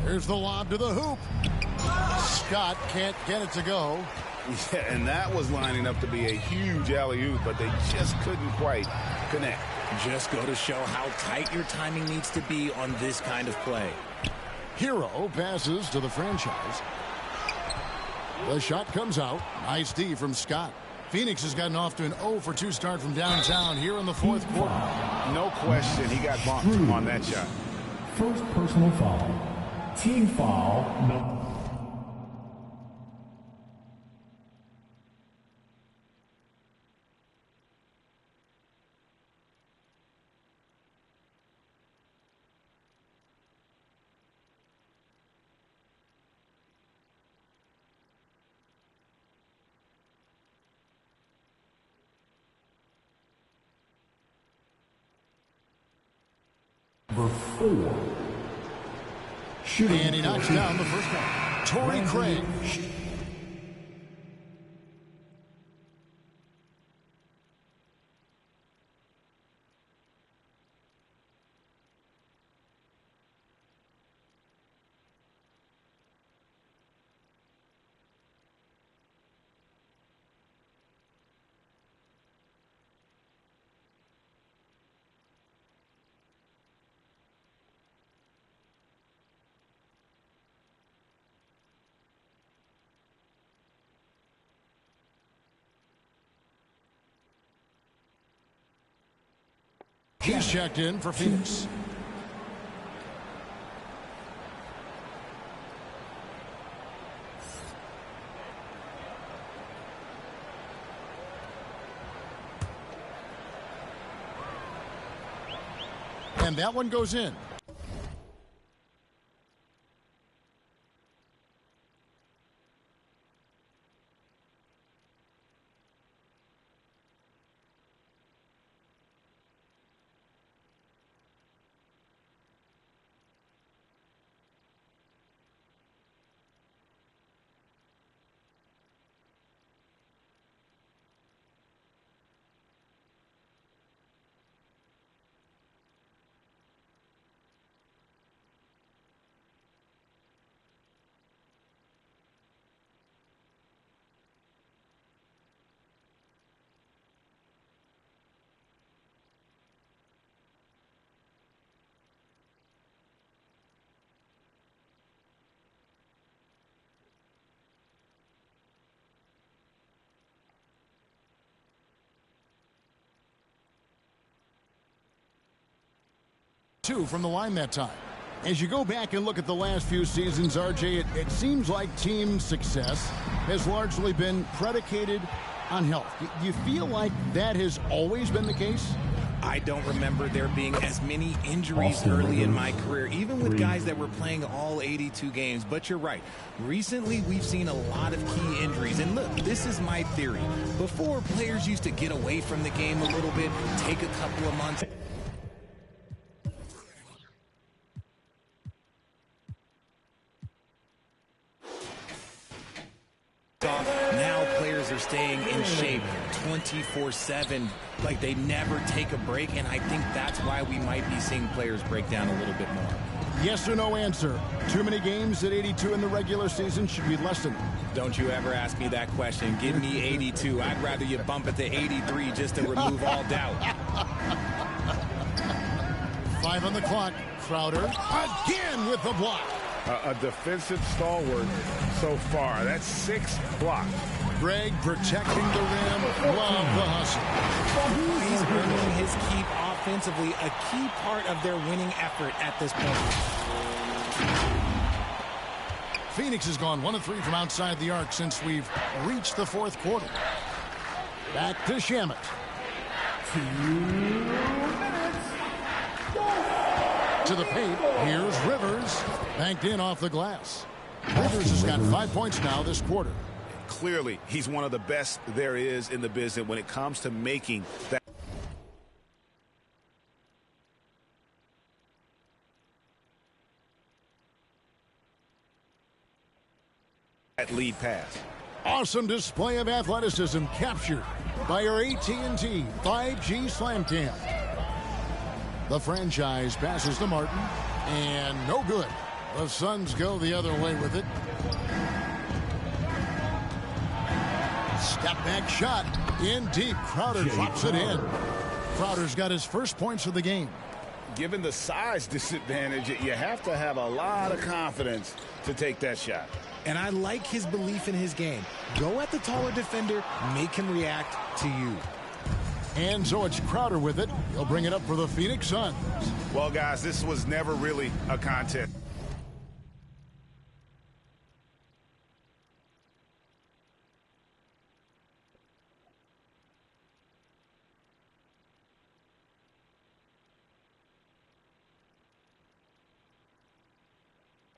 Here's the lob to the hoop. Scott can't get it to go. Yeah, and that was lining up to be a huge alley-oop, but they just couldn't quite connect. Just go to show how tight your timing needs to be on this kind of play. Hero passes to the franchise. The shot comes out. Nice D from Scott. Phoenix has gotten off to an 0 for 2 start from downtown here in the fourth quarter. No question he got bumped on that shot. First personal foul. Team foul number. Number 4. Shooting. And he knocks down the first one. Torrey Craig. He's checked in for Phoenix. And that one goes in. 2 from the line that time. As you go back and look at the last few seasons, RJ, it seems like team success has largely been predicated on health. Do you feel like that has always been the case? I don't remember there being as many injuries early in my career, even with guys that were playing all 82 games. But you're right. Recently, we've seen a lot of key injuries. And look, this is my theory. Before, players used to get away from the game a little bit, take a couple of months. Now players are staying in shape 24/7, like they never take a break, and I think that's why we might be seeing players break down a little bit more. Yes or no answer. Too many games at 82 in the regular season should be lessened. Don't you ever ask me that question. Give me 82. I'd rather you bump it to 83 just to remove all doubt. 5 on the clock. Crowder again with the block. A defensive stalwart so far. That's 6 blocks. Greg protecting the rim. Love the hustle. He's earning his keep offensively, a key part of their winning effort at this point. Phoenix has gone 1 of 3 from outside the arc since we've reached the 4th quarter. Back to Shamet. 2 minutes. To the paint. Here's Rivers. Banked in off the glass. Rivers has got 5 points now this quarter. Clearly, he's one of the best there is in the business when it comes to making that lead pass. Awesome display of athleticism captured by our AT&T 5G Slam Cam. The franchise passes to Martin, and no good. The Suns go the other way with it. Step back shot in deep. Crowder drops it in. Crowder's got his first points of the game. Given the size disadvantage, you have to have a lot of confidence to take that shot. And I like his belief in his game. Go at the taller defender, make him react to you. And so it's Crowder with it. He'll bring it up for the Phoenix Suns. Well, guys, this was never really a contest.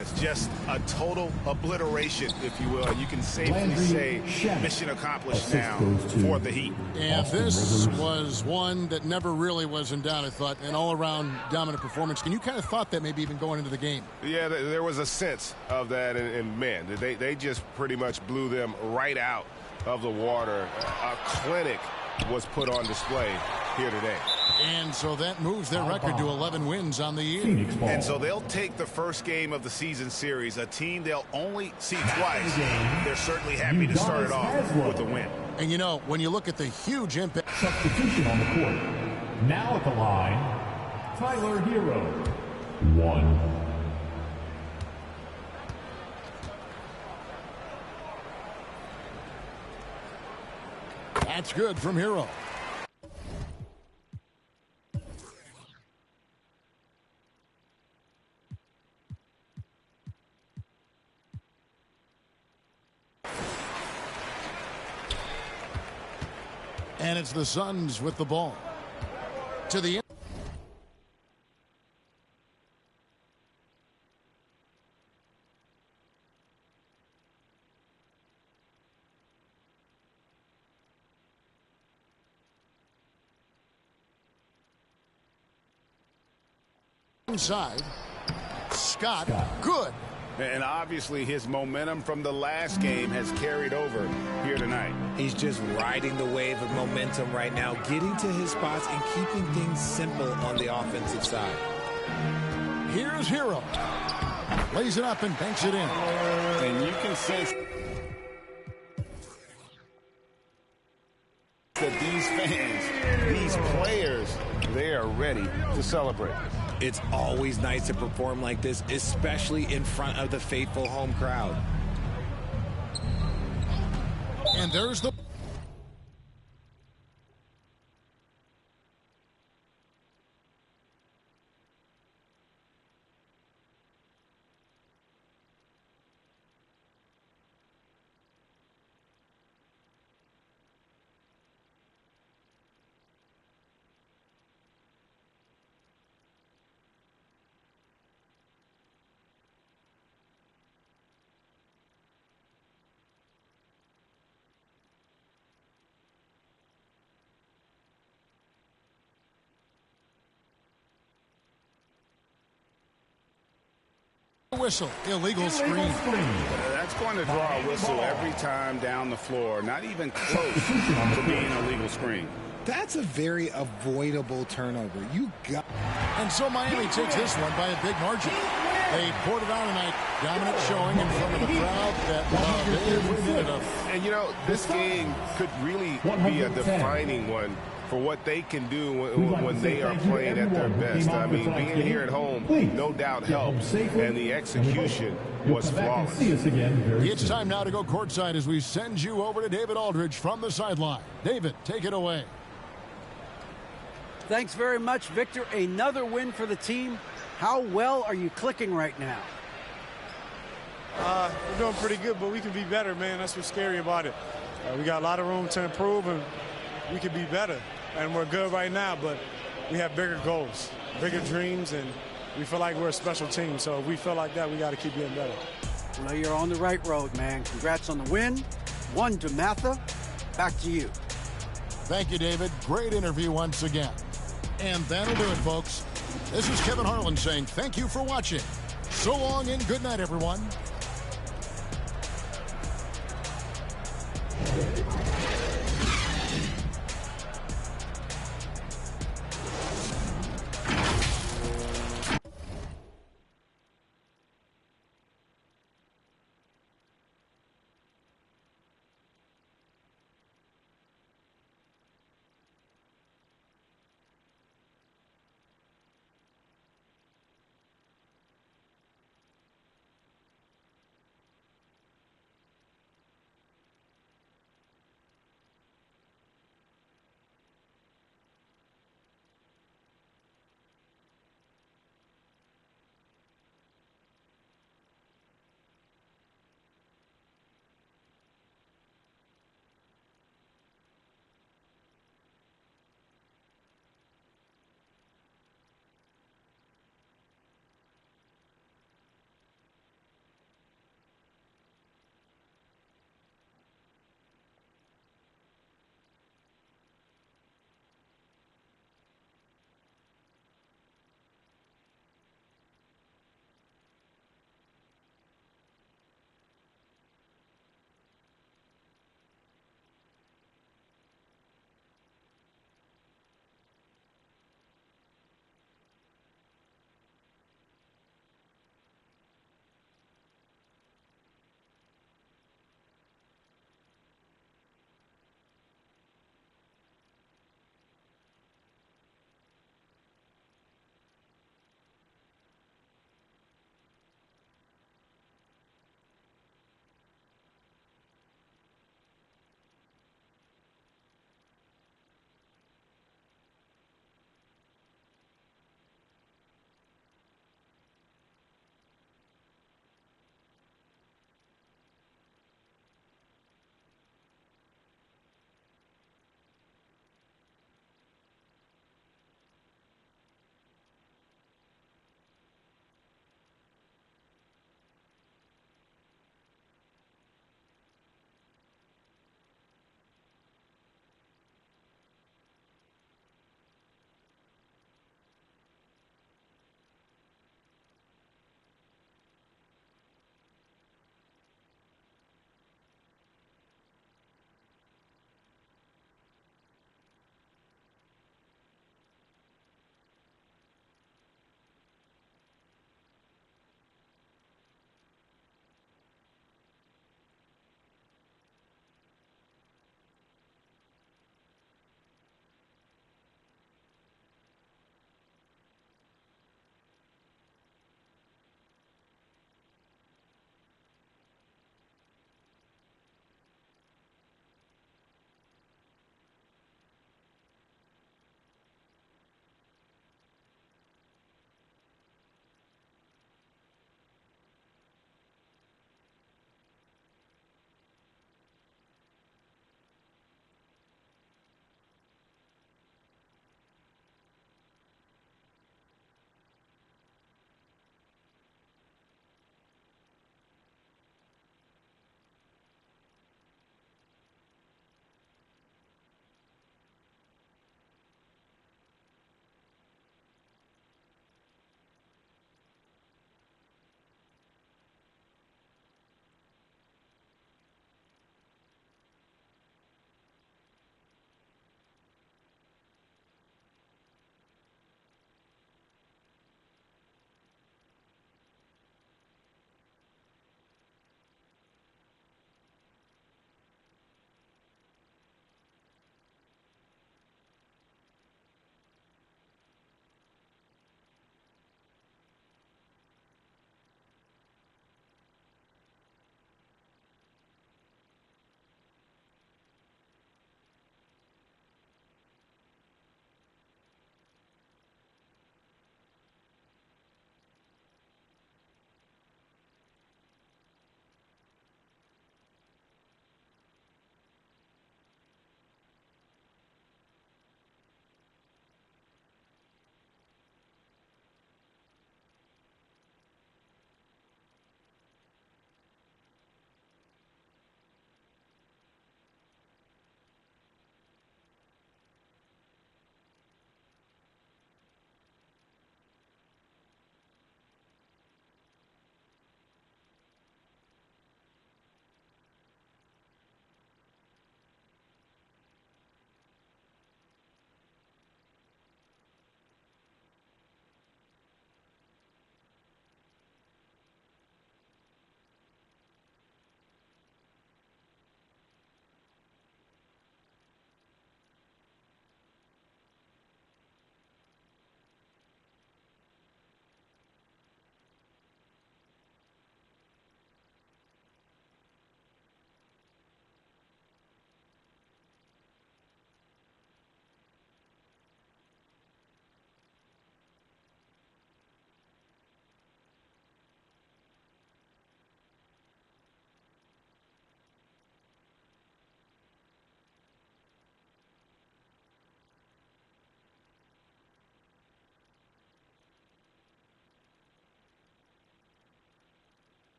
It's just a total obliteration, if you will. You can safely say mission accomplished now for the Heat. And this was one that never really was in doubt, I thought, an all-around dominant performance. And you kind of thought that maybe even going into the game. Yeah, there was a sense of that, and man, they just pretty much blew them right out of the water. A clinic was put on display here today. And so that moves their record to 11 wins on the year. And so they'll take the first game of the season series, a team they'll only see twice. They're certainly happy to start it off with a win. And you know, when you look at the huge impact. Substitution on the court. Now at the line, Tyler Hero. 1. That's good from Hero. And it's the Suns with the ball. To the end. Inside. Scott, good. And obviously his momentum from the last game has carried over here tonight. He's just riding the wave of momentum right now, getting to his spots and keeping things simple on the offensive side. Here's Hero. Lays it up and banks it in. And you can sense that these fans, these players, they are ready to celebrate. It's always nice to perform like this, especially in front of the faithful home crowd. And there's the... Whistle, illegal screen. That's going to draw a whistle every time down the floor. Not even close to being a legal screen. That's a very avoidable turnover. You got. And so Miami takes this one by a big margin. They poured it on tonight. Dominant showing in front of a crowd that they needed of. And, you know, this game could really be a defining one for what they can do when they are playing at their best. I mean, being here at home no doubt helps, and the execution was flawless. It's time now to go courtside as we send you over to David Aldridge from the sideline. David, take it away. Thanks very much, Victor. Another win for the team. How well are you clicking right now? We're doing pretty good, but we can be better, man. That's what's scary about it. We got a lot of room to improve, and we can be better. And we're good right now, but we have bigger goals, bigger dreams, and we feel like we're a special team. So if we feel like that, we got to keep getting better. Well, you're on the right road, man. Congrats on the win. One to Matha. Back to you. Thank you, David. Great interview once again. And that'll do it, folks. This is Kevin Harlan saying thank you for watching. So long and good night, everyone.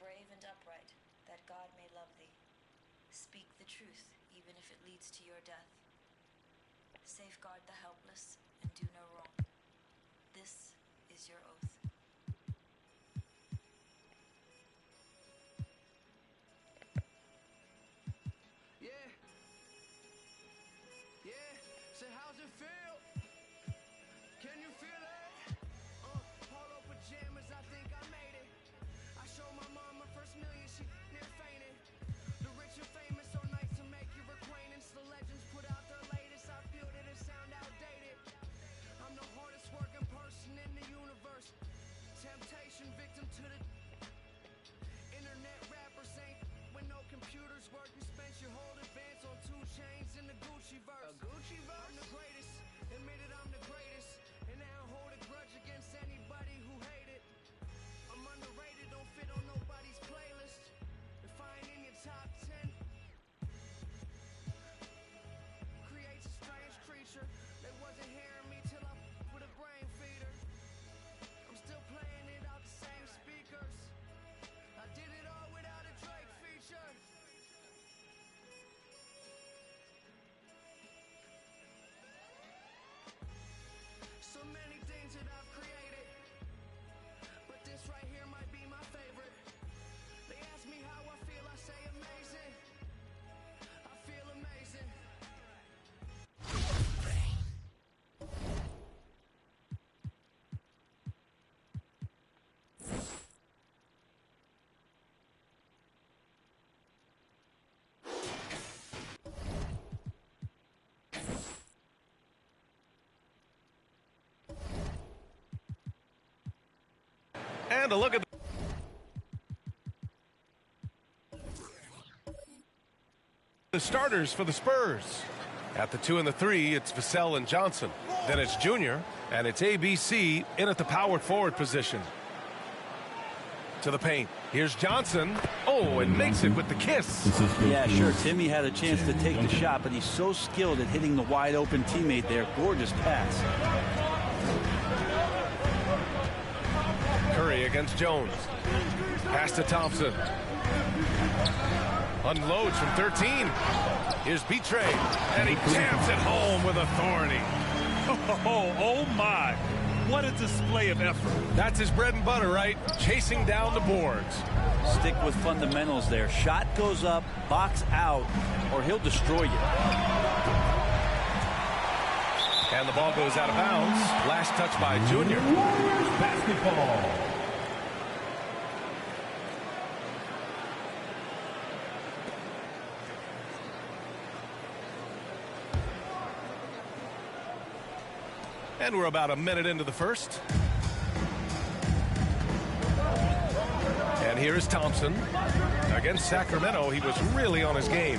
brave and upright, that God may love thee. Speak the truth, even if it leads to your death. Safeguard the helpless and do no wrong. This is your oath. So how's it feel? Can you feel it? Polo pajamas, I think I made it. I showed my mom my first million, she near fainted. The rich and famous so nice to make your acquaintance. The legends put out their latest, I feel that it sound outdated. I'm the hardest working person in the universe. Temptation victim to the internet rappers ain't when no computers work. You spent your whole advance on 2 chains in the Gucci verse. A Gucci verse? I'm the greatest, admitted I'm the greatest. And I don't hold a grudge against anybody who hate it. I'm underrated, don't fit on nobody's playlist. If I ain't in your top 10, creates a strange creature. They wasn't hearing me till I with a brain feeder. I'm still playing it out the same speakers. I did it all without a Drake feature. So many things that I've created, but this right here might be my favorite. They ask me how I feel, I say amazing. I feel amazing. And a look at the starters for the Spurs. At the 2 and the 3, it's Vassell and Johnson. Then it's Junior, and it's ABC in at the power forward position. To the paint. Here's Johnson. Oh, and makes it with the kiss. Yeah, sure. Timmy had a chance to take the shot, but he's so skilled at hitting the wide open teammate there. Gorgeous pass. Curry against Jones. Pass to Thompson. Unloads from 13. Here's Beatre, and he jams it home with authority. Oh my. What a display of effort. That's his bread and butter, right? Chasing down the boards. Stick with fundamentals there. Shot goes up, box out, or he'll destroy you. And the ball goes out of bounds. Last touch by Junior. Warriors basketball. And we're about a minute into the first. And here is Thompson. Against Sacramento, he was really on his game.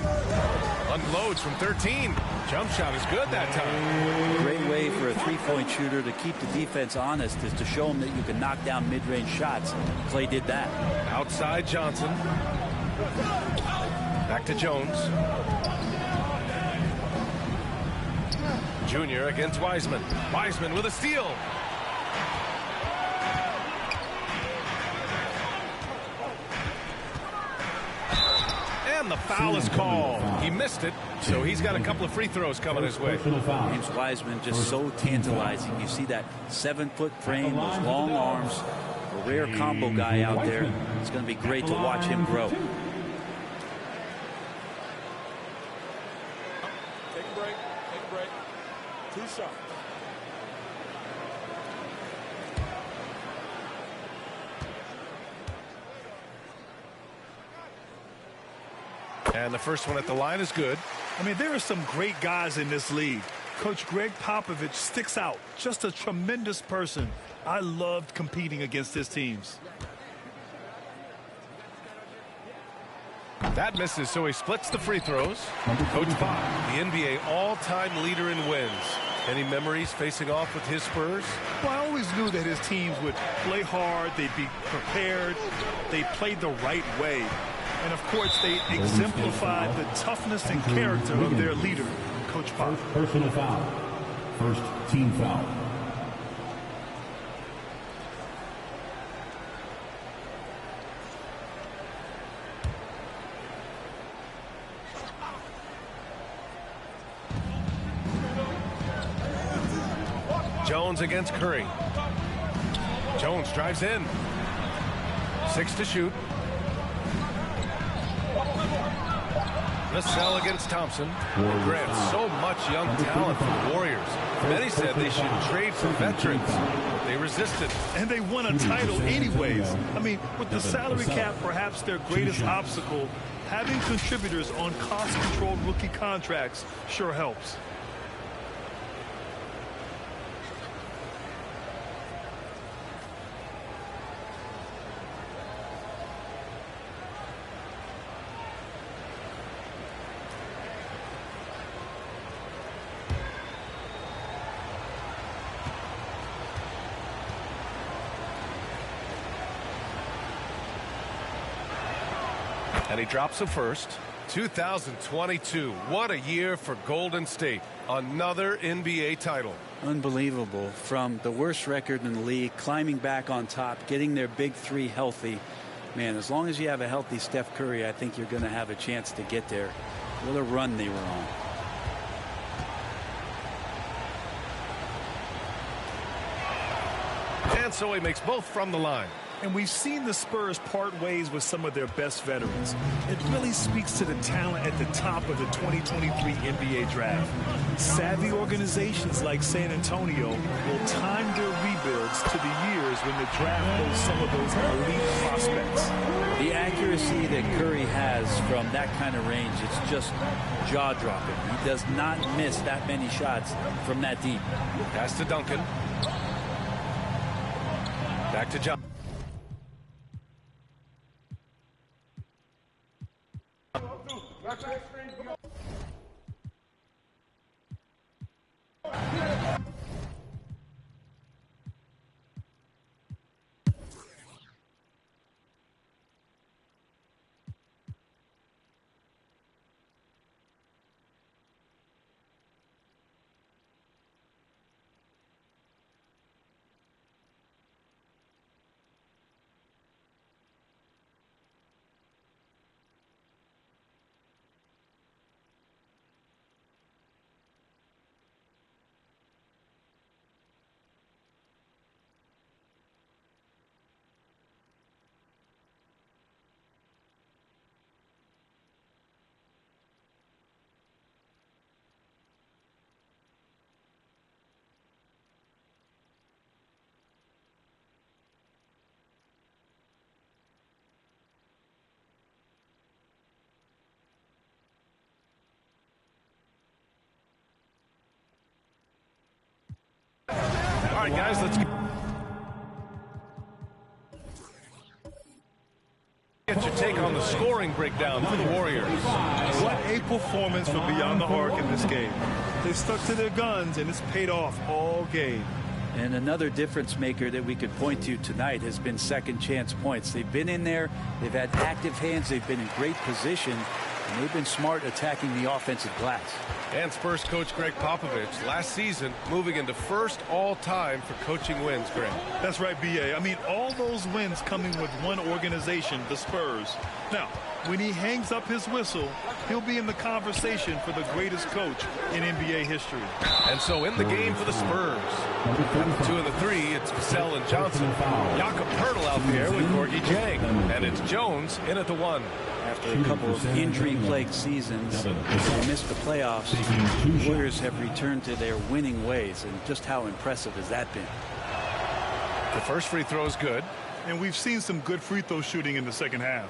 Unloads from 13. Jump shot is good that time. Great way for a three-point shooter to keep the defense honest is to show them that you can knock down mid-range shots. Clay did that. Outside Johnson. Back to Jones. Junior against Wiseman. Wiseman with a steal. And the foul is called. He missed it, so he's got a couple of free throws coming his way. James Wiseman just so tantalizing. You see that 7-foot frame, those long arms, a rare combo guy out there. It's going to be great to watch him grow. Take a break. Take a break. 2 shots. And the first one at the line is good. I mean, there are some great guys in this league. Coach Greg Popovich sticks out. Just a tremendous person. I loved competing against his teams. That misses, so he splits the free throws. Coach Pop, the NBA all-time leader in wins. Any memories facing off with his Spurs? Well, I always knew that his teams would play hard, they'd be prepared, they played the right way. And, of course, they exemplified the toughness and character of their leader, Coach Pop. First personal foul. First team foul. Jones against Curry. Jones drives in. 6 to shoot. Vassell against Thompson. Grant, so much young talent for the Warriors. Many said they should trade for veterans. They resisted. And they won a title anyways. I mean, with the salary cap perhaps their greatest obstacle, having contributors on cost-controlled rookie contracts sure helps. And he drops the first. 2022. What a year for Golden State. Another NBA title. Unbelievable. From the worst record in the league, climbing back on top, getting their big three healthy. Man, as long as you have a healthy Steph Curry, I think you're going to have a chance to get there. What a run they were on. And so he makes both from the line. And we've seen the Spurs part ways with some of their best veterans. It really speaks to the talent at the top of the 2023 NBA draft. Savvy organizations like San Antonio will time their rebuilds to the years when the draft goes some of those elite prospects. The accuracy that Curry has from that kind of range, it's just jaw-dropping. He does not miss that many shots from that deep. Pass to Duncan. Back to John. All right, guys, let's get your take on the scoring breakdown for the Warriors. What a performance for Beyond the Arc in this game. They stuck to their guns, and it's paid off all game. And another difference maker that we could point to tonight has been second chance points. They've been in there, they've had active hands, they've been in great position, and they've been smart attacking the offensive glass. And Spurs coach Greg Popovich last season moving into first all-time for coaching wins, Greg. That's right, B.A. I mean, all those wins coming with one organization, the Spurs. Now, when he hangs up his whistle, he'll be in the conversation for the greatest coach in NBA history. And so in the game for the Spurs, at the 2 and the 3, it's Vassell and Johnson. Jakob Poeltl out there with Gorgui Dieng. And it's Jones in at the 1. After a couple of injury-plagued seasons, they missed the playoffs. The Warriors have returned to their winning ways, and just how impressive has that been? The first free throw is good. And we've seen some good free throw shooting in the second half.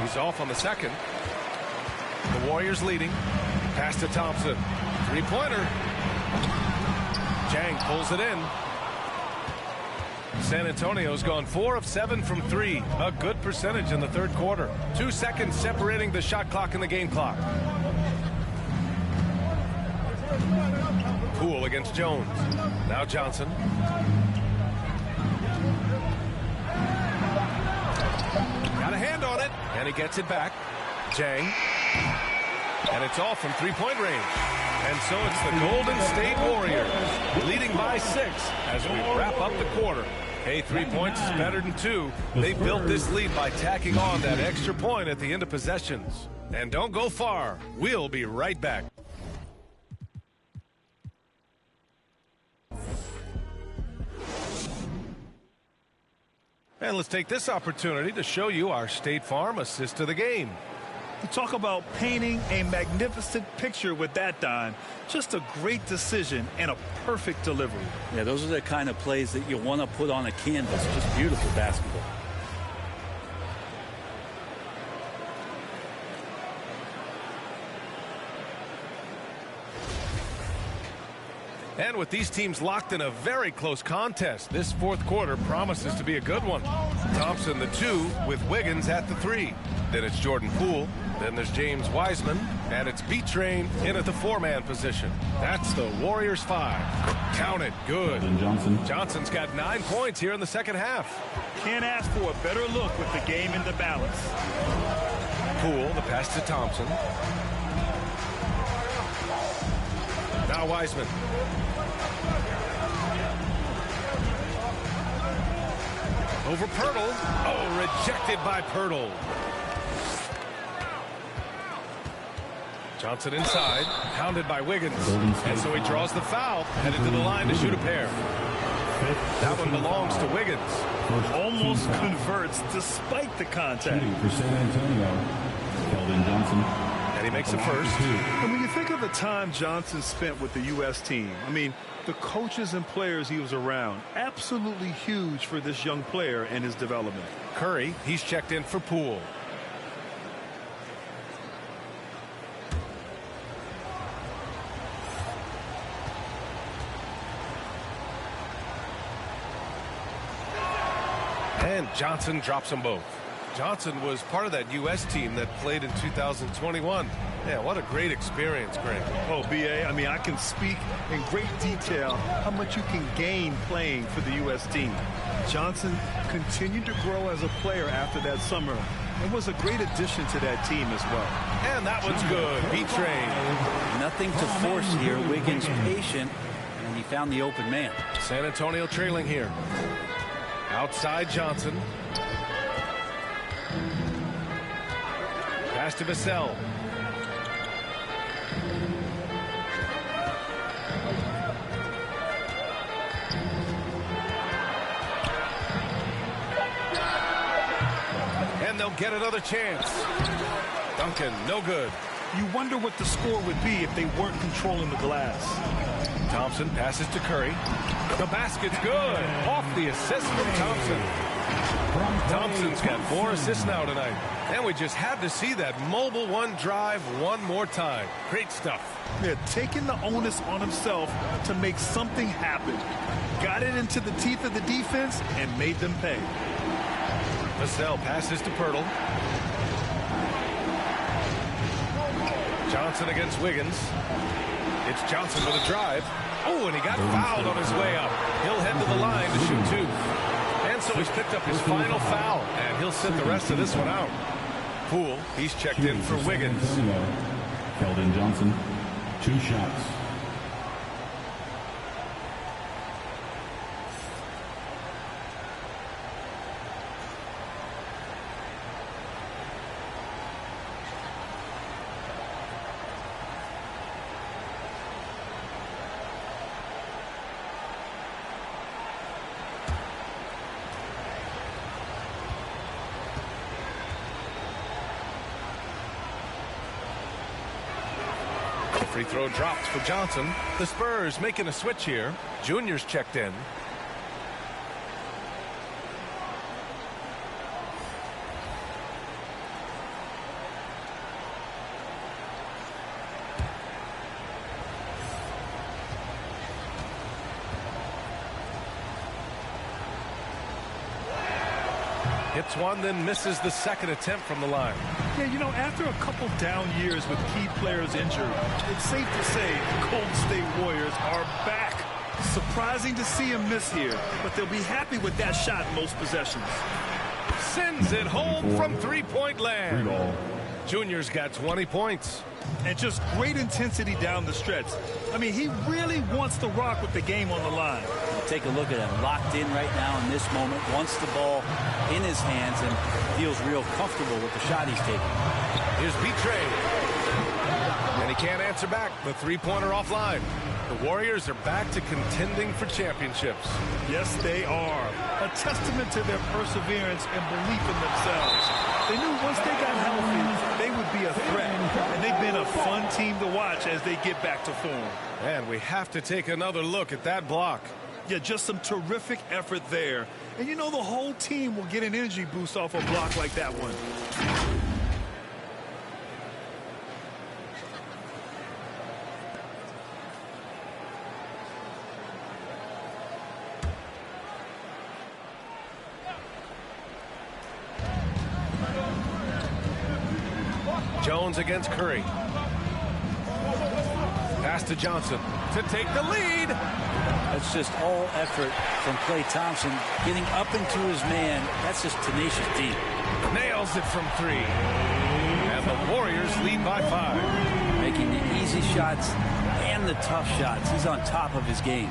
He's off on the second. The Warriors leading. Pass to Thompson. Three-pointer. Dieng pulls it in. San Antonio's gone 4 of 7 from 3. A good percentage in the third quarter. 2 seconds separating the shot clock and the game clock. Poole against Jones. Now Johnson. Got a hand on it, and he gets it back. Dieng. And it's all from three-point range. And so it's the Golden State Warriors leading by 6 as we wrap up the quarter. Hey, 3 points is better than 2. They built this lead by tacking on that extra point at the end of possessions. And don't go far. We'll be right back. And let's take this opportunity to show you our State Farm assist of the game. You talk about painting a magnificent picture with that dime. Just a great decision and a perfect delivery. Yeah, those are the kind of plays that you want to put on a canvas. Just beautiful basketball. And with these teams locked in a very close contest, this fourth quarter promises to be a good one. Thompson the 2 with Wiggins at the 3. Then it's Jordan Poole. Then there's James Wiseman. And it's B-Train in at the 4-man position. That's the Warriors 5. Count it. Good. Johnson's got 9 points here in the second half. Can't ask for a better look with the game in the balance. Poole, the pass to Thompson. Now Wiseman. Over Pirtle. Oh, rejected by Pirtle. Johnson inside, hounded by Wiggins. And so he draws the foul, headed to the line to shoot a pair. That one belongs to Wiggins. Almost converts despite the contact. For San Antonio, Keldon Johnson. And he makes it first. And when you think of the time Johnson spent with the U.S. team, I mean, the coaches and players he was around, absolutely huge for this young player and his development. Curry, he's checked in for Poole. And Johnson drops them both. Johnson was part of that U.S. team that played in 2021. Yeah, what a great experience, Greg. Oh, B.A., I mean, I can speak in great detail how much you can gain playing for the U.S. team. Johnson continued to grow as a player after that summer and was a great addition to that team as well. And that one's good. B-Train. Nothing to force here. Wiggins patient, and he found the open man. San Antonio trailing here. Outside Johnson. Pass to Vassell. And they'll get another chance. Duncan, no good. You wonder what the score would be if they weren't controlling the glass. Thompson passes to Curry. The basket's good. Off the assist from Thompson. Thompson's got 4 assists now tonight. And we just had to see that mobile one drive one more time. Great stuff. Yeah, taking the onus on himself to make something happen. Got it into the teeth of the defense and made them pay. Vassell passes to Pirtle. Johnson against Wiggins. It's Johnson with a drive. Oh, and he got fouled on his way up. He'll head to the line to shoot 2. And so he's picked up his final foul, and he'll sit the rest of this one out. Poole, he's checked in for Wiggins. Keldon Johnson, 2 shots. Free throw dropped for Johnson. The Spurs making a switch here. Junior's checked in. Hits one, then misses the second attempt from the line. Yeah, you know, after a couple down years with key players injured, it's safe to say the Golden State Warriors are back. Surprising to see him miss here, but they'll be happy with that shot in most possessions. sends it home from three-point land. Junior's got 20 points. And just great intensity down the stretch. I mean, he really wants to rock with the game on the line. Take a look at him, locked in right now in this moment, wants the ball in his hands and feels real comfortable with the shot he's taking. Here's Betrayed. And he can't answer back. The three-pointer offline. The Warriors are back to contending for championships. Yes, they are. A testament to their perseverance and belief in themselves. They knew once they got healthy, they would be a threat. And they've been a fun team to watch as they get back to form. And we have to take another look at that block. Yeah, just some terrific effort there. And you know the whole team will get an energy boost off a block like that one. Jones against Curry. Pass to Johnson to take the lead. That's just all effort from Klay Thompson getting up into his man. That's just tenacious deep. Nails it from three. And the Warriors lead by 5. Making the easy shots and the tough shots. He's on top of his game.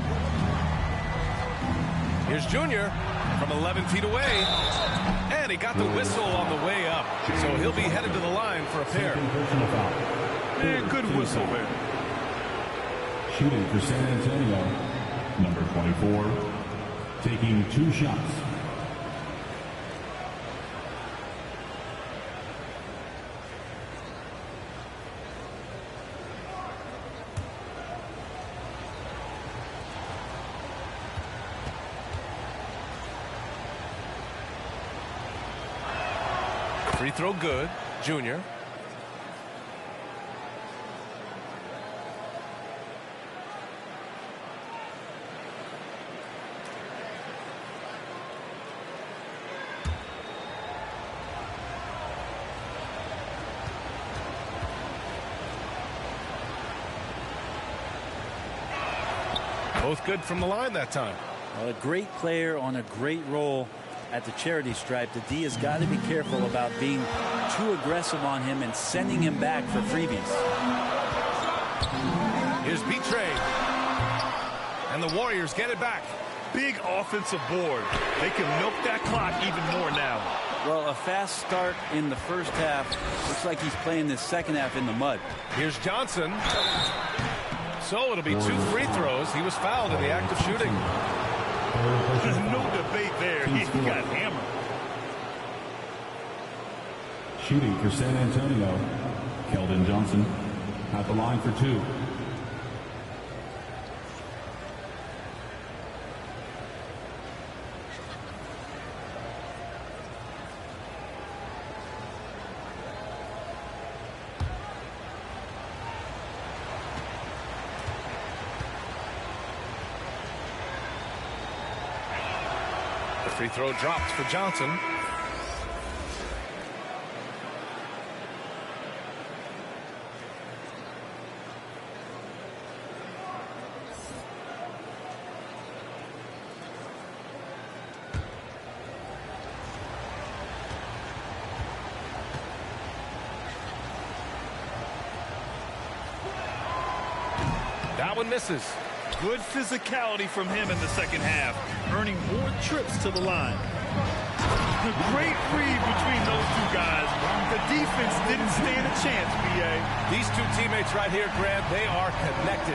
Here's Junior from 11 feet away. And he got the whistle on the way up. So he'll be headed to the line for a pair. Man, good whistle there. Shooting for San Antonio, number 24, taking 2 shots. Free throw good. Junior. Both good from the line that time. Well, a great player on a great role at the charity stripe. The D has got to be careful about being too aggressive on him and sending him back for freebies. Here's Betrayed. And the Warriors get it back. Big offensive board. They can milk that clock even more now. Well, a fast start in the first half. Looks like he's playing the second half in the mud. Here's Johnson. So it'll be 2 free throws. He was fouled in the act of shooting. No debate there. He got hammered. Shooting for San Antonio, Keldon Johnson at the line for 2. Free throw dropped for Johnson. That one misses. Good physicality from him in the second half, earning more trips to the line. A great read between those two guys. The defense didn't stand a chance, B.A. These two teammates right here, Grant, they are connected.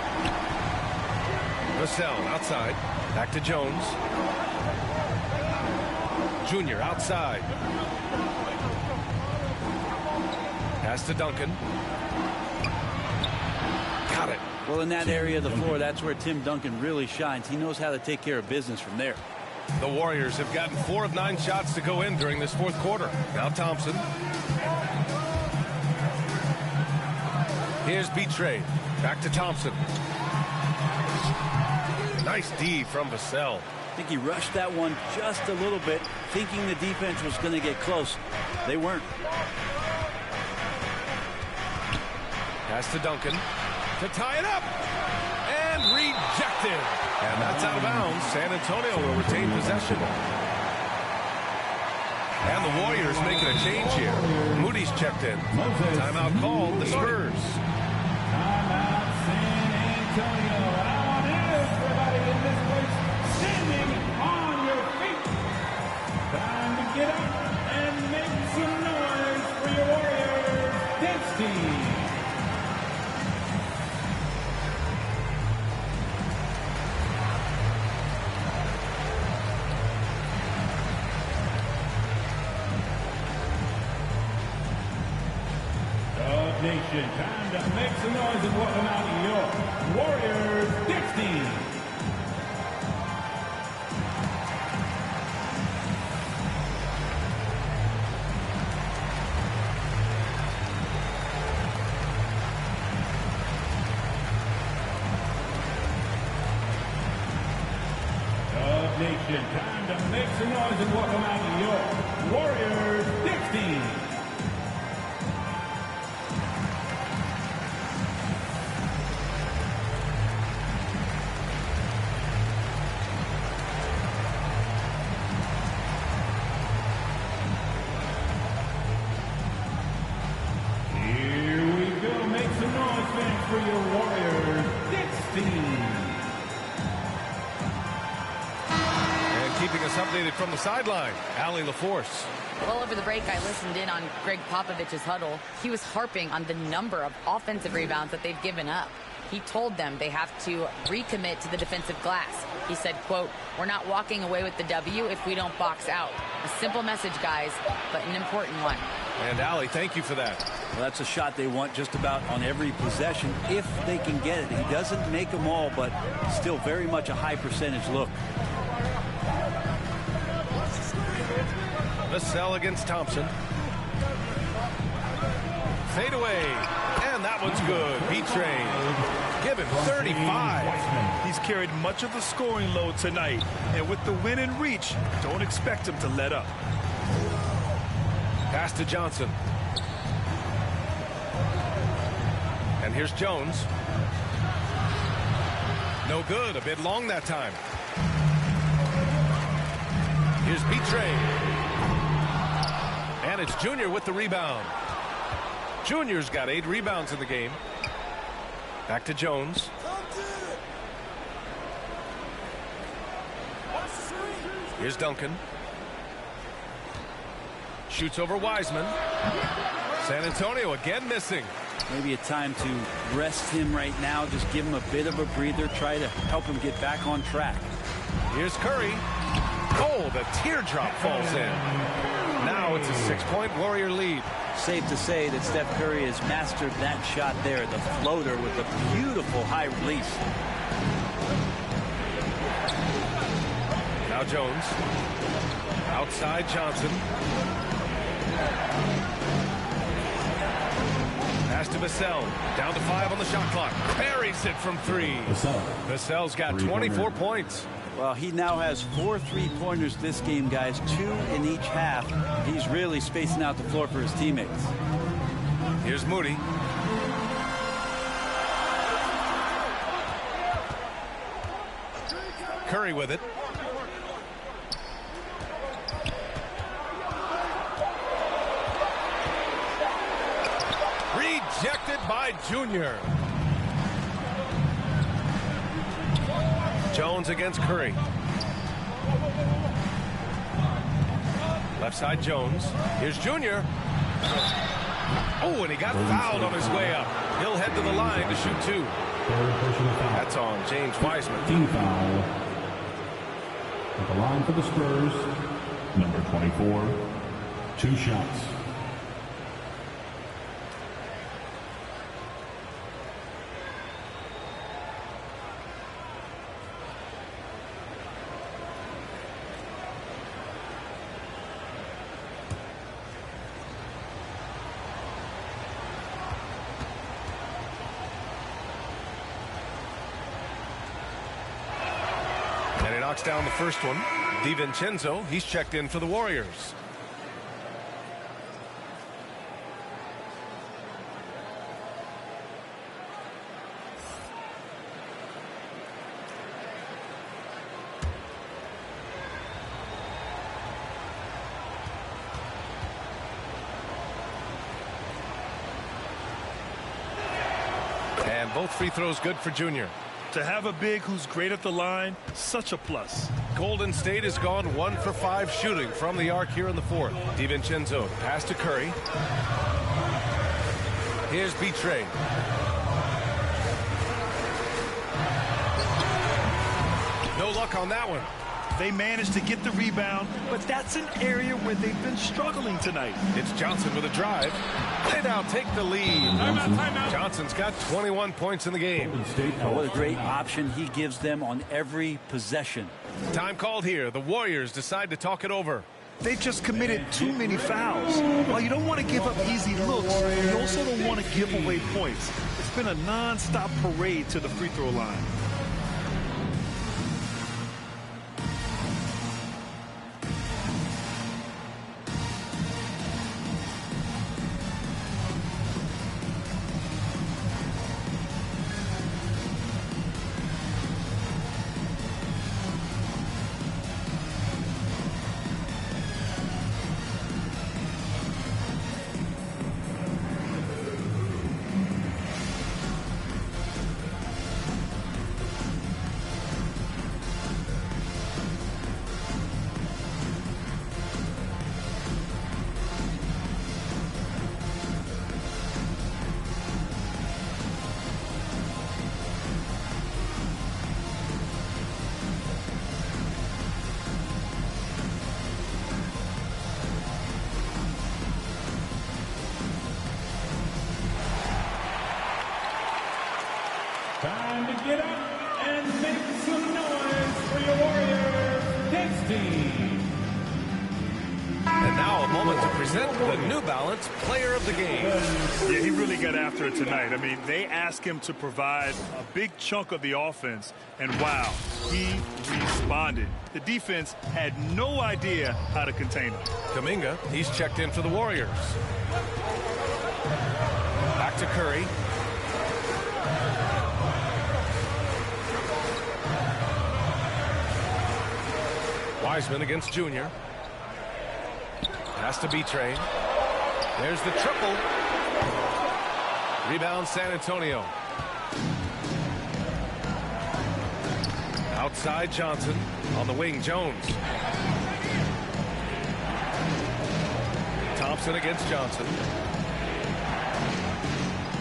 Vassell outside. Back to Jones. Junior outside. Pass to Duncan. Got it. Well, in that area of the floor, that's where Tim Duncan really shines. He knows how to take care of business from there. The Warriors have gotten 4 of 9 shots to go in during this fourth quarter. Now Thompson. Here's Betrayed. Back to Thompson. Nice D from Vassell. I think he rushed that one just a little bit, thinking the defense was going to get close. They weren't. Pass to Duncan. To tie it up. And rejected. And that's out of bounds. San Antonio will retain possession. And the Warriors making a change here. Moody's checked in. Timeout called, the Spurs. Timeout San Antonio. I want everybody in this place standing on your feet. Time to get up and make some noise for your Warriors dance team. Nation, time to make some noise and welcome out your Warriors dance team. Nation, time to make some noise and welcome out your Warriors dance team. For your Warriors dance team. And keeping us updated from the sideline, Allie LaForce. Well, over the break, I listened in on Greg Popovich's huddle. He was harping on the number of offensive rebounds that they've given up. He told them they have to recommit to the defensive glass. He said, quote, "We're not walking away with the W if we don't box out." A simple message, guys, but an important one. And Allie, thank you for that. Well, that's a shot they want just about on every possession if they can get it. He doesn't make them all, but still very much a high percentage look. Vassell against Thompson. Fade away. And that one's good. B-Train. Give him 35. He's carried much of the scoring load tonight. And with the win in reach, don't expect him to let up. Pass to Johnson. And here's Jones. No good. A bit long that time. Here's B-Train. And it's Junior with the rebound. Junior's got 8 rebounds in the game. Back to Jones. Here's Duncan. Shoots over Wiseman. San Antonio again missing. Maybe a time to rest him right now. Just give him a bit of a breather. Try to help him get back on track. Here's Curry. Oh, the teardrop falls in. Now it's a 6-point Warrior lead. Safe to say that Steph Curry has mastered that shot there, the floater with a beautiful high release. Now Jones. Outside Johnson. Pass to Vassell. Down to 5 on the shot clock. Buries it from 3. Vassell's got 24 points. Well, he now has 4 3-pointers this game, guys. 2 in each half. He's really spacing out the floor for his teammates. Here's Moody. Curry with it. Rejected by Junior. Jones against Curry. Left side Jones. Here's Junior. Oh, and he got fouled on his way up. He'll head to the line to shoot 2. That's on James Wiseman. Team foul. At the line for the Spurs, number 24, 2 shots. Knocks down the first one. DiVincenzo, he's checked in for the Warriors. And both free throws good for Junior. To have a big who's great at the line, such a plus. Golden State has gone 1 for 5 shooting from the arc here in the fourth. DiVincenzo, pass to Curry. Here's Betray. No luck on that one. They managed to get the rebound, but that's an area where they've been struggling tonight. It's Johnson with a drive. They now take the lead. Timeout. Johnson's got 21 points in the game. What a great option he gives them on every possession. Time called here. The Warriors decide to talk it over. They just committed too many fouls. While you don't want to give up easy looks, you also don't want to give away points. It's been a non-stop parade to the free throw line. Time to get up and make some noise for your Warriors next team. And now a moment to present the New Balance Player of the Game. Yeah, he really got after it tonight. I mean, they asked him to provide a big chunk of the offense, and wow, he responded. The defense had no idea how to contain him. Kuminga, he's checked in for the Warriors. Back to Curry. Wiseman against Junior. Has to be Betray. There's the triple. Rebound San Antonio. Outside Johnson. On the wing, Jones. Thompson against Johnson.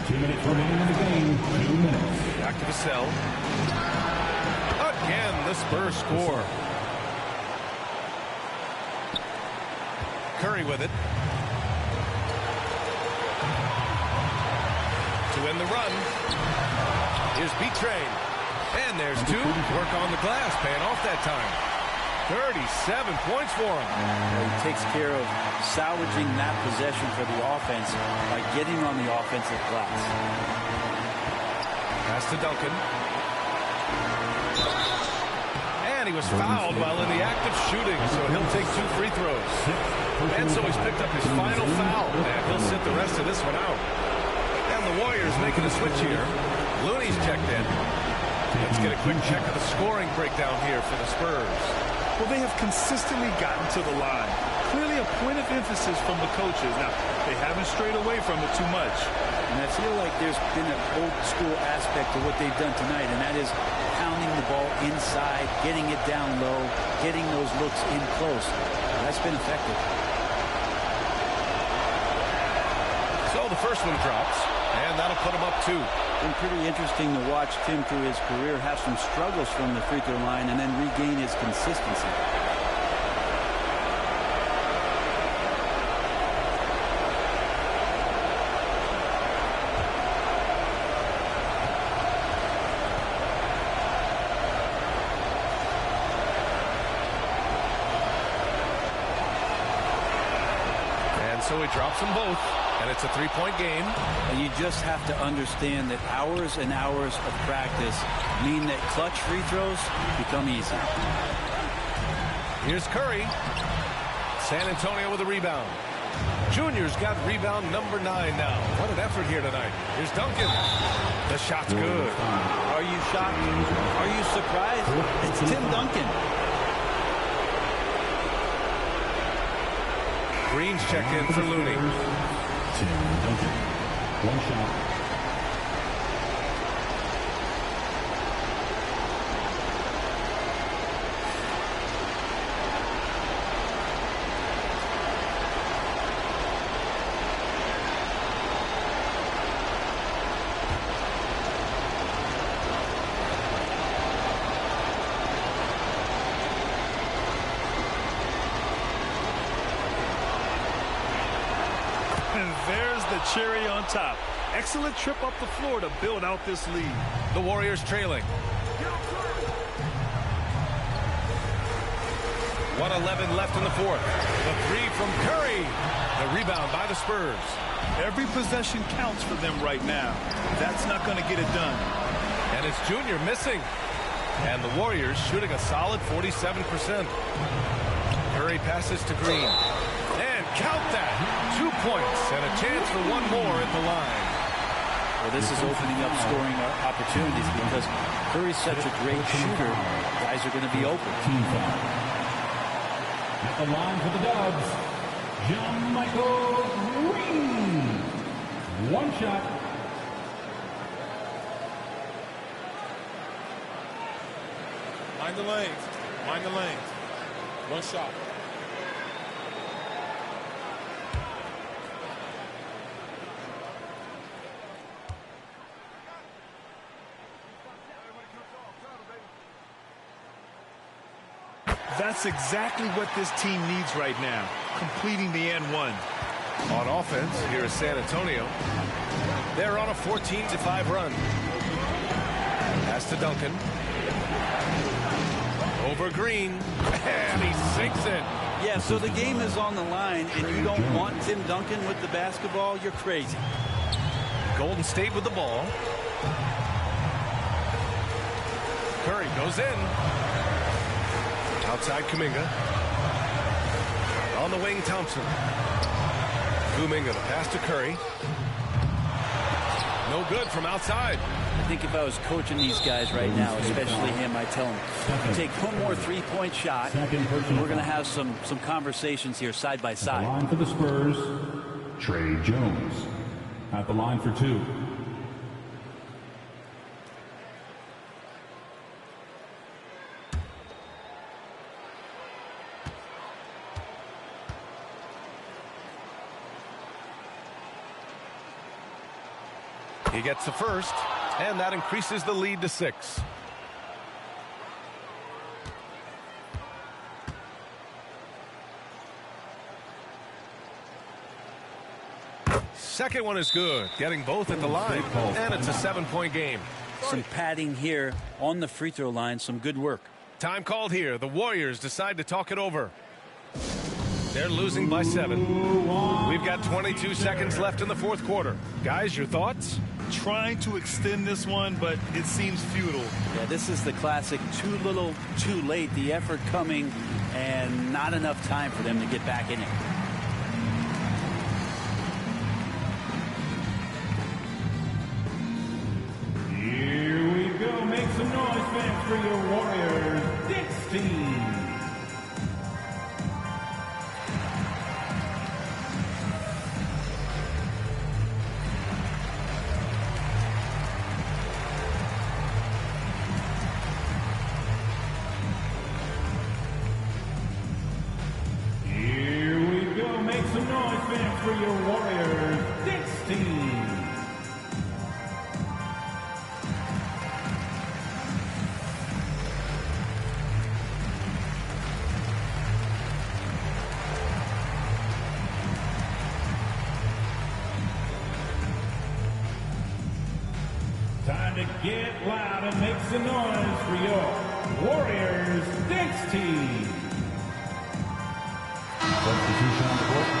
2 minutes remaining in the game. 2 minutes. Back to the cell. Again, the Spurs score. Curry with it. To win the run. Here's Betray. And there's two. Work on the glass, paying off that time. 37 points for him. He takes care of salvaging that possession for the offense by getting on the offensive glass. Pass to Duncan. And he was fouled while in the act of shooting, so he'll take 2 free throws. And so he's picked up his final foul, and he'll sit the rest of this one out. And the Warriors making a switch here. Looney's checked in. Let's get a quick check of the scoring breakdown here for the Spurs. Well, they have consistently gotten to the line. Clearly a point of emphasis from the coaches. Now, they haven't strayed away from it too much. And I feel like there's been an old school aspect to what they've done tonight, and that is pounding the ball inside, getting it down low, getting those looks in close. That's been effective. So the first one drops, and that'll put him up 2. Been pretty interesting to watch Tim through his career have some struggles from the free throw line and then regain his consistency. And so he drops them both. And it's a 3-point game. And you just have to understand that hours and hours of practice mean that clutch free throws become easy. Here's Curry. San Antonio with a rebound. Junior's got rebound number 9 now. What an effort here tonight. Here's Duncan. The shot's good. Are you shocked? Are you surprised? It's Tim Duncan. Green's checked in for Looney. Tim Duncan. One shot. There's the cherry on top. Excellent trip up the floor to build out this lead. The Warriors trailing. 1:11 left in the fourth. The three from Curry. The rebound by the Spurs. Every possession counts for them right now. That's not going to get it done. And it's Junior missing. And the Warriors shooting a solid 47%. Curry passes to Green. And count that. 2 points and a chance for one more at the line. Well, this is opening up scoring opportunities because Curry's such a great shooter. Guys are going to be open. At the line for the Dubs, Michael Green. One shot. Mind the lanes. Mind the lanes. One shot. That's exactly what this team needs right now, completing the N1. On offense, here is San Antonio. They're on a 14-5 run. Pass to Duncan. Over Green. And he sinks it. Yeah, so the game is on the line, and you don't want Tim Duncan with the basketball. You're crazy. Golden State with the ball. Curry goes in. Outside Kuminga. On the wing, Thompson. Kuminga, the pass to Curry. No good from outside. I think if I was coaching these guys right now, especially him, I tell him, take one more three-point shot. We're going to have some conversations here side by side. At the line for the Spurs, Trey Jones. At the line for two. He gets the first, and that increases the lead to 6. Second one is good, getting both at the line, and it's a 7-point game. Some padding here on the free throw line, some good work. Time called here. The Warriors decide to talk it over. They're losing by 7. We've got 22 seconds left in the fourth quarter. Guys, your thoughts? Trying to extend this one, but it seems futile. Yeah, this is the classic too little, too late. The effort coming and not enough time for them to get back in it. Here we go. Make some noise, fans, for your Warriors. 16. For your Warriors, 16. Time to get loud and make some noise for your Warriors, 16. Substitution on the court.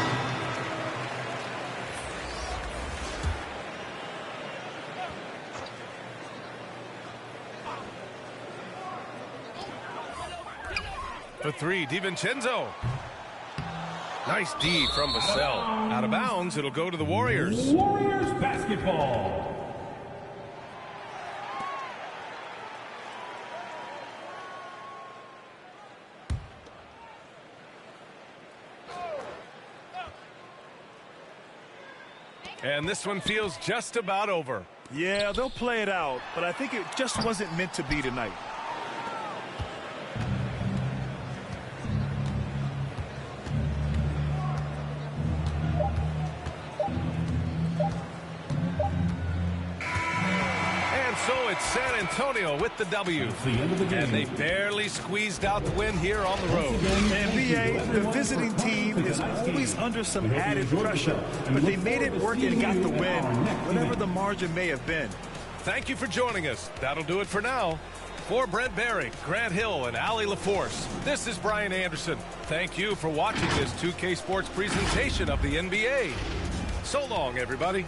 For 3, DiVincenzo. Nice D from Vassell. Out of bounds, it'll go to the Warriors. Warriors basketball. And this one feels just about over. Yeah, they'll play it out, but I think it just wasn't meant to be tonight. So So it's San Antonio with the W. And they barely squeezed out the win here on the road. And BA, the visiting team is always under some added pressure, but they made it work and got the win, whatever the margin may have been. Thank you for joining us. That'll do it for now. For Brent Barry, Grant Hill, and Allie LaForce, this is Brian Anderson. Thank you for watching this 2K Sports presentation of the NBA. So long, everybody.